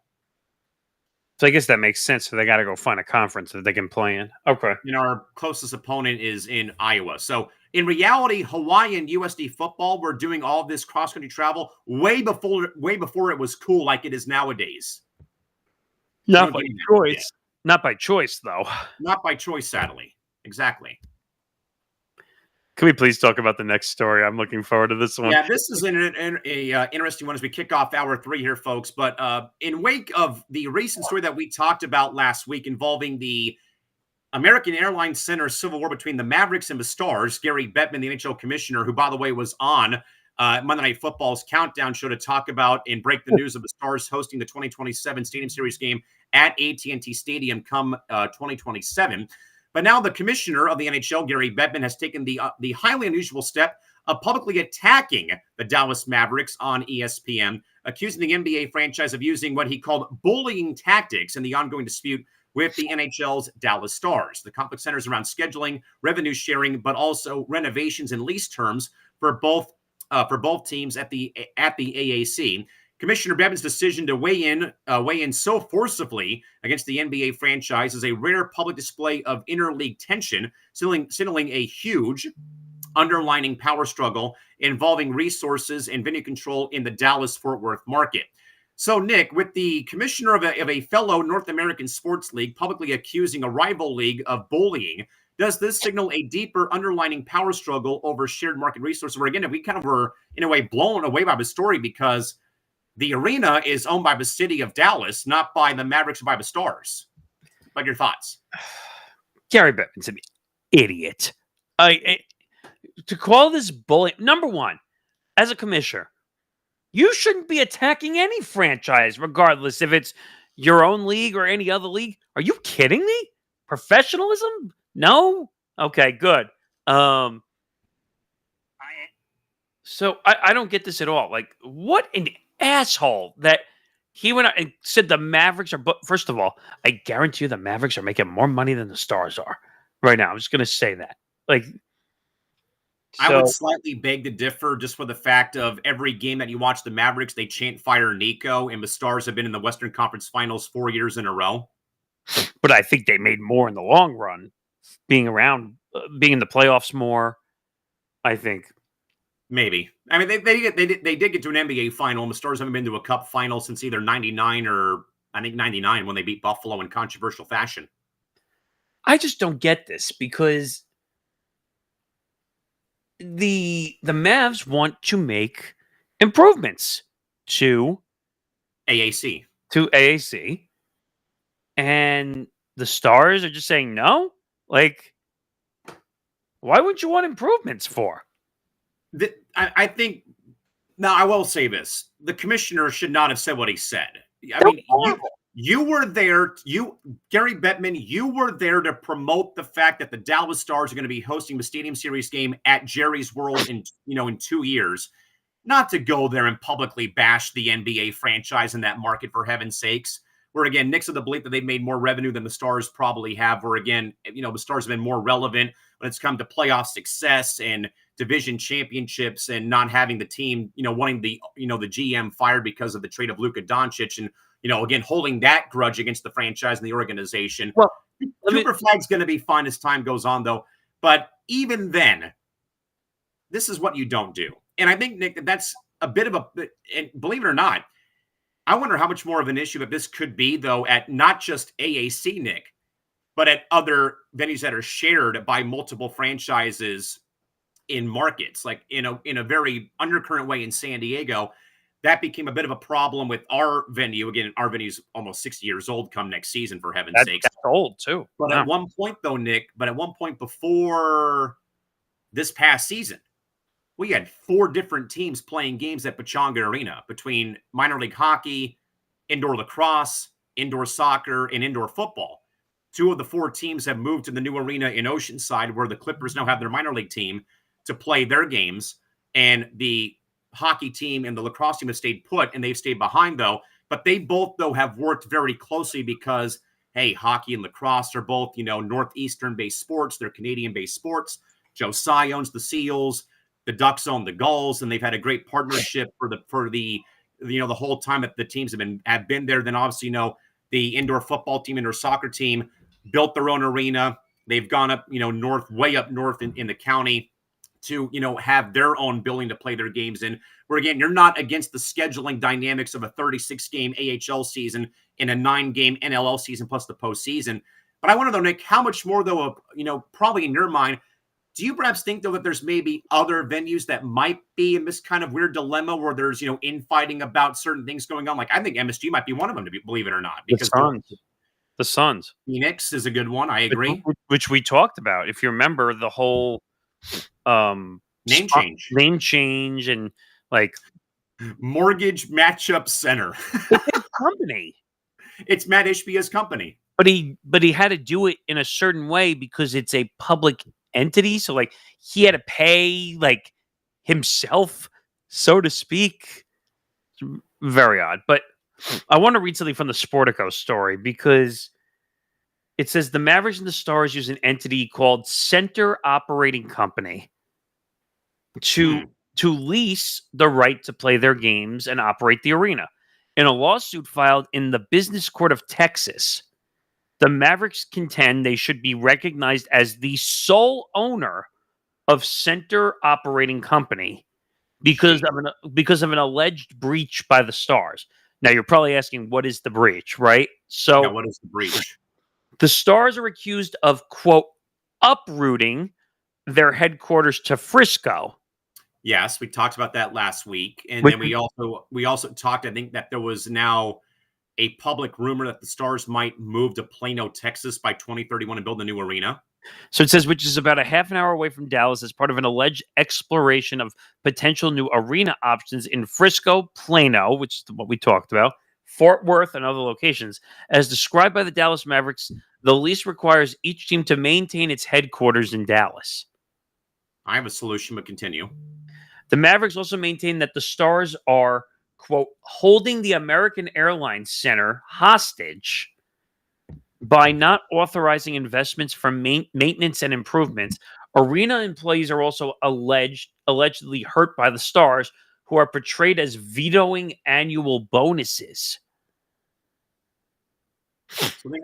So I guess that makes sense. So they got to go find a conference that they can play in. Okay. And our closest opponent is in Iowa. So in reality, Hawaii and USD football were doing all of this cross-country travel way before it was cool like it is nowadays. Not by choice. Not by choice, though. Not by choice, sadly. Exactly. Can we please talk about the next story? I'm looking forward to this one. Yeah, this is an interesting one as we kick off hour 3 here, folks. But in wake of the recent story that we talked about last week involving the American Airlines Center civil war between the Mavericks and the Stars, Gary Bettman, the NHL commissioner, who, by the way, was on Monday Night Football's Countdown show to talk about and break the news of the Stars hosting the 2027 Stadium Series game at AT&T Stadium come 2027. But now the commissioner of the NHL, Gary Bettman, has taken the highly unusual step of publicly attacking the Dallas Mavericks on ESPN, accusing the NBA franchise of using what he called bullying tactics in the ongoing dispute with the NHL's Dallas Stars. The conflict centers around scheduling, revenue sharing, but also renovations and lease terms for both teams at the AAC. Commissioner Bettman's decision to weigh in so forcibly against the NBA franchise is a rare public display of interleague tension, signaling a huge underlining power struggle involving resources and venue control in the Dallas-Fort Worth market. So, Nick, with the commissioner of a fellow North American sports league publicly accusing a rival league of bullying, does this signal a deeper underlining power struggle over shared market resources? Where, again, we kind of were, in a way, blown away by the story because the arena is owned by the city of Dallas, not by the Mavericks or by the Stars. What are your thoughts? Gary Bettman's an idiot. To call this bullying, number one, as a commissioner, you shouldn't be attacking any franchise, regardless if it's your own league or any other league. Are you kidding me? Professionalism? No? Okay, good. So I don't get this at all. Like, what an asshole that he went out and said the Mavericks are, but first of all, I guarantee you the Mavericks are making more money than the Stars are right now. I'm just going to say that. Like, I would slightly beg to differ just for the fact of every game that you watch the Mavericks, they chant fire Nico, and the Stars have been in the Western Conference Finals 4 years in a row. But I think they made more in the long run, being around, being in the playoffs more, I think. Maybe. I mean, they did get to an NBA final, and the Stars haven't been to a Cup final since either 99 or, I think, 99 when they beat Buffalo in controversial fashion. I just don't get this because the Mavs want to make improvements to AAC. And the Stars are just saying no? Like, why would you want improvements for? I think, now I will say this. The commissioner should not have said what he said. I mean, you were there, Gary Bettman, you were there to promote the fact that the Dallas Stars are going to be hosting the Stadium Series game at Jerry's World in 2 years. Not to go there and publicly bash the NBA franchise in that market, for heaven's sakes. Where, again, Nick's of the belief that they've made more revenue than the Stars probably have. Where, again, the Stars have been more relevant when it's come to playoff success and division championships and not having the team, wanting the GM fired because of the trade of Luka Doncic and, again, holding that grudge against the franchise and the organization. Well, Cooper Flag's going to be fine as time goes on, though. But even then, this is what you don't do. And I think, Nick, that's a bit of and believe it or not, I wonder how much more of an issue that this could be, though, at not just AAC, Nick, but at other venues that are shared by multiple franchises in markets, like in a very undercurrent way in San Diego. That became a bit of a problem with our venue. Again, our venue's almost 60 years old come next season, for heaven's sakes. That's old, too. But Wow. at one point, though, Nick, before this past season, we had 4 different teams playing games at Pechanga Arena between minor league hockey, indoor lacrosse, indoor soccer, and indoor football. 2 of the 4 teams have moved to the new arena in Oceanside, where the Clippers now have their minor league team to play their games. And the hockey team and the lacrosse team have stayed put, and they've stayed behind, though. But they both, though, have worked very closely because, hey, hockey and lacrosse are both, Northeastern-based sports. They're Canadian-based sports. Joe Tsai owns the Seals. The Ducks own the Gulls, and they've had a great partnership for the whole time that the teams have been there. Then obviously, the indoor football team, indoor soccer team built their own arena. They've gone up, way up north in the county to, have their own building to play their games in. Where again, you're not against the scheduling dynamics of a 36-game AHL season and a 9-game NLL season plus the postseason. But I want to know, Nick, how much more though, probably in your mind, do you perhaps think, though, that there's maybe other venues that might be in this kind of weird dilemma where there's, infighting about certain things going on? Like, I think MSG might be one of them, believe it or not. Because the Suns. Phoenix is a good one. I agree. Which we talked about. If you remember the whole name change and like Mortgage Matchup Center. It's his company. It's Matt Ishbia's company. But he had to do it in a certain way because it's a public entity. So like he had to pay like himself, so to speak. Very odd. But I want to read something from the Sportico story because it says the Mavericks and the Stars use an entity called Center Operating Company to lease the right to play their games and operate the arena. In a lawsuit filed in the Business Court of Texas, the Mavericks contend they should be recognized as the sole owner of Center Operating Company because of an alleged breach by the Stars. Now, you're probably asking, what is the breach, right? So, now, what is the breach? The Stars are accused of, quote, uprooting their headquarters to Frisco. Yes, we talked about that last week. And then we also talked, I think, that there was now a public rumor that the Stars might move to Plano, Texas by 2031 and build a new arena. So it says, which is about a half an hour away from Dallas as part of an alleged exploration of potential new arena options in Frisco, Plano, which is what we talked about, Fort Worth, and other locations. As described by the Dallas Mavericks, the lease requires each team to maintain its headquarters in Dallas. I have a solution, but continue. The Mavericks also maintain that the Stars are, quote, holding the American Airlines Center hostage by not authorizing investments for maintenance and improvements. Arena employees are also allegedly hurt by the Stars, who are portrayed as vetoing annual bonuses.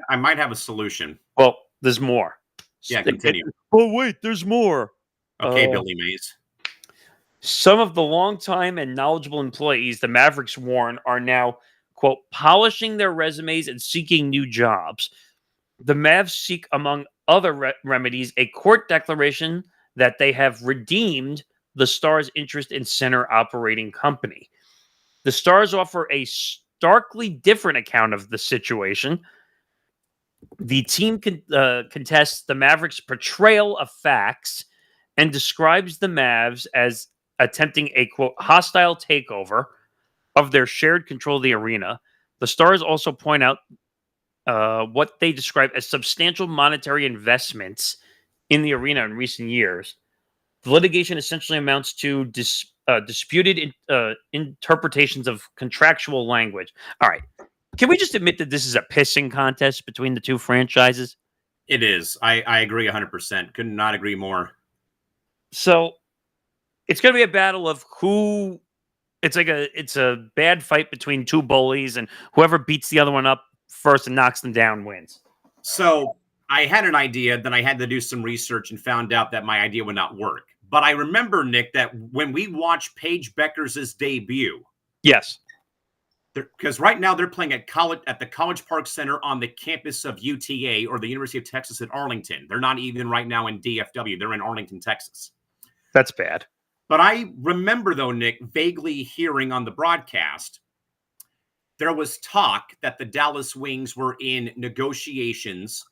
I might have a solution. Well, there's more. Yeah, continue. Oh, wait, there's more. Okay, Billy Mays. Some of the longtime and knowledgeable employees the Mavericks warn are now, quote, polishing their resumes and seeking new jobs. The Mavs seek, among other remedies, a court declaration that they have redeemed the Stars' interest in Center Operating Company. The Stars offer a starkly different account of the situation. The team contests the Mavericks' portrayal of facts and describes the Mavs as attempting a, quote, hostile takeover of their shared control of the arena. The Stars also point out what they describe as substantial monetary investments in the arena in recent years. The litigation essentially amounts to disputed interpretations of contractual language. All right. Can we just admit that this is a pissing contest between the two franchises? It is. I agree 100%. Could not agree more. So it's going to be a battle of who. It's a bad fight between two bullies, and whoever beats the other one up first and knocks them down wins. So I had an idea, then I had to do some research and found out that my idea would not work. But I remember, Nick, that when we watched Paige Beckers' debut, yes, because right now they're playing at the College Park Center on the campus of UTA or the University of Texas at Arlington. They're not even right now in DFW. They're in Arlington, Texas. That's bad. But I remember, though, Nick, vaguely hearing on the broadcast, there was talk that the Dallas Wings were in negotiations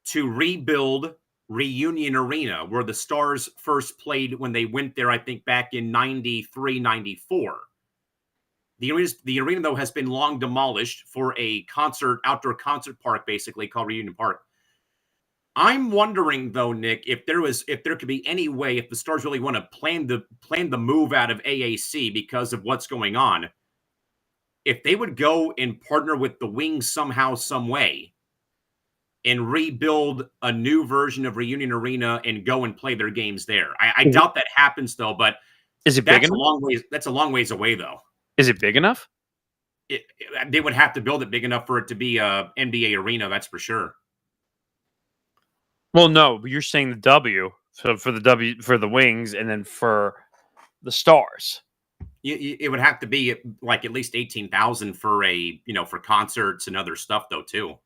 to rebuild Reunion Arena, where the Stars first played when they went there, I think, back in 93, 94. The arena, though, has been long demolished for a outdoor concert park, basically, called Reunion Park. I'm wondering, though, Nick, if there could be any way, if the Stars really want to plan the move out of AAC because of what's going on, if they would go and partner with the Wings somehow, some way, and rebuild a new version of Reunion Arena and go and play their games there. I doubt that happens, though. But is it big enough? That's a long ways away, though. Is it big enough? They would have to build it big enough for it to be a NBA arena. That's for sure. Well, no, but you're saying the W, so for the Wings, and then for the Stars. It would have to be like at least 18,000 for for concerts and other stuff, though, too.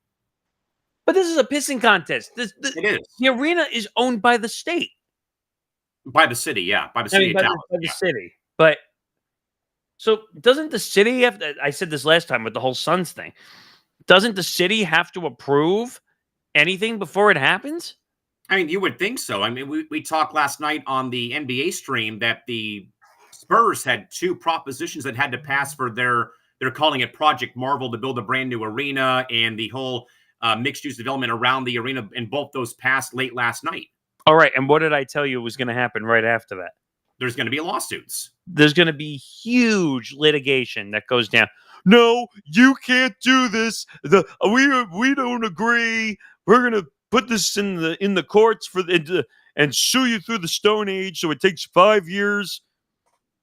But this is a pissing contest. It is. The arena is owned by the state, by the city, yeah, by the city of Dallas, by the city. But so doesn't the city have? I said this last time with the whole Suns thing. Doesn't the city have to approve anything before it happens? I mean, you would think so. I mean, we talked last night on the NBA stream that the Spurs had 2 propositions that had to pass for they're calling it Project Marvel to build a brand new arena, and the whole mixed-use development around the arena, and both those passed late last night. All right, and what did I tell you was going to happen right after that? There's going to be lawsuits. There's going to be huge litigation that goes down. No, you can't do this. We don't agree. We're going to put this in the courts and sue you through the Stone Age. So it takes 5 years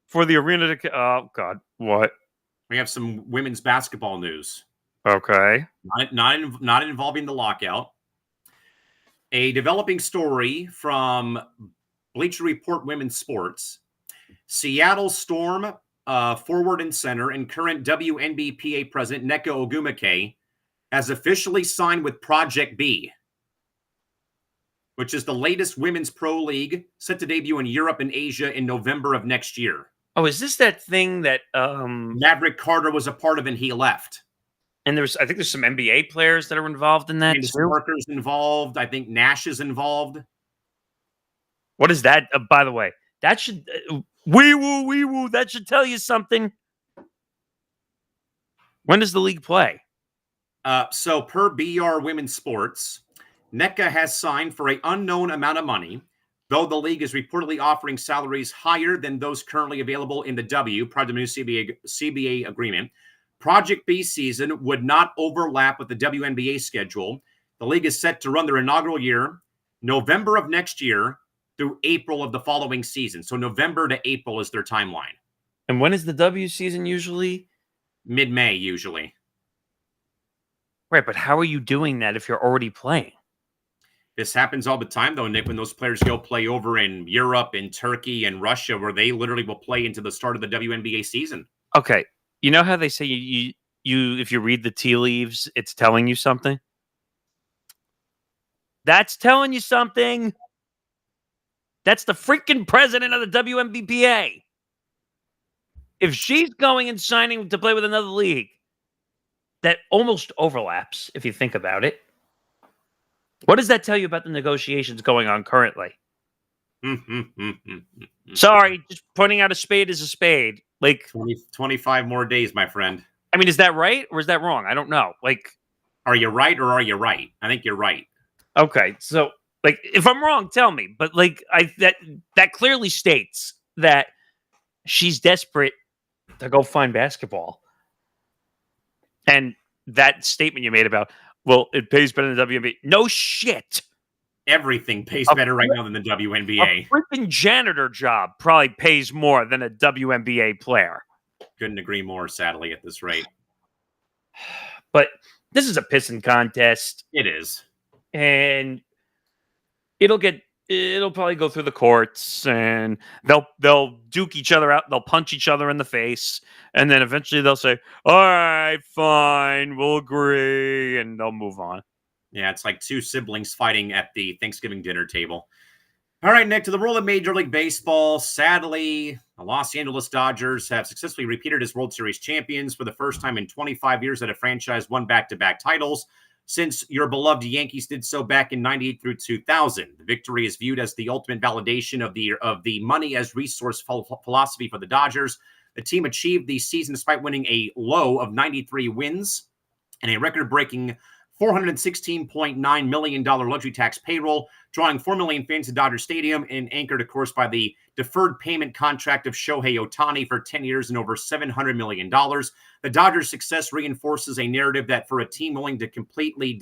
for the arena to. Oh God, what? We have some women's basketball news. Okay, not involving the lockout. A developing story from Bleacher Report Women's Sports. Seattle Storm forward and center and current WNBPA president Nneka Ogwumike has officially signed with Project B, which is the latest women's pro league set to debut in Europe and Asia in November of next year. Oh, is this that thing that Maverick Carter was a part of and he left? And I think there's some NBA players that are involved in that. Candace Parker's involved. I think Nash is involved. What is that? By the way, that should wee woo. That should tell you something. When does the league play? So per BR Women's Sports, Nneka has signed for an unknown amount of money, though the league is reportedly offering salaries higher than those currently available in the W, part of the new CBA agreement. Project B season would not overlap with the WNBA schedule. The league is set to run their inaugural year, November of next year, through April of the following season. So November to April is their timeline. And when is the W season usually? Mid-May, usually. Right, but how are you doing that if you're already playing? This happens all the time, though, Nick, when those players go play over in Europe, in Turkey, and Russia, where they literally will play into the start of the WNBA season. Okay. You know how they say you if you read the tea leaves, it's telling you something? That's telling you something. That's the freaking president of the WNBPA. If she's going and signing to play with another league, that almost overlaps, if you think about it. What does that tell you about the negotiations going on currently? Sorry, just pointing out a spade is a spade. Like 25 more days, my friend. I mean, is that right or is that wrong? I don't know. Like, are you right or are you right? I think you're right. Okay, so like, if I'm wrong, tell me. But like, that clearly states that she's desperate to go find basketball. And that statement you made about, well, it pays better than the WNBA. No shit. Everything pays better right now than the WNBA. A freaking janitor job probably pays more than a WNBA player. Couldn't agree more, sadly, at this rate. But this is a pissing contest. It is. And it'll probably go through the courts, and they'll duke each other out. They'll punch each other in the face, and then eventually they'll say, "All right, fine, we'll agree," and they'll move on. Yeah, it's like two siblings fighting at the Thanksgiving dinner table. All right, Nick, to the world of Major League Baseball. Sadly, the Los Angeles Dodgers have successfully repeated as World Series champions for the first time in 25 years that a franchise won back-to-back titles, since your beloved Yankees did so back in 98 through 2000. The victory is viewed as the ultimate validation of the money as resource philosophy for the Dodgers. The team achieved the season despite winning a low of 93 wins and a record-breaking $416.9 million luxury tax payroll, drawing 4 million fans to Dodger Stadium and anchored, of course, by the deferred payment contract of Shohei Ohtani for 10 years and over $700 million. The Dodgers' success reinforces a narrative that for a team willing to completely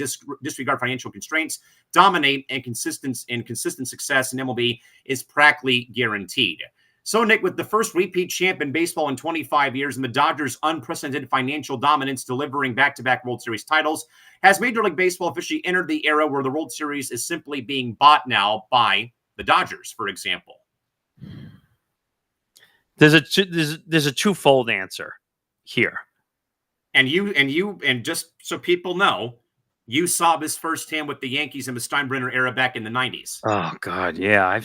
disregard financial constraints, dominate, and consistent success in MLB is practically guaranteed. So, Nick, with the first repeat champ in baseball in 25 years and the Dodgers' unprecedented financial dominance delivering back-to-back World Series titles, has Major League Baseball officially entered the era where the World Series is simply being bought now by the Dodgers, for example? There's a twofold answer here. And just so people know, you saw this firsthand with the Yankees in the Steinbrenner era back in the 90s. Oh, God, yeah.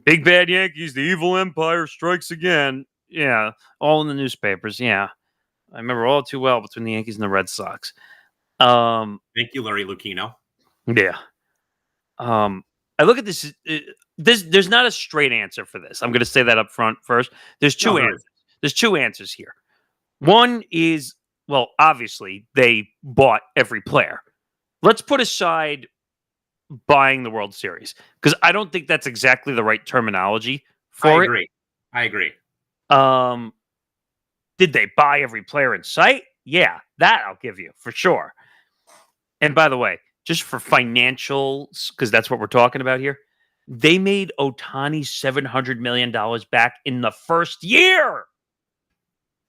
Big bad Yankees, the evil empire strikes again. Yeah, all in the newspapers. Yeah, I remember all too well between the Yankees and the Red Sox. Thank you, Larry Lucchino. Yeah. I look at this. There's not a straight answer for this. I'm going to say that up front first. There's two answers. There's two answers here. One is, well, obviously they bought every player. Let's put aside buying the World Series, because I don't think that's exactly the right terminology for it. I agree. Did they buy every player in sight? Yeah, that I'll give you for sure. And by the way, just for financials, because that's what we're talking about here, they made Ohtani $700 million back in the first year.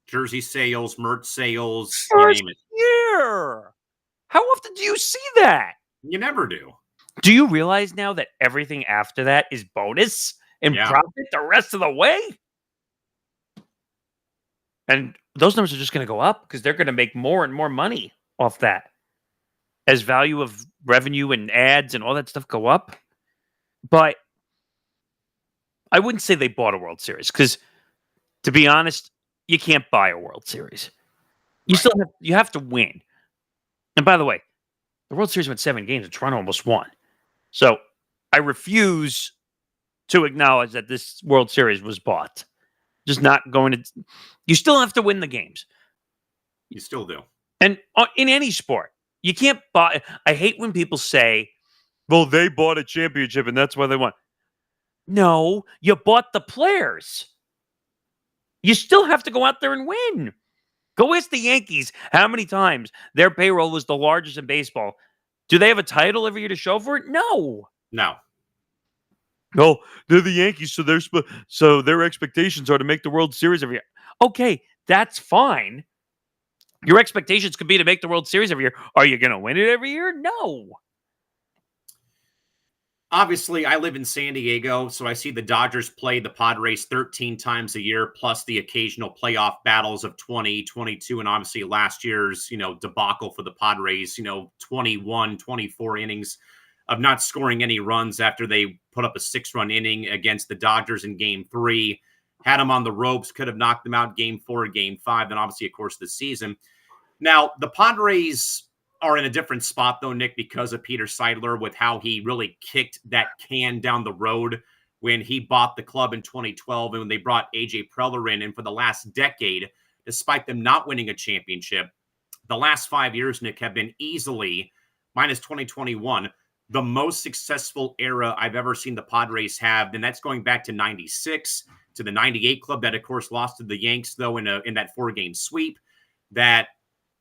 Jersey sales, merch sales, First you name it. year. How often do you see that? You never do. Do you realize now that everything after that is bonus and profit the rest of the way? And those numbers are just going to go up because they're going to make more and more money off that as value of revenue and ads and all that stuff go up. But I wouldn't say they bought a World Series because, to be honest, you can't buy a World Series. You have to win. And by the way, the World Series went 7 games and Toronto almost won. So I refuse to acknowledge that this World Series was bought. Just not going to. You still have to win the games. You still do. And in any sport, you can't buy. I hate when people say, well, they bought a championship and that's why they won. No, you bought the players. You still have to go out there and win. Go ask the Yankees how many times their payroll was the largest in baseball. Do they have a title every year to show for it? No. No. No, they're the Yankees, so their expectations are to make the World Series every year. Okay, that's fine. Your expectations could be to make the World Series every year. Are you going to win it every year? No. Obviously, I live in San Diego, so I see the Dodgers play the Padres 13 times a year, plus the occasional playoff battles of 20, 22, and obviously last year's, debacle for the Padres, 21, 24 innings of not scoring any runs after they put up a 6-run inning against the Dodgers in Game 3. Had them on the ropes, could have knocked them out Game 4, Game 5, then obviously, of course, this season. Now, the Padres are in a different spot, though, Nick, because of Peter Seidler, with how he really kicked that can down the road when he bought the club in 2012 and when they brought A.J. Preller in. And for the last decade, despite them not winning a championship, the last 5 years, Nick, have been easily, minus 2021, the most successful era I've ever seen the Padres have. And that's going back to 96, to the 98 club that, of course, lost to the Yanks, though, in that 4-game sweep. That,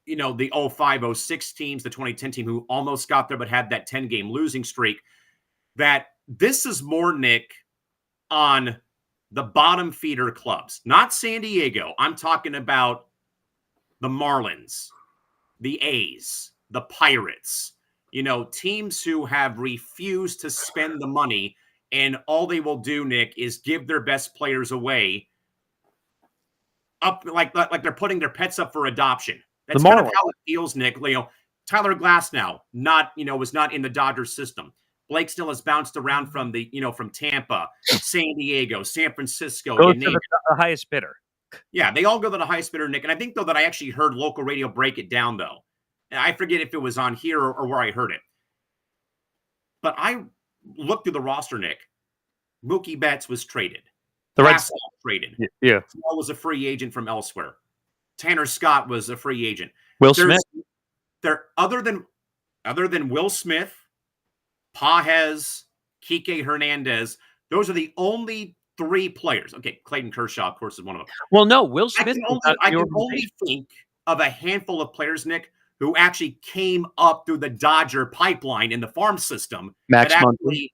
the 05-06 teams, the 2010 team who almost got there but had that 10-game losing streak. That this is more, Nick, on the bottom feeder clubs. Not San Diego. I'm talking about the Marlins, the A's, the Pirates. Teams who have refused to spend the money, and all they will do, Nick, is give their best players away up like they're putting their pets up for adoption. That's kind of how it feels, Nick. Tyler Glasnow, was not in the Dodgers system. Blake Snell has bounced around from from Tampa, San Diego, San Francisco. Go You to name the highest bidder. Yeah, they all go to the highest bidder, Nick. And I think, though, that I actually heard local radio break it down, though. And I forget if it was on here or where I heard it. But I looked through the roster, Nick. Mookie Betts was traded. The Red Sox traded. Yeah. Snell was a free agent from elsewhere. Tanner Scott was a free agent. Will Smith. Other than Will Smith, Pages, Kike Hernandez, those are the only 3 players. Okay, Clayton Kershaw, of course, is one of them. Well, no, Will Smith. I can only think of a handful of players, Nick, who actually came up through the Dodger pipeline in the farm system. Max Muncy.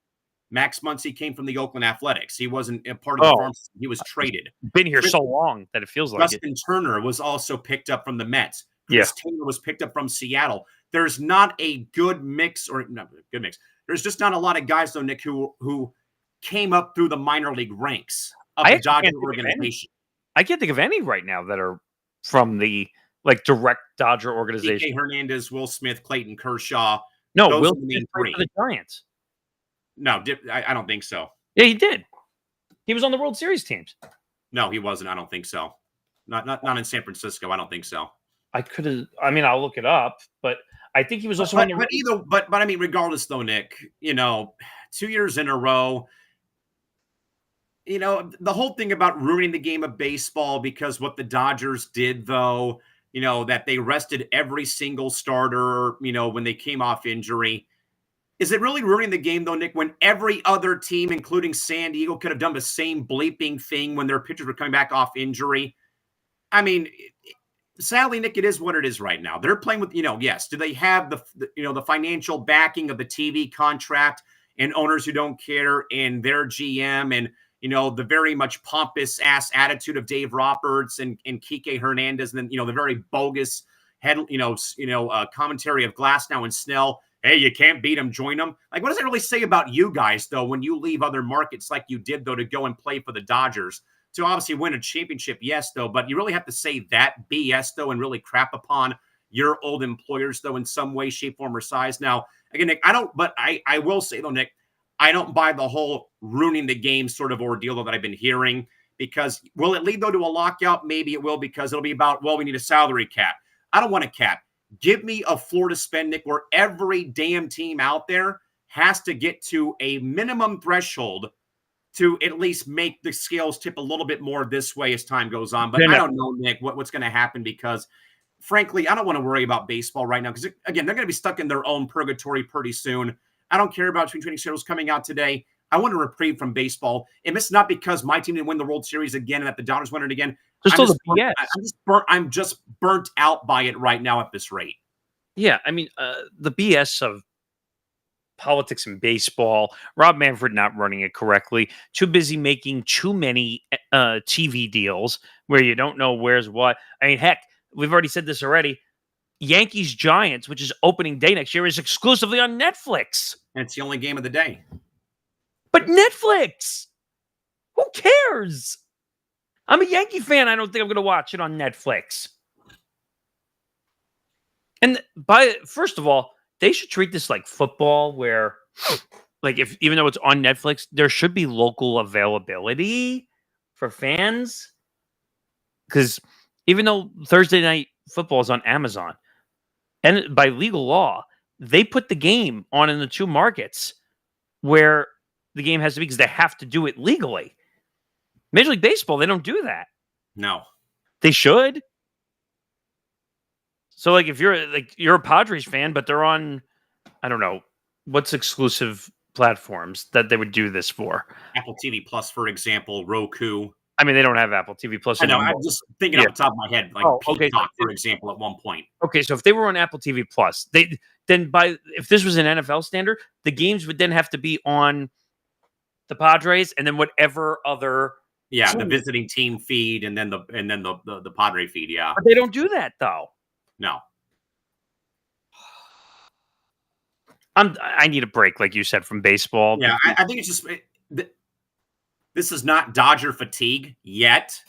Max Muncy came from the Oakland Athletics. He wasn't a part of the farm system. He was traded. Been here so long that it feels like Justin Turner was also picked up from the Mets. Chris Taylor was picked up from Seattle. There's not a good mix, or not good mix. There's just not a lot of guys, though, Nick, who came up through the minor league ranks of the Dodger organization. I can't think of any right now that are from the direct Dodger organization. Kike Hernandez, Will Smith, Clayton Kershaw. No, Will Smith played for the Giants. No, I don't think so. Yeah, he did. He was on the World Series teams. No, he wasn't. I don't think so. Not in San Francisco. I don't think so. I could have. I mean, I'll look it up, but I think he was also on the. But I mean, regardless, though, Nick, 2 years in a row. The whole thing about ruining the game of baseball because what the Dodgers did, though, that they rested every single starter, when they came off injury. Is it really ruining the game, though, Nick, when every other team, including San Diego, could have done the same bleeping thing when their pitchers were coming back off injury? I mean, sadly, Nick, it is what it is right now. They're playing with, yes. Do they have the financial backing of the TV contract and owners who don't care and their GM and, the very much pompous ass attitude of Dave Roberts and Kike Hernandez, and then, the very bogus head, commentary of Glasnow and Snell. Hey, you can't beat them, join them. Like, what does it really say about you guys, though, when you leave other markets like you did, though, to go and play for the Dodgers? To obviously win a championship, yes, though, but you really have to say that BS, though, and really crap upon your old employers, though, in some way, shape, form, or size. Now, again, Nick, I will say, though, Nick, I don't buy the whole ruining the game sort of ordeal, though, that I've been hearing, because will it lead, though, to a lockout? Maybe it will, because it'll be about, well, we need a salary cap. I don't want a cap. Give me a floor to spend, Nick, where every damn team out there has to get to a minimum threshold to at least make the scales tip a little bit more this way as time goes on. But I don't know, Nick, what's going to happen, because, frankly, I don't want to worry about baseball right now because, again, they're going to be stuck in their own purgatory pretty soon. I don't care about spring training schedules coming out today. I want a reprieve from baseball. And it's not because my team didn't win the World Series again and that the Dodgers won it again. I'm just burnt out by it right now at this rate. Yeah, I mean, the BS of politics in baseball, Rob Manfred not running it correctly, too busy making too many TV deals where you don't know where's what. I mean, heck, we've already said this already. Yankees Giants, which is opening day next year, is exclusively on Netflix. And it's the only game of the day. But Netflix! Who cares? I'm a Yankee fan. I don't think I'm going to watch it on Netflix. And first of all, they should treat this like football, where, even though it's on Netflix, there should be local availability for fans. Because even though Thursday night football is on Amazon, and by legal law, they put the game on in the 2 markets where the game has to be, because they have to do it legally. Major League Baseball, they don't do that. No. They should. So, if you're a Padres fan, but they're on, I don't know, what's exclusive platforms that they would do this for? Apple TV Plus, for example, Roku. I mean, they don't have Apple TV Plus anymore. I know, I'm just thinking off the top of my head, Peacock, for example, at one point. Okay, so if they were on Apple TV Plus, if this was an NFL standard, the games would then have to be on the Padres and then whatever other. Yeah, the visiting team feed and then the Padre feed. Yeah, but they don't do that though. No. I need a break, like you said, from baseball. Yeah, I think it's just this is not Dodger fatigue yet.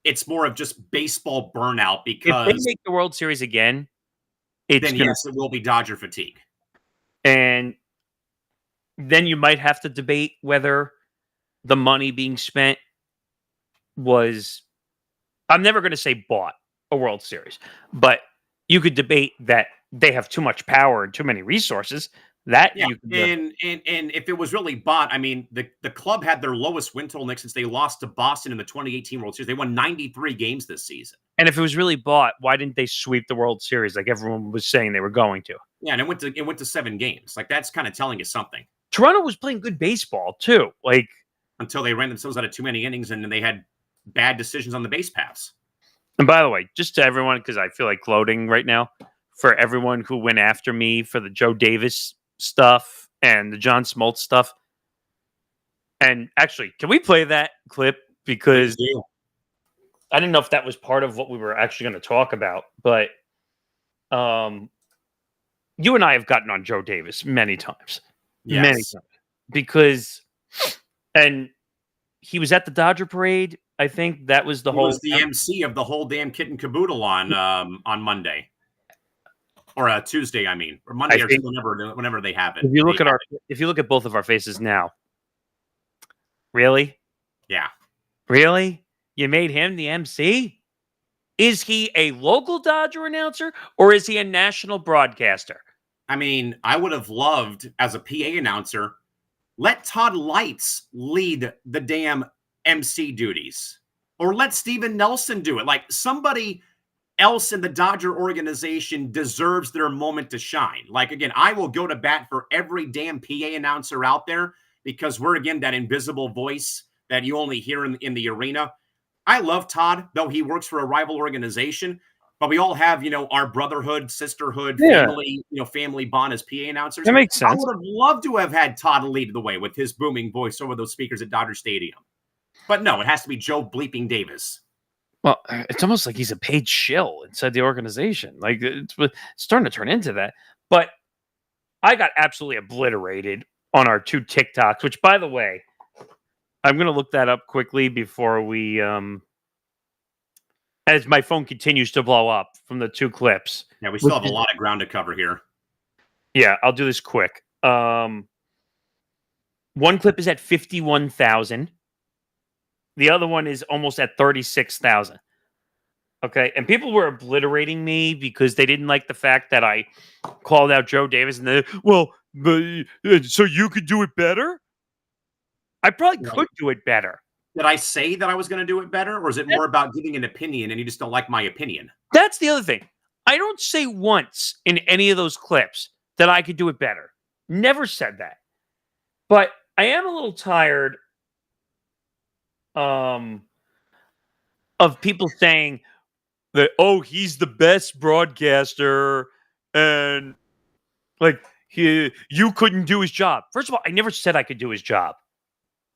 It's more of just baseball burnout, because if they make the World Series again, yes, it will be Dodger fatigue. And then you might have to debate whether the money being spent was, I'm never going to say bought a World Series, but you could debate that they have too much power and too many resources. That Yeah, you could, and if it was really bought, I mean, the club had their lowest win total, Nick, since they lost to Boston in the 2018 World Series. They won 93 games this season. and if it was really bought, why didn't they sweep the World Series like everyone was saying they were going to? Yeah, and it went to 7 games. Like, that's kind of telling you something. Toronto was playing good baseball too, like until they ran themselves out of too many innings and they had bad decisions on the base paths. And by the way, just to everyone, because I feel like gloating right now, for everyone who went after me for the Joe Davis stuff and the John Smoltz stuff. And actually, can we play that clip? Because I didn't know if that was part of what we were actually going to talk about, but you and I have gotten on Joe Davis many times. Yes. Many times. Because, and he was at the Dodger parade. I think that was the he whole. Was the MC of the whole damn kit and caboodle on Monday or Tuesday. I mean, or Monday or Tuesday, whenever they have it. If you look at if you look at both of our faces now, really, yeah, really, you made him the MC. Is he a local Dodger announcer or is he a national broadcaster? I mean, I would have loved as a PA announcer. Let Todd Lights lead the damn MC duties, or let Steven Nelson do it. Like, somebody else in the Dodger organization deserves their moment to shine. Like, again, I will go to bat for every damn PA announcer out there because we're, again, that invisible voice that you only hear in the arena. I love Todd, though he works for a rival organization, but we all have, our brotherhood, sisterhood, family, family bond as PA announcers. That makes sense. I would have loved to have had Todd lead the way with his booming voice over those speakers at Dodger Stadium. But no, it has to be Joe bleeping Davis. Well, it's almost like he's a paid shill inside the organization. Like, it's starting to turn into that. But I got absolutely obliterated on our 2 TikToks, which, by the way, I'm going to look that up quickly before we, as my phone continues to blow up from the 2 clips. Yeah, we still have a lot of ground to cover here. Yeah, I'll do this quick. One clip is at 51,000. The other one is almost at 36,000. Okay. And people were obliterating me because they didn't like the fact that I called out Joe Davis and they, so you could do it better? I probably could do it better. Did I say that I was going to do it better? Or is it more about giving an opinion and you just don't like my opinion? That's the other thing. I don't say once in any of those clips that I could do it better. Never said that. But I am a little tired of people saying that, he's the best broadcaster and like you couldn't do his job. First of all, I never said I could do his job.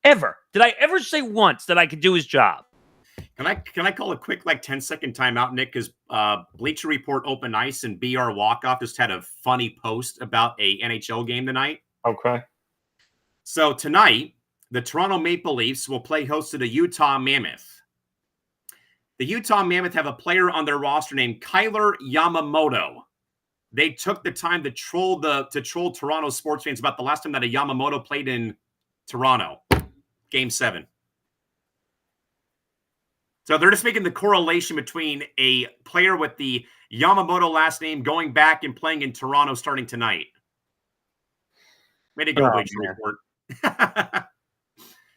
Ever. Did I ever say once that I could do his job? Can I call a quick 10-second timeout, Nick? Because Bleacher Report Open Ice and BR Walkoff just had a funny post about a NHL game tonight. Okay. So tonight, the Toronto Maple Leafs will play host to the Utah Mammoth. The Utah Mammoth have a player on their roster named Kyler Yamamoto. They took the time to troll Toronto sports fans about the last time that a Yamamoto played in Toronto. Game 7. So they're just making the correlation between a player with the Yamamoto last name going back and playing in Toronto starting tonight. Way to go, Bleacher Report.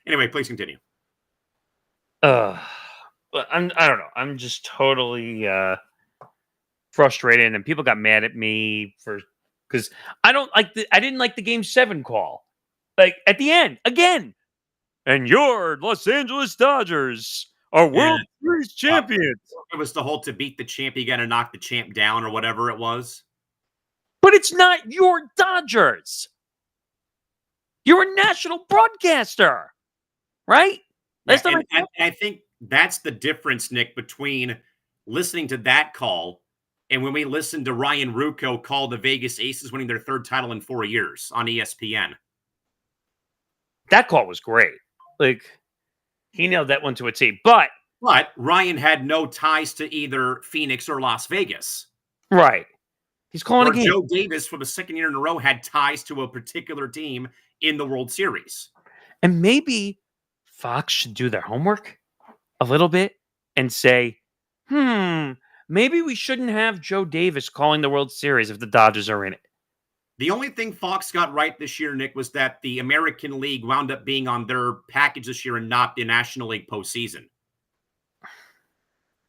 Anyway, please continue. I don't know. I'm just totally frustrated, and people got mad at me because I didn't like the Game 7 call. Like at the end again, and your Los Angeles Dodgers are World Series champions. It was the whole to beat the champ, you got to knock the champ down or whatever it was. But it's not your Dodgers. You're a national broadcaster, right? And I think that's the difference, Nick, between listening to that call and when we listened to Ryan Ruocco call the Vegas Aces winning their 3rd title in 4 years on ESPN. That call was great. Like, he nailed that one to a T. But Ryan had no ties to either Phoenix or Las Vegas. Right. He's calling a game. Joe Davis, for the 2nd year in a row, had ties to a particular team in the World Series. And maybe Fox should do their homework a little bit and say, maybe we shouldn't have Joe Davis calling the World Series if the Dodgers are in it. The only thing Fox got right this year, Nick, was that the American League wound up being on their package this year and not the National League postseason.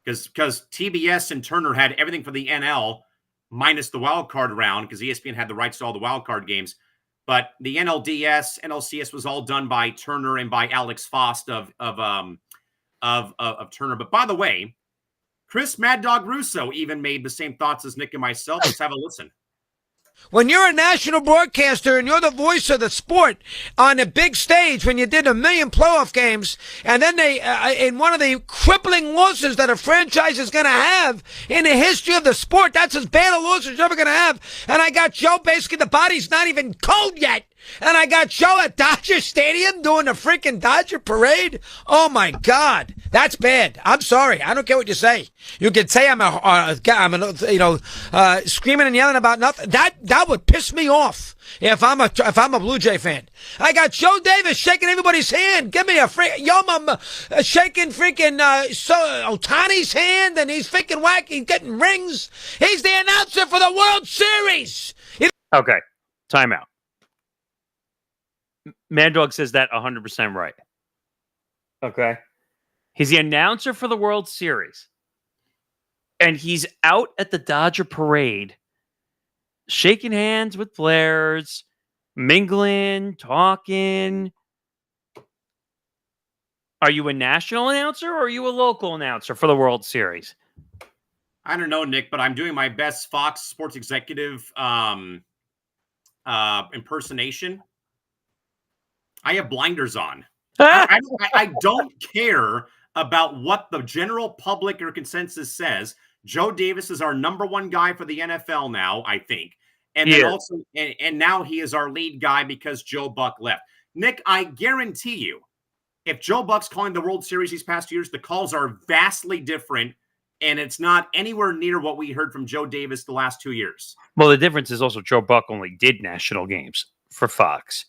Because TBS and Turner had everything for the NL minus the wild card round, because ESPN had the rights to all the wild card games. But the NLDS, NLCS was all done by Turner and by Alex Fost of Turner. But by the way, Chris Mad Dog Russo even made the same thoughts as Nick and myself. Let's have a listen. When you're a national broadcaster and you're the voice of the sport on a big stage, when you did 1 million playoff games, and then they, in one of the crippling losses that a franchise is going to have in the history of the sport, that's as bad a loss as you're ever going to have. And I got Joe, basically the body's not even cold yet. And I got Joe at Dodger Stadium doing the freaking Dodger parade. Oh my God, that's bad. I'm sorry. I don't care what you say. You can say I'm screaming and yelling about nothing. That would piss me off if I'm a Blue Jay fan. I got Joe Davis shaking everybody's hand. Give me a shaking freaking Ohtani's hand, and he's freaking wacky, getting rings. He's the announcer for the World Series. Okay, timeout. Mad Dog says that 100% right. Okay. He's the announcer for the World Series. And he's out at the Dodger parade, shaking hands with players, mingling, talking. Are you a national announcer or are you a local announcer for the World Series? I don't know, Nick, but I'm doing my best Fox Sports executive impersonation. I have blinders on. I don't care about what the general public or consensus says. Joe Davis is our number one guy for the NFL now, I think. And then also, and now he is our lead guy because Joe Buck left. Nick, I guarantee you, if Joe Buck's calling the World Series these past years, the calls are vastly different, and it's not anywhere near what we heard from Joe Davis the last 2 years. Well, the difference is also Joe Buck only did national games for Fox.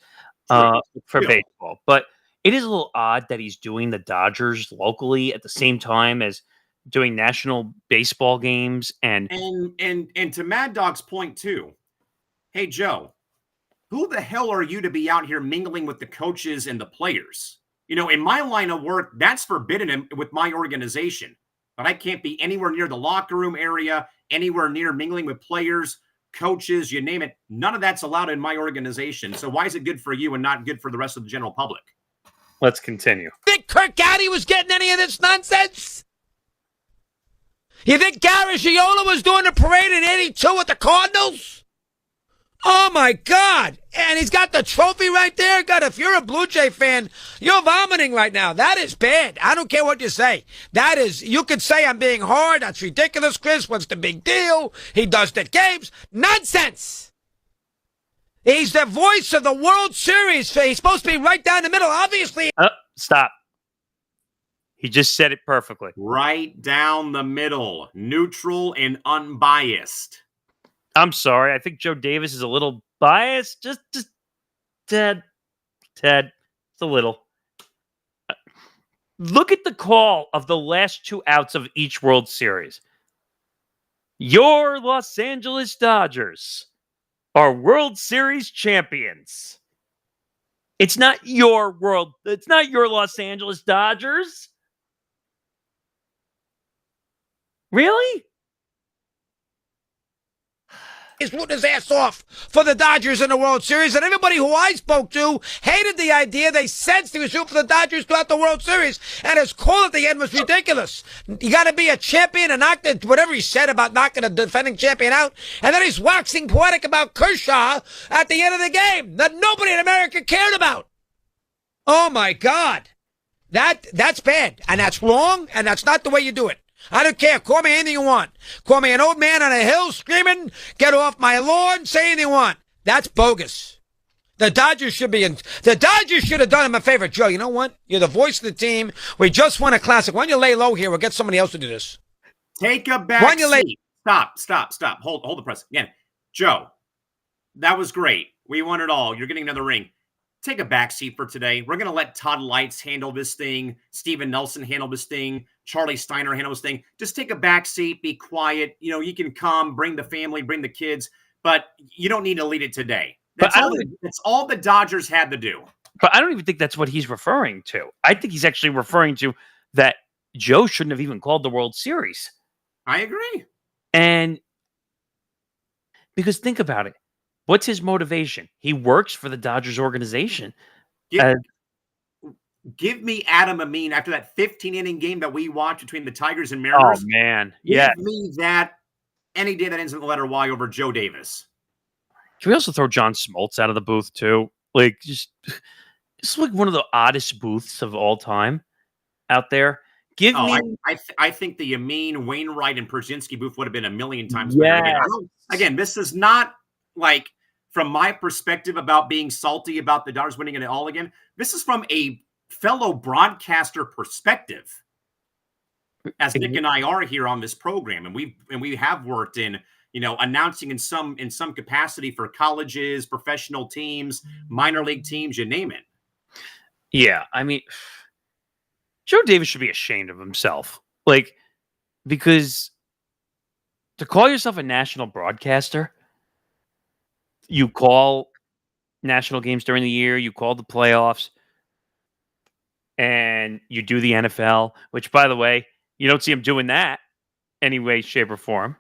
For baseball, but it is a little odd that he's doing the Dodgers locally at the same time as doing national baseball games. And to Mad Dog's point too, hey Joe, who the hell are you to be out here mingling with the coaches and the players? You know, in my line of work, that's forbidden with my organization, but I can't be anywhere near the locker room area, anywhere near mingling with players, coaches, you name it. None of that's allowed in my organization. So why is it good for you and not good for the rest of the general public? Let's continue. Think Kirk Gowdy was getting any of this nonsense? You think Garagiola was doing the parade in 82 with the Cardinals? Oh my God. And he's got the trophy right there. God, if you're a Blue Jay fan, you're vomiting right now. That is bad. I don't care what you say. That is, you could say I'm being hard. That's ridiculous, Chris. What's the big deal? He does the games. Nonsense. He's the voice of the World Series. He's supposed to be right down the middle, obviously. Stop. He just said it perfectly. Right down the middle. Neutral and unbiased. I'm sorry. I think Joe Davis is a little biased. Just Ted, it's a little. Look at the call of the last 2 outs of each World Series. Your Los Angeles Dodgers are World Series champions. It's not your Los Angeles Dodgers. Really? He's rooting his ass off for the Dodgers in the World Series, and everybody who I spoke to hated the idea. They sensed he was rooting for the Dodgers throughout the World Series, and his call at the end was ridiculous. You got to be a champion and knock whatever he said about knocking a defending champion out, and then he's waxing poetic about Kershaw at the end of the game that nobody in America cared about. Oh my God, that's bad, and that's wrong, and that's not the way you do it. I don't care. Call me anything you want. Call me an old man on a hill screaming, get off my lawn, say anything you want. That's bogus. The Dodgers should have done him a favor. Joe, you know what? You're the voice of the team. We just won a classic. Why don't you lay low here? We'll get somebody else to do this. Take a back seat. Stop. Hold the press. Again, Joe, that was great. We won it all. You're getting another ring. take a back seat for today. We're going to let Todd Lights handle this thing. Steven Nelson handle this thing. Charlie Steiner handle this thing. Just take a back seat. Be quiet. You can come, bring the family, bring the kids, but you don't need to lead it today. That's all the Dodgers had to do. But I don't even think that's what he's referring to. I think he's actually referring to that Joe shouldn't have even called the World Series. I agree. And because think about it. What's his motivation? He works for the Dodgers organization. Give me Adam Amin after that 15-inning game that we watched between the Tigers and Mariners. Oh, man. Give me that any day that ends in the letter Y over Joe Davis. Can we also throw John Smoltz out of the booth, too? Like, just like one of the oddest booths of all time out there. I think the Amin, Wainwright, and Przynski booth would have been a million times better. Again, this is not like from my perspective about being salty about the Dodgers winning it all again. This is from a fellow broadcaster perspective, as Nick and I are here on this program, and we have worked in announcing in some capacity for colleges, professional teams, minor league teams, you name it. Yeah, I mean, Joe Davis should be ashamed of himself, because to call yourself a national broadcaster, you call national games during the year, you call the playoffs, and you do the NFL, which, by the way, you don't see him doing that any way, shape, or form.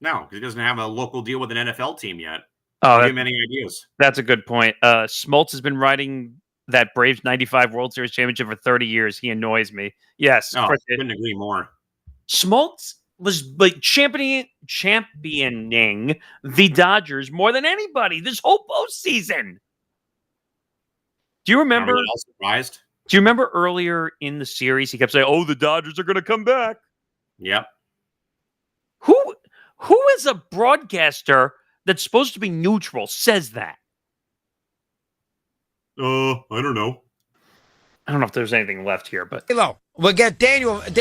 No, because he doesn't have a local deal with an NFL team yet. Oh, give him any ideas. That's a good point. Smoltz has been riding that Braves 95 World Series championship for 30 years. He annoys me. Yes. Couldn't agree more. Smoltz was like championing the Dodgers more than anybody this whole postseason. Do you remember? Not really all surprised. Do you remember earlier in the series he kept saying, "Oh, the Dodgers are going to come back"? Yep. Who is a broadcaster that's supposed to be neutral says that? I don't know. I don't know if there's anything left here, but lay low. We'll get David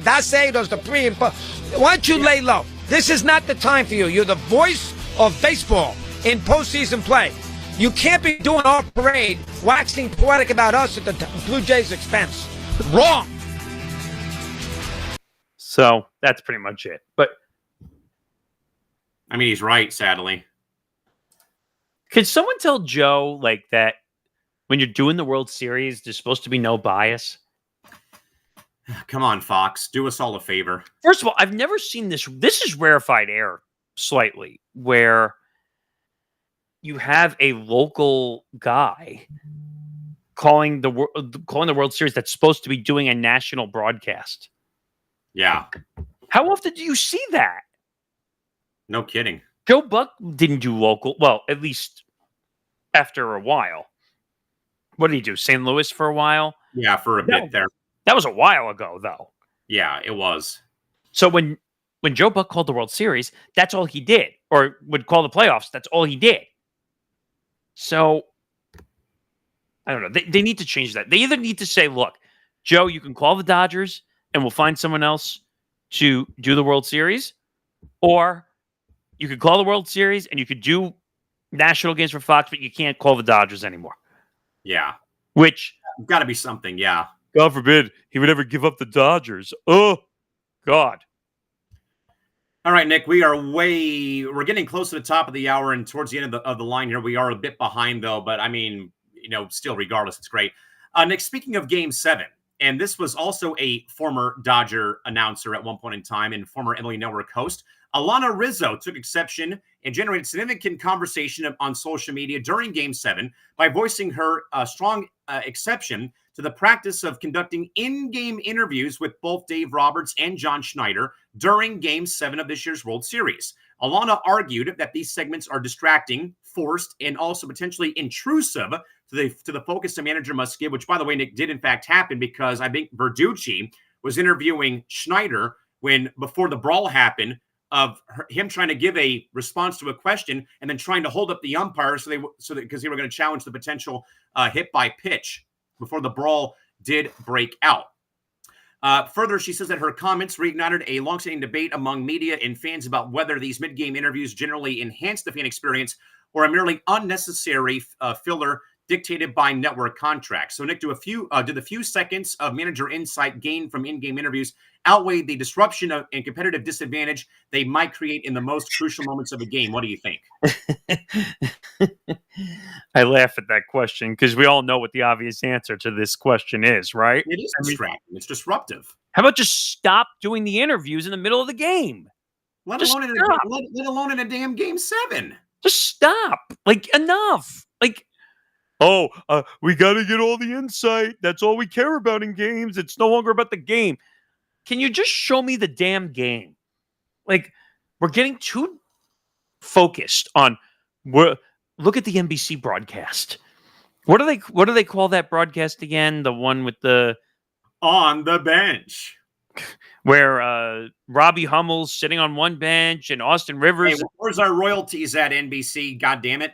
Dassey does the pre and post. Why don't you lay low? This is not the time for you. You're the voice of baseball in postseason play. You can't be doing our parade, waxing poetic about us at the Blue Jays' expense. Wrong. So that's pretty much it. But I mean, he's right, sadly. Could someone tell Joe that when you're doing the World Series, there's supposed to be no bias? Come on, Fox. Do us all a favor. First of all, I've never seen this. This is rarefied air slightly, where you have a local guy calling the World Series that's supposed to be doing a national broadcast. Yeah. How often do you see that? No kidding. Joe Buck didn't do local. Well, at least after a while. What did he do? St. Louis for a while? Yeah, for a bit there. That was a while ago, though. Yeah, it was. So when Joe Buck called the World Series, that's all he did. Or would call the playoffs, that's all he did. So, I don't know. They need to change that. They either need to say, look, Joe, you can call the Dodgers and we'll find someone else to do the World Series. Or you could call the World Series and you could do national games for Fox, but you can't call the Dodgers anymore. Yeah. Which got to be something, yeah. God forbid he would ever give up the Dodgers. Oh, God. All right, Nick, we're getting close to the top of the hour and towards the end of the line here. We are a bit behind, though, but I mean, still, regardless, it's great. Nick, speaking of Game 7, and this was also a former Dodger announcer at one point in time and former Emily Network host, Alana Rizzo took exception and generated significant conversation on social media during Game 7 by voicing her strong exception to the practice of conducting in-game interviews with both Dave Roberts and John Schneider during Game 7 of this year's World Series. Alana argued that these segments are distracting, forced, and also potentially intrusive to the focus a manager must give, which, by the way, Nick, did in fact happen because I think Verducci was interviewing Schneider before the brawl happened, of him trying to give a response to a question and then trying to hold up the umpire because they were going to challenge the potential hit by pitch before the brawl did break out. Further, she says that her comments reignited a longstanding debate among media and fans about whether these mid-game interviews generally enhance the fan experience or are merely unnecessary filler dictated by network contracts. So, Nick, did the few seconds of manager insight gained from in-game interviews outweigh the disruption and competitive disadvantage they might create in the most crucial moments of a game? What do you think? I laugh at that question because we all know what the obvious answer to this question is, right? It is distracting. It's disruptive. How about just stop doing the interviews in the middle of the game? Let alone in a damn game 7. Just stop. Like, enough. Like, we got to get all the insight. That's all we care about in games. It's no longer about the game. Can you just show me the damn game? Like, we're getting too focused on look at the NBC broadcast. What do they call that broadcast again? The one with the on the bench, where Robbie Hummel's sitting on one bench and Austin Rivers. Hey, where's our royalties at NBC? God damn it!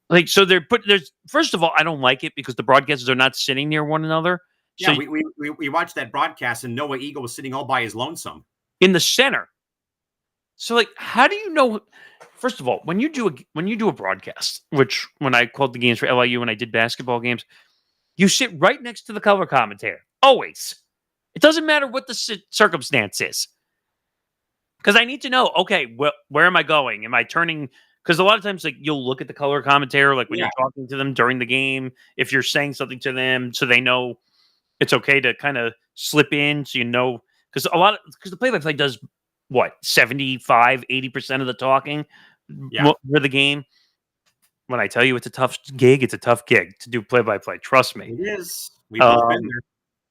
Like, so there's first of all, I don't like it because the broadcasters are not sitting near one another. So yeah, we watched that broadcast and Noah Eagle was sitting all by his lonesome in the center. So, like, how do you know? First of all, when you do a broadcast, which when I called the games for LIU and I did basketball games, you sit right next to the color commentator. Always. It doesn't matter what the circumstance is. Because I need to know, okay, where am I going? Am I turning? Because a lot of times, like, you'll look at the color commentator, like when you're talking to them during the game, if you're saying something to them, so they know it's okay to kind of slip in, so you know. Because the play-by-play does what, 75, 80% of the talking for the game. When I tell you it's a tough gig, it's a tough gig to do play-by-play. Trust me. It is. We've both been there.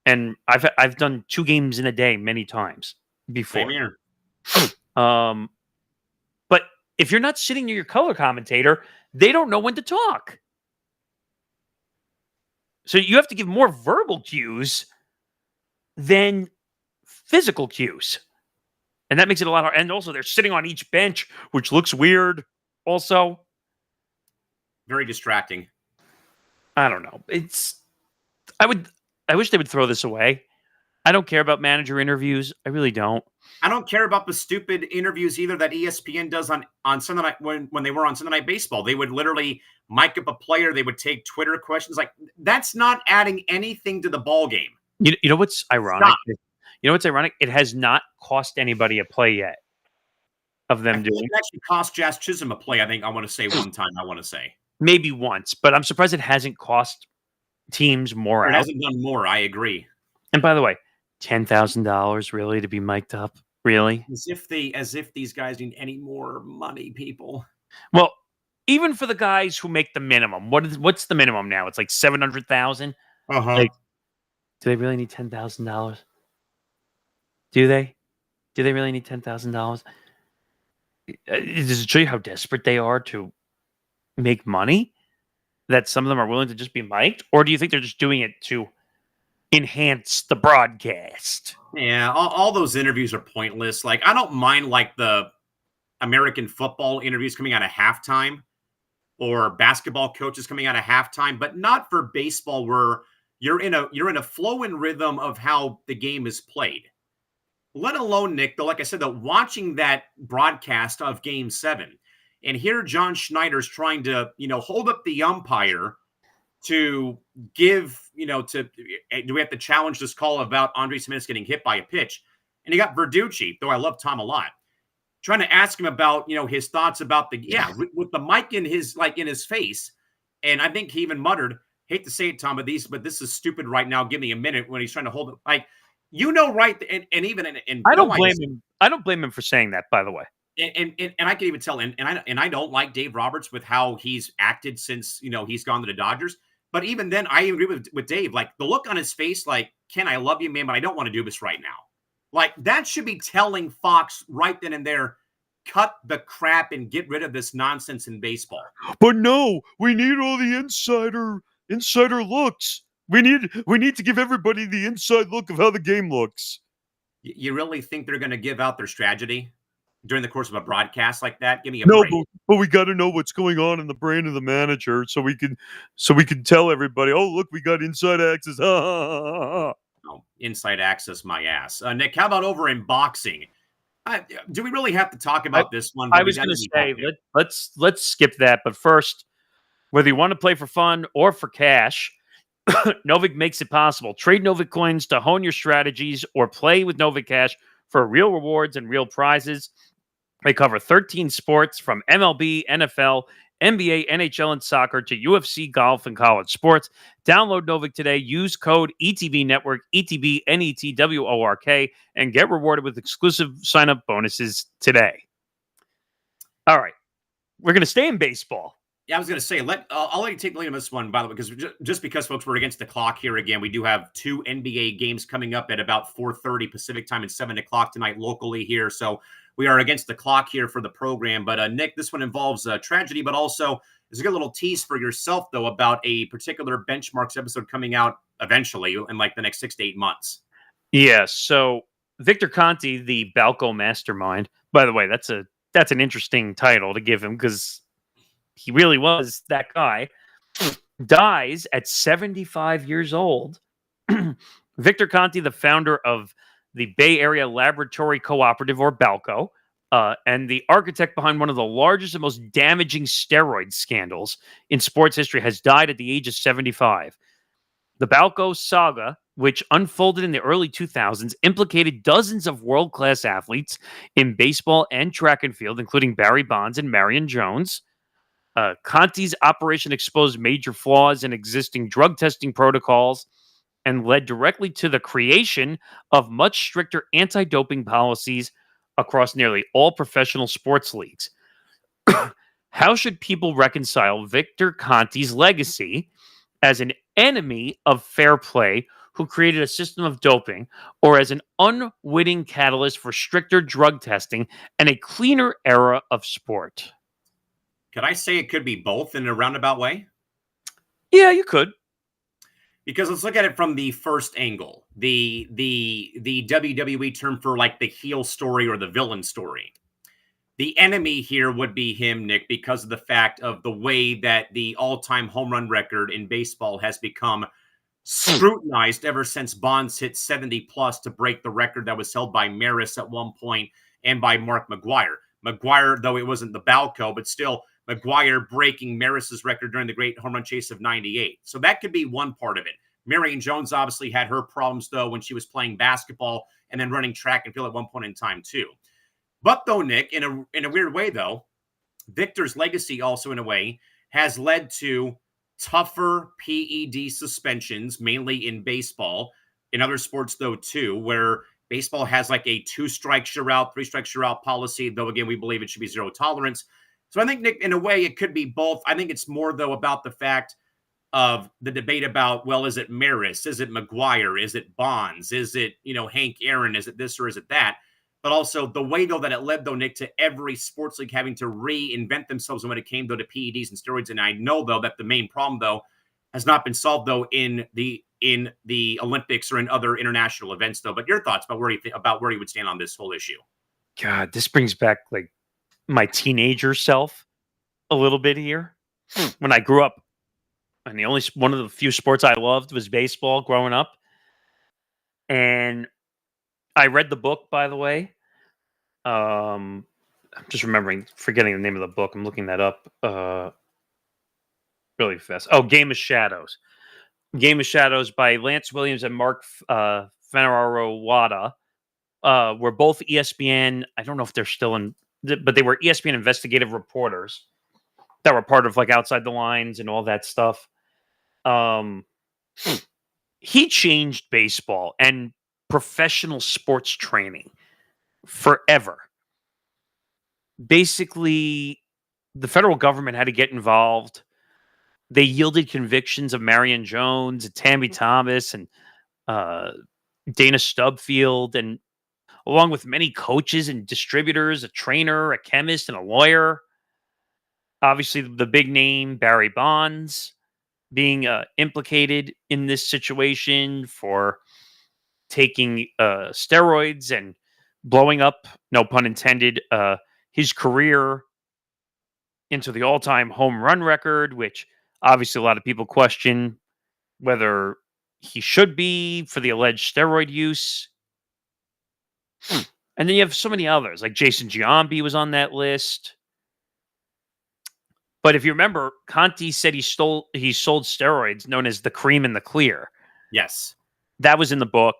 And I've done 2 games in a day many times before. Same here. But if you're not sitting near your color commentator, they don't know when to talk. So you have to give more verbal cues than physical cues. And that makes it a lot harder. And also, they're sitting on each bench, which looks weird also. Very distracting. I don't know. I wish they would throw this away. I don't care about manager interviews. I really don't. I don't care about the stupid interviews either that ESPN does on Sunday night when they were on Sunday Night Baseball. They would literally mic up a player. They would take Twitter questions. Like, that's not adding anything to the ball game. You know what's ironic? Stop. You know what's ironic? It has not cost anybody a play yet of them doing. It actually cost Jazz Chisholm a play, I want to say one time. Maybe once, but I'm surprised it hasn't cost teams more. It hasn't done more. I agree. And by the way, $10,000 really to be mic'd up? Really? As if these guys need any more money, people. Well, even for the guys who make the minimum, what's the minimum now? It's like $700,000. Like, do they really need $10,000? Do they? Do they really need $10,000? Does it show you how desperate they are to make money? That some of them are willing to just be mic'd? Or do you think they're just doing it to enhance the broadcast? Yeah, all those interviews are pointless. Like, I don't mind, like, the American football interviews coming out of halftime or basketball coaches coming out of halftime, but not for baseball where you're in a flow and rhythm of how the game is played. Let alone, Nick, though, like I said, watching that broadcast of Game 7, and here John Schneider's trying to, hold up the umpire to give, do we have to challenge this call about Andres Jimenez getting hit by a pitch? And you got Verducci, though I love Tom a lot, trying to ask him about, his thoughts about with the mic in his face. And I think he even muttered, hate to say it, Tom, but this is stupid right now. Give me a minute, when he's trying to hold it. Like, right. And even in I don't blame him. I don't blame him for saying that, by the way. And I can even tell, and I don't like Dave Roberts with how he's acted since, he's gone to the Dodgers. But even then, I agree with Dave. Like, the look on his face, like, Ken, I love you, man, but I don't want to do this right now. Like, that should be telling Fox right then and there, cut the crap and get rid of this nonsense in baseball. But no, we need all the insider looks. We need to give everybody the inside look of how the game looks. You really think they're going to give out their strategy during the course of a broadcast like that? Give me a break. But we got to know what's going on in the brain of the manager so we can tell everybody, oh, look, we got inside access. Oh, inside access, my ass. Nick, how about over in boxing? Do we really have to talk about this one? I was going to say, let's skip that. But first, Whether you want to play for fun or for cash, Novik makes it possible. Trade Novik coins to hone your strategies or play with Novik Cash for real rewards and real prizes. They cover 13 sports from MLB, NFL, NBA, NHL, and soccer to UFC, golf, and college sports. Download Novik today. Use code ETB Network, ETB NETWORK, and get rewarded with exclusive sign-up bonuses today. All right. We're going to stay in baseball. Yeah, I was going to say, I'll let you take the lead on this one, by the way, because just because, folks, we're against the clock here again. We do have 2 NBA games coming up at about 4:30 Pacific time and 7 o'clock tonight locally here. So we are against the clock here for the program. But, Nick, this one involves tragedy, but also there's a good little tease for yourself, though, about a particular Benchmarks episode coming out eventually in like the next 6 to 8 months. Yeah, so Victor Conti, the Balco mastermind, by the way, that's an interesting title to give him because he really was that guy, dies at 75 years old. Victor Conti, the founder of the Bay Area Laboratory Cooperative, or Balco, and the architect behind one of the largest and most damaging steroid scandals in sports history, has died at the age of 75. The Balco saga, which unfolded in the early 2000s, implicated dozens of world-class athletes in baseball and track and field, including Barry Bonds and Marion Jones. Conti's operation exposed major flaws in existing drug testing protocols and led directly to the creation of much stricter anti-doping policies across nearly all professional sports leagues. How should people reconcile Victor Conti's legacy as an enemy of fair play who created a system of doping, or as an unwitting catalyst for stricter drug testing and a cleaner era of sport? Could I say it could be both in a roundabout way? Yeah, you could. Because let's look at it from the first angle, the WWE term for like the heel story or the villain story. The enemy here would be him, Nick, because of the fact of the way that the all-time home run record in baseball has become scrutinized ever since Bonds hit 70 plus to break the record that was held by Maris at one point and by Mark McGwire. McGwire, though it wasn't the Balco, but still McGwire breaking Maris's record during the great home run chase of 98. So that could be one part of it. Marion Jones obviously had her problems, though, when she was playing basketball and then running track and field at one point in time, too. But, though, Nick, in a weird way, though, Victor's legacy also, in a way, has led to tougher PED suspensions, mainly in baseball. In other sports, though, too, where baseball has like a 2 strikes you're out, 3 strikes you're out policy, though, again, we believe it should be 0 tolerance. So I think, Nick, in a way, it could be both. I think it's more, though, about the fact of the debate about, well, is it Maris? Is it McGwire? Is it Bonds? Is it, Hank Aaron? Is it this or is it that? But also the way, though, that it led, though, Nick, to every sports league having to reinvent themselves when it came, though, to PEDs and steroids. And I know, though, that the main problem, though, has not been solved, though, in the Olympics or in other international events, though. But your thoughts about where you would stand on this whole issue? God, this brings back like my teenager self a little bit here. When I grew up, and one of the few sports I loved was baseball growing up. And I read the book, by the way. I'm just forgetting the name of the book. I'm looking that up really fast. Oh, Game of Shadows. Game of Shadows by Lance Williams and Mark Fanaro-Wada were both ESPN. I don't know if they're still in, but they were ESPN investigative reporters that were part of like Outside the Lines and all that stuff. He changed baseball and professional sports training forever. Basically, the federal government had to get involved. They yielded convictions of Marion Jones and Tammy Thomas and Dana Stubfield, and along with many coaches and distributors, a trainer, a chemist, and a lawyer. Obviously, the big name, Barry Bonds, being implicated in this situation for taking steroids and blowing up, no pun intended, his career into the all-time home run record, which obviously a lot of people question whether he should be for the alleged steroid use. And then you have so many others, like Jason Giambi was on that list. But if you remember, Conti said he sold steroids known as the cream and the clear. Yes. That was in the book.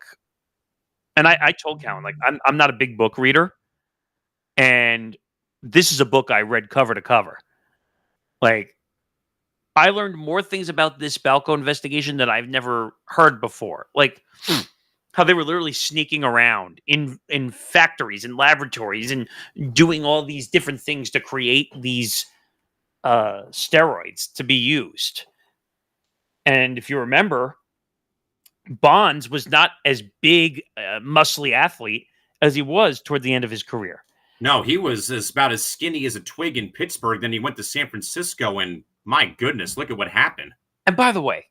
And I told Cowan, like, I'm not a big book reader. And this is a book I read cover to cover. Like, I learned more things about this Balco investigation that I've never heard before. Like, how they were literally sneaking around in factories and laboratories and doing all these different things to create these steroids to be used. And if you remember, Bonds was not as big, muscly athlete as he was toward the end of his career. No, he was about as skinny as a twig in Pittsburgh. Then he went to San Francisco, and my goodness, look at what happened. And by the way,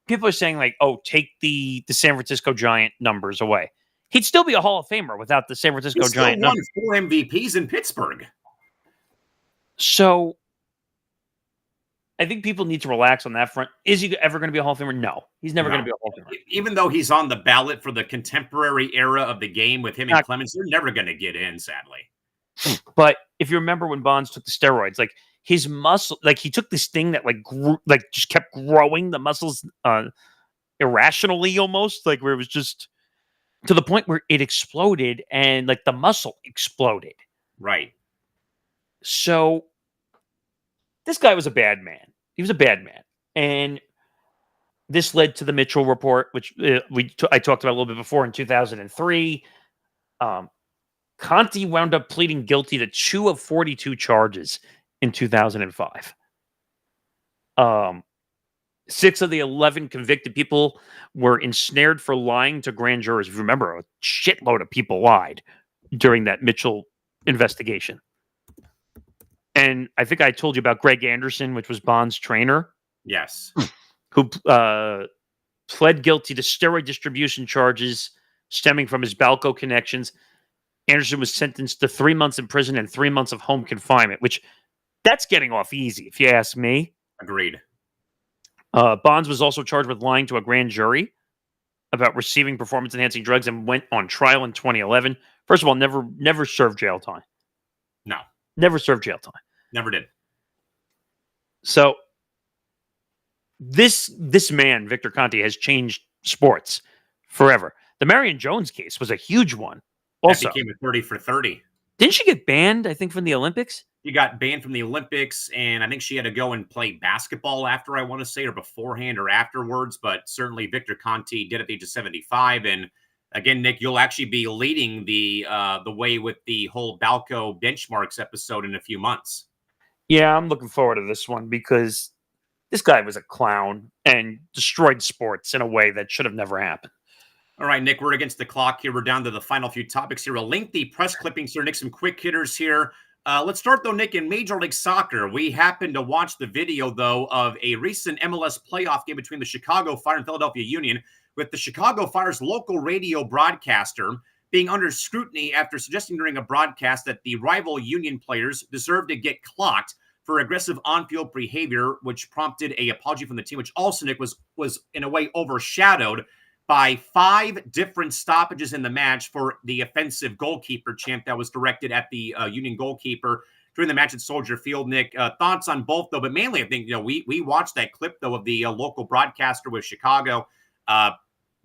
people are saying, like, oh, take the San Francisco Giant numbers away. He'd still be a Hall of Famer without the San Francisco Giant numbers. He won 4 MVPs in Pittsburgh. So I think people need to relax on that front. Is he ever going to be a Hall of Famer? No. He's never going to be a Hall of Famer. Even though he's on the ballot for the contemporary era of the game with him and Clemens, they're never going to get in, sadly. But if you remember when Bonds took the steroids, like, his muscle, like, he took this thing that, like, grew, like, just kept growing the muscles irrationally almost, like, where it was just to the point where it exploded and, like, the muscle exploded. Right. So this guy was a bad man. He was a bad man. And this led to the Mitchell report, which I talked about a little bit before in 2003. Conti wound up pleading guilty to 2 of 42 charges in 2005. 6 of the 11 convicted people were ensnared for lying to grand jurors. If you remember, a shitload of people lied during that Mitchell investigation. And I think I told you about Greg Anderson, which was Bond's trainer. Yes. Who pled guilty to steroid distribution charges stemming from his Balco connections. Anderson was sentenced to 3 months in prison and 3 months of home confinement, which that's getting off easy, if you ask me. Agreed. Bonds was also charged with lying to a grand jury about receiving performance-enhancing drugs and went on trial in 2011. First of all, never served jail time. No. Never served jail time. Never did. So this man, Victor Conti, has changed sports forever. The Marion Jones case was a huge one. Also, that became a 30 for 30. Didn't she get banned, I think, from the Olympics? She got banned from the Olympics, and I think she had to go and play basketball after, I want to say, or beforehand or afterwards. But certainly Victor Conti did at the age of 75. And again, Nick, you'll actually be leading the way with the whole Balco benchmarks episode in a few months. Yeah, I'm looking forward to this one because this guy was a clown and destroyed sports in a way that should have never happened. All right, Nick, we're against the clock here. We're down to the final few topics here. A lengthy press clippings here, Nick, some quick hitters here. Let's start, though, Nick, in Major League Soccer. We happened to watch the video, though, of a recent MLS playoff game between the Chicago Fire and Philadelphia Union, with the Chicago Fire's local radio broadcaster being under scrutiny after suggesting during a broadcast that the rival Union players deserved to get clocked for aggressive on-field behavior, which prompted an apology from the team, which also, Nick, was in a way overshadowed by 5 different stoppages in the match for the offensive goalkeeper chant that was directed at the Union goalkeeper during the match at Soldier Field. Nick, thoughts on both, though, but mainly I think, we watched that clip, though, of the local broadcaster with Chicago.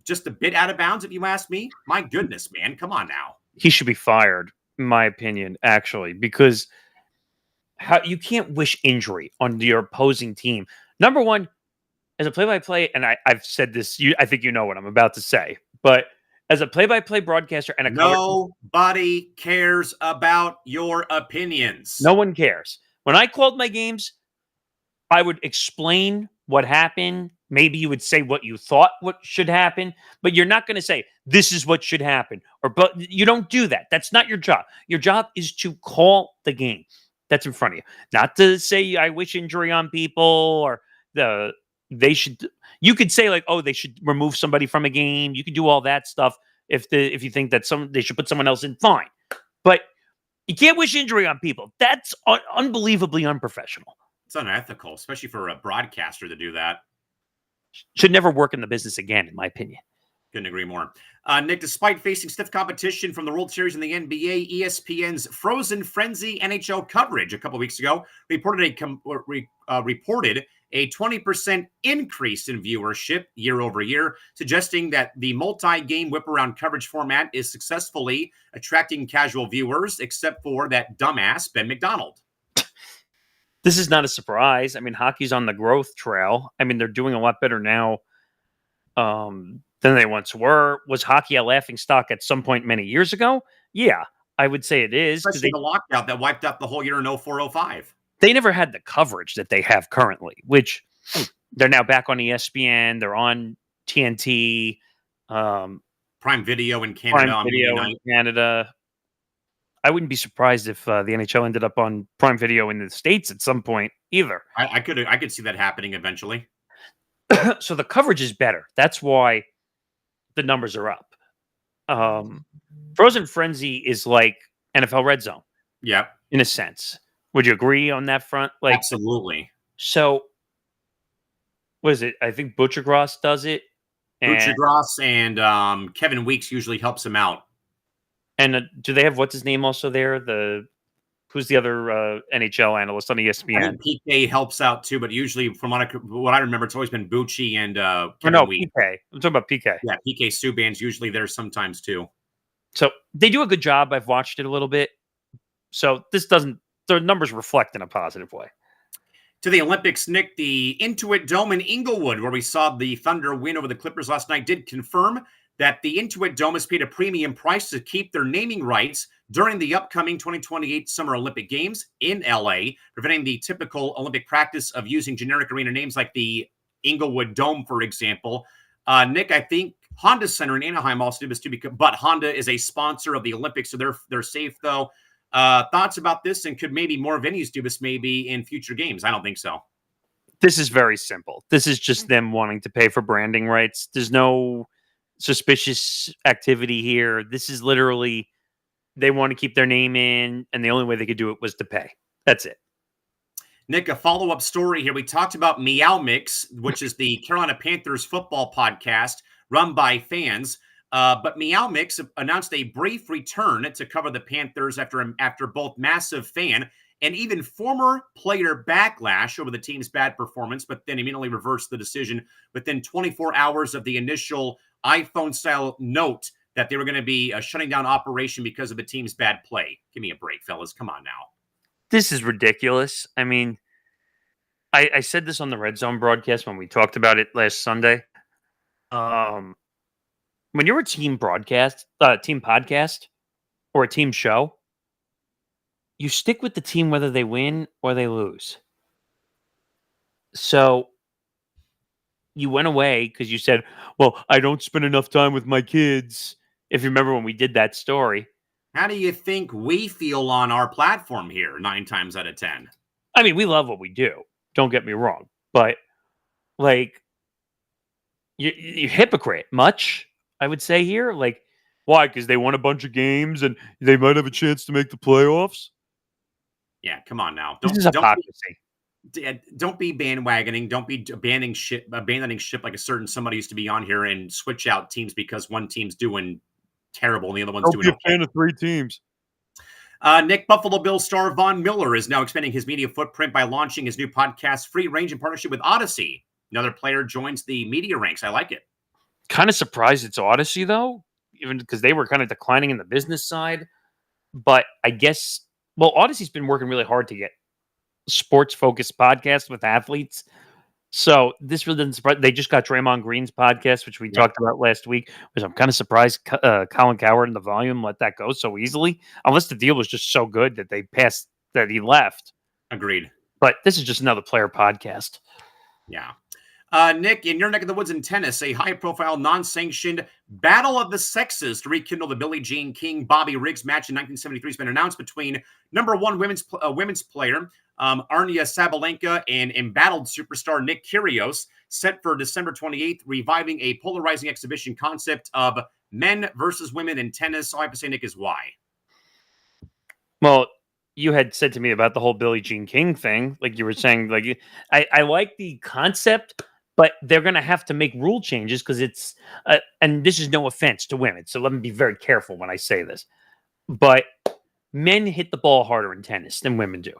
Just a bit out of bounds, if you ask me. My goodness, man. Come on now. He should be fired, in my opinion, actually, because you can't wish injury on your opposing team. Number one, as a play-by-play, and I've said this, I think you know what I'm about to say, but as a play-by-play broadcaster and a nobody cares about your opinions. No one cares. When I called my games, I would explain what happened. Maybe you would say what you thought what should happen, but you're not going to say this is what should happen. But you don't do that. That's not your job. Your job is to call the game that's in front of you, not to say I wish injury on people or they should. You could say like, oh, they should remove somebody from a game. You can do all that stuff if you think that they should put someone else in. Fine, but you can't wish injury on people. That's unbelievably unprofessional. It's unethical, especially for a broadcaster to do that. Should never work in the business again, in my opinion. Couldn't agree more. Nick, despite facing stiff competition from the World Series and the NBA, ESPN's Frozen Frenzy NHL coverage a couple weeks ago reported a 20% increase in viewership year over year, suggesting that the multi-game whip-around coverage format is successfully attracting casual viewers, except for that dumbass Ben McDonald. This is not a surprise. I mean, hockey's on the growth trail. I mean, they're doing a lot better now than they once were. Was hockey a laughingstock at some point many years ago? Yeah, I would say it is. Especially the lockout that wiped out the whole year in 04-05. They never had the coverage that they have currently, which they're now back on ESPN. They're on TNT. Prime Video in Canada. Prime Video in Canada. I wouldn't be surprised if the NHL ended up on Prime Video in the States at some point either. I could see that happening eventually. So the coverage is better. That's why the numbers are up. Frozen Frenzy is like NFL Red Zone. Yep. In a sense. Would you agree on that front? Like, absolutely. So, what is it? I think Butchergross does it. Butchergross and Kevin Weeks usually helps him out. And do they have what's his name also there? Who's the other NHL analyst on ESPN? I think PK helps out too, but usually from what I remember, it's always been Bucci and Kevin Weeks. PK. I'm talking about PK. Yeah, PK Subban's usually there sometimes too. So they do a good job. I've watched it a little bit. So the numbers reflect in a positive way. To the Olympics, Nick, the Intuit Dome in Inglewood, where we saw the Thunder win over the Clippers last night, did confirm that the Intuit Dome has paid a premium price to keep their naming rights during the upcoming 2028 Summer Olympic Games in LA, preventing the typical Olympic practice of using generic arena names like the Inglewood Dome, for example. Nick, I think Honda Center in Anaheim also did this too, but Honda is a sponsor of the Olympics, so they're safe though. Thoughts about this, and could maybe more venues do this maybe in future games? I don't think so. This is very simple. This is just them wanting to pay for branding rights. There's no suspicious activity here. This is literally they want to keep their name in, and the only way they could do it was to pay. That's it. Nick, a follow-up story here. We talked about Meow Mix, which is the Carolina Panthers football podcast run by fans. But Meow Mix announced a brief return to cover the Panthers after both massive fan and even former player backlash over the team's bad performance, but then immediately reversed the decision within 24 hours of the initial iPhone-style note that they were going to be shutting down operation because of the team's bad play. Give me a break, fellas. Come on now. This is ridiculous. I mean, I said this on the Red Zone broadcast when we talked about it last Sunday. When you're a team podcast, or a team show, you stick with the team whether they win or they lose. So you went away because you said, well, I don't spend enough time with my kids. If you remember when we did that story. How do you think we feel on our platform here 9 times out of 10? I mean, we love what we do. Don't get me wrong. But, like, you hypocrite much, I would say here. Like, why? Because they won a bunch of games and they might have a chance to make the playoffs? Yeah, come on now. This is hypocrisy. Don't be bandwagoning. Don't be abandoning ship like a certain somebody used to be on here and switch out teams because one team's doing terrible and the other one's doing okay. Don't be a fan of 3 teams. Nick, Buffalo Bills star Von Miller is now expanding his media footprint by launching his new podcast, Free Range, in partnership with Odyssey. Another player joins the media ranks. I like it. Kind of surprised it's Odyssey, though, even because they were kind of declining in the business side. But I guess, well, Odyssey's been working really hard to get sports-focused podcasts with athletes. So this really doesn't surprise. They just got Draymond Green's podcast, which we talked about last week, which I'm kind of surprised Colin Cowherd and the Volume let that go so easily, unless the deal was just so good that they passed, that he left. Agreed. But this is just another player podcast. Yeah. Nick, in your neck of the woods in tennis, a high-profile, non-sanctioned battle of the sexes to rekindle the Billie Jean King-Bobby Riggs match in 1973 has been announced between number 1 women's player Arnia Sabalenka and embattled superstar Nick Kyrgios, set for December 28th, reviving a polarizing exhibition concept of men versus women in tennis. All I have to say, Nick, is why. Well, you had said to me about the whole Billie Jean King thing, like you were saying, like I like the concept. But they're going to have to make rule changes because it's, and this is no offense to women, so let me be very careful when I say this. But men hit the ball harder in tennis than women do.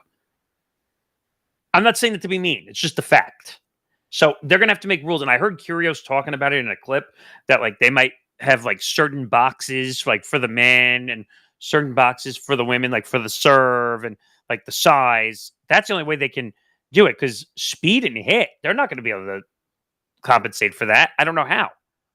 I'm not saying it to be mean. It's just a fact. So they're going to have to make rules. And I heard Kyrgios talking about it in a clip that like they might have like certain boxes like for the men and certain boxes for the women, like for the serve and like the size. That's the only way they can do it because speed and hit, they're not going to be able to compensate for that. I don't know how.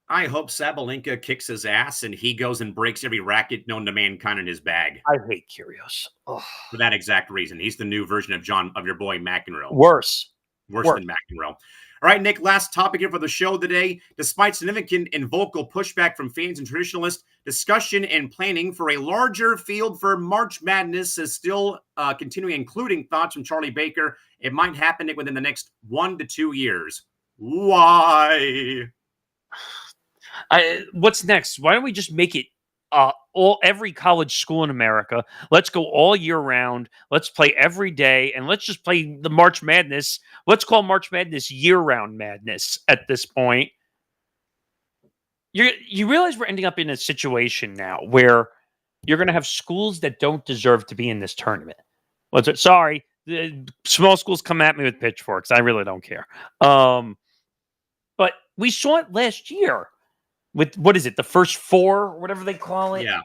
I hope Sabalenka kicks his ass and he goes and breaks every racket known to mankind in his bag. I hate Kyrgios. Ugh. For that exact reason. He's the new version of your boy McEnroe. Worse than McEnroe. All right, Nick, last topic here for the show today. Despite significant and vocal pushback from fans and traditionalists, discussion and planning for a larger field for March Madness is still continuing, including thoughts from Charlie Baker. It might happen within the next 1 to 2 years. Why? What's next? Why don't we just make it every college school in America? Let's go all year round. Let's play every day, and let's just play the March Madness. Let's call March Madness year-round madness at this point. You realize we're ending up in a situation now where you're going to have schools that don't deserve to be in this tournament. Sorry, the small schools come at me with pitchforks. I really don't care. But we saw it last year. With what is it, the first 4 or whatever they call it? Yeah.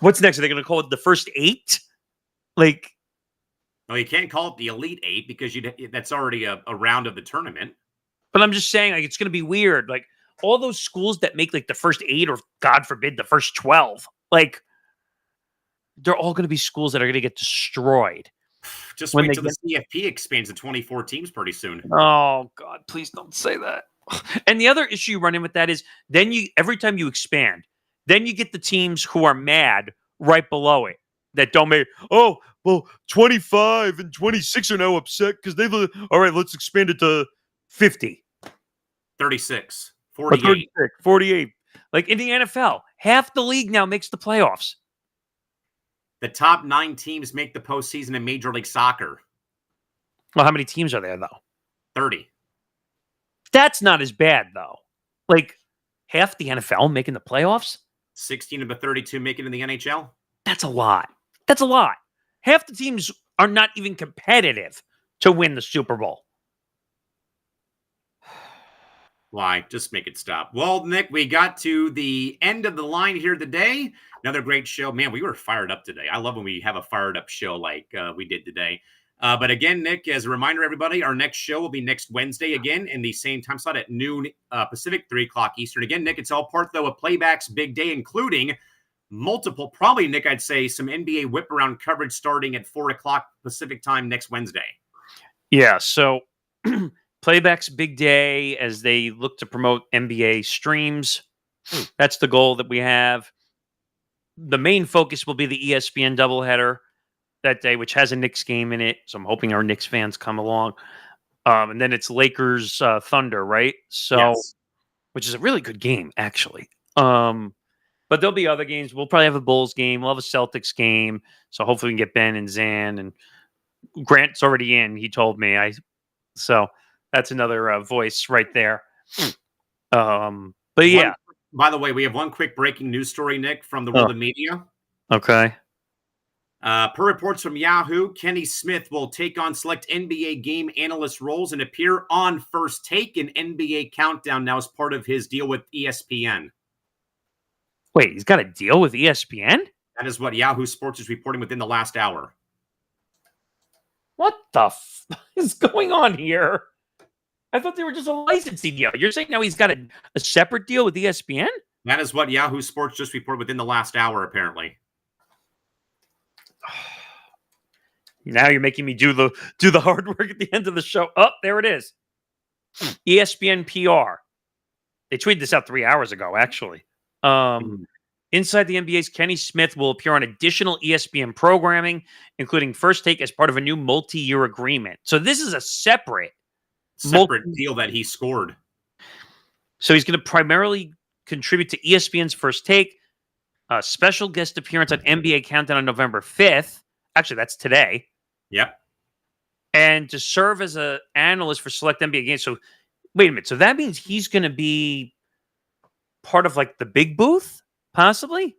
What's next? Are they going to call it the first 8? Like, no, you can't call it the Elite 8 because that's already a round of the tournament. But I'm just saying, like, it's going to be weird. Like, all those schools that make like the first 8 or, God forbid, the first 12, like, they're all going to be schools that are going to get destroyed. Just wait till the CFP expands to 24 teams pretty soon. Oh, God, please don't say that. And the other issue you run in with that is then every time you expand, then you get the teams who are mad right below it that don't make, 25 and 26 are now upset because all right, let's expand it to 50. 36, 48. 36, 48. Like in the NFL, half the league now makes the playoffs. The top 9 teams make the postseason in Major League Soccer. Well, how many teams are there, though? 30. That's not as bad, though. Like, half the NFL making the playoffs? 16 of the 32 make it in the NHL? That's a lot. That's a lot. Half the teams are not even competitive to win the Super Bowl. Why? Just make it stop. Well, Nick, we got to the end of the line here today. Another great show. Man, we were fired up today. I love when we have a fired up show like we did today. But again, Nick, as a reminder, everybody, our next show will be next Wednesday again in the same time slot at noon Pacific, 3 o'clock Eastern. Again, Nick, it's all part, though, of Playback's big day, including multiple, probably, Nick, I'd say some NBA whip-around coverage starting at 4 o'clock Pacific time next Wednesday. Yeah, so Playback's big day as they look to promote NBA streams. That's the goal that we have. The main focus will be the ESPN doubleheader that day, which has a Knicks game in it. So I'm hoping our Knicks fans come along. And then it's Lakers Thunder, right? So, yes. Which is a really good game, actually. But there'll be other games. We'll probably have a Bulls game. We'll have a Celtics game. So hopefully we can get Ben and Zan. And Grant's already in, he told me. So that's another voice right there. But yeah. By the way, we have one quick breaking news story, Nick, from the world of media. Okay. Per reports from Yahoo, Kenny Smith will take on select NBA game analyst roles and appear on First Take and NBA Countdown now as part of his deal with ESPN. Wait, he's got a deal with ESPN? That is what Yahoo Sports is reporting within the last hour. What the is going on here? I thought they were just a licensing deal. You're saying now he's got a separate deal with ESPN? That is what Yahoo Sports just reported within the last hour, apparently. Now you're making me do the hard work at the end of the show. Oh, there it is. ESPN PR. They tweeted this out 3 hours ago, actually. Inside the NBA's Kenny Smith will appear on additional ESPN programming, including First Take as part of a new multi-year agreement. So this is a separate deal that he scored. So he's going to primarily contribute to ESPN's First Take, a special guest appearance on NBA Countdown on November 5th. Actually, that's today. Yep. And to serve as an analyst for select NBA games. So wait a minute. So that means he's going to be part of like the big booth, possibly,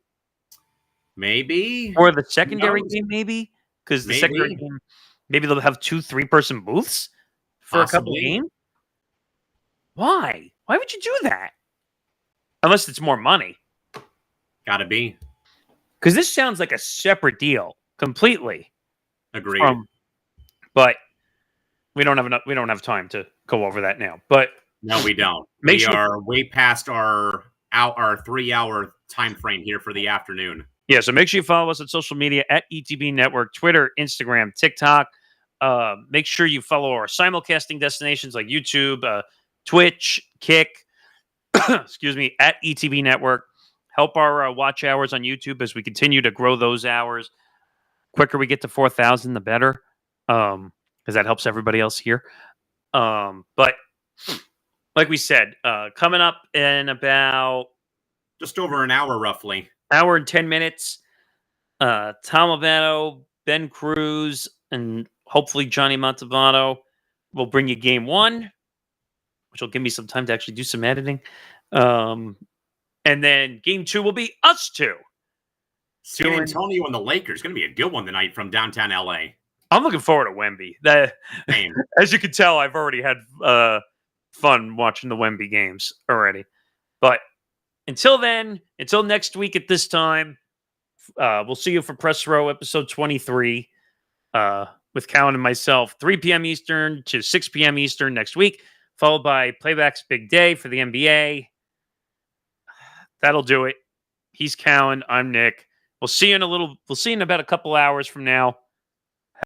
Maybe. or the secondary game, maybe, because the Maybe. secondary game, maybe they'll have 2 3-person booths for a couple Possibly. games. Why? Why would you do that? Unless it's more money. Gotta be. Because this sounds like a separate deal completely. Agreed. But we don't have enough. We don't have time to go over that now. But no, we don't. Make we sure- are way past our 3-hour time frame here for the afternoon. yeah, so make sure you follow us on social media at ETB Network, Twitter, Instagram, TikTok. Make sure you follow our simulcasting destinations like YouTube, Twitch, Kick. Excuse me, at ETB Network. Help our watch hours on YouTube as we continue to grow those hours. Quicker we get to 4,000, the better, because that helps everybody else here. But like we said, coming up in about just over an hour, roughly. Hour and 10 minutes. Tom Lovato, Ben Cruz, and hopefully Johnny Montevano will bring you game 1, which will give me some time to actually do some editing. And then game 2 will be us two. San Antonio and the Lakers. Going to be a good one tonight from downtown LA. I'm looking forward to Wemby. As you can tell, I've already had fun watching the Wemby games already. But until then, until next week at this time, we'll see you for Press Row episode 23 with Cowan and myself, 3 p.m. Eastern to 6 p.m. Eastern next week, followed by Playback's Big Day for the NBA. That'll do it. He's Cowan. I'm Nick. We'll see you in about a couple hours from now.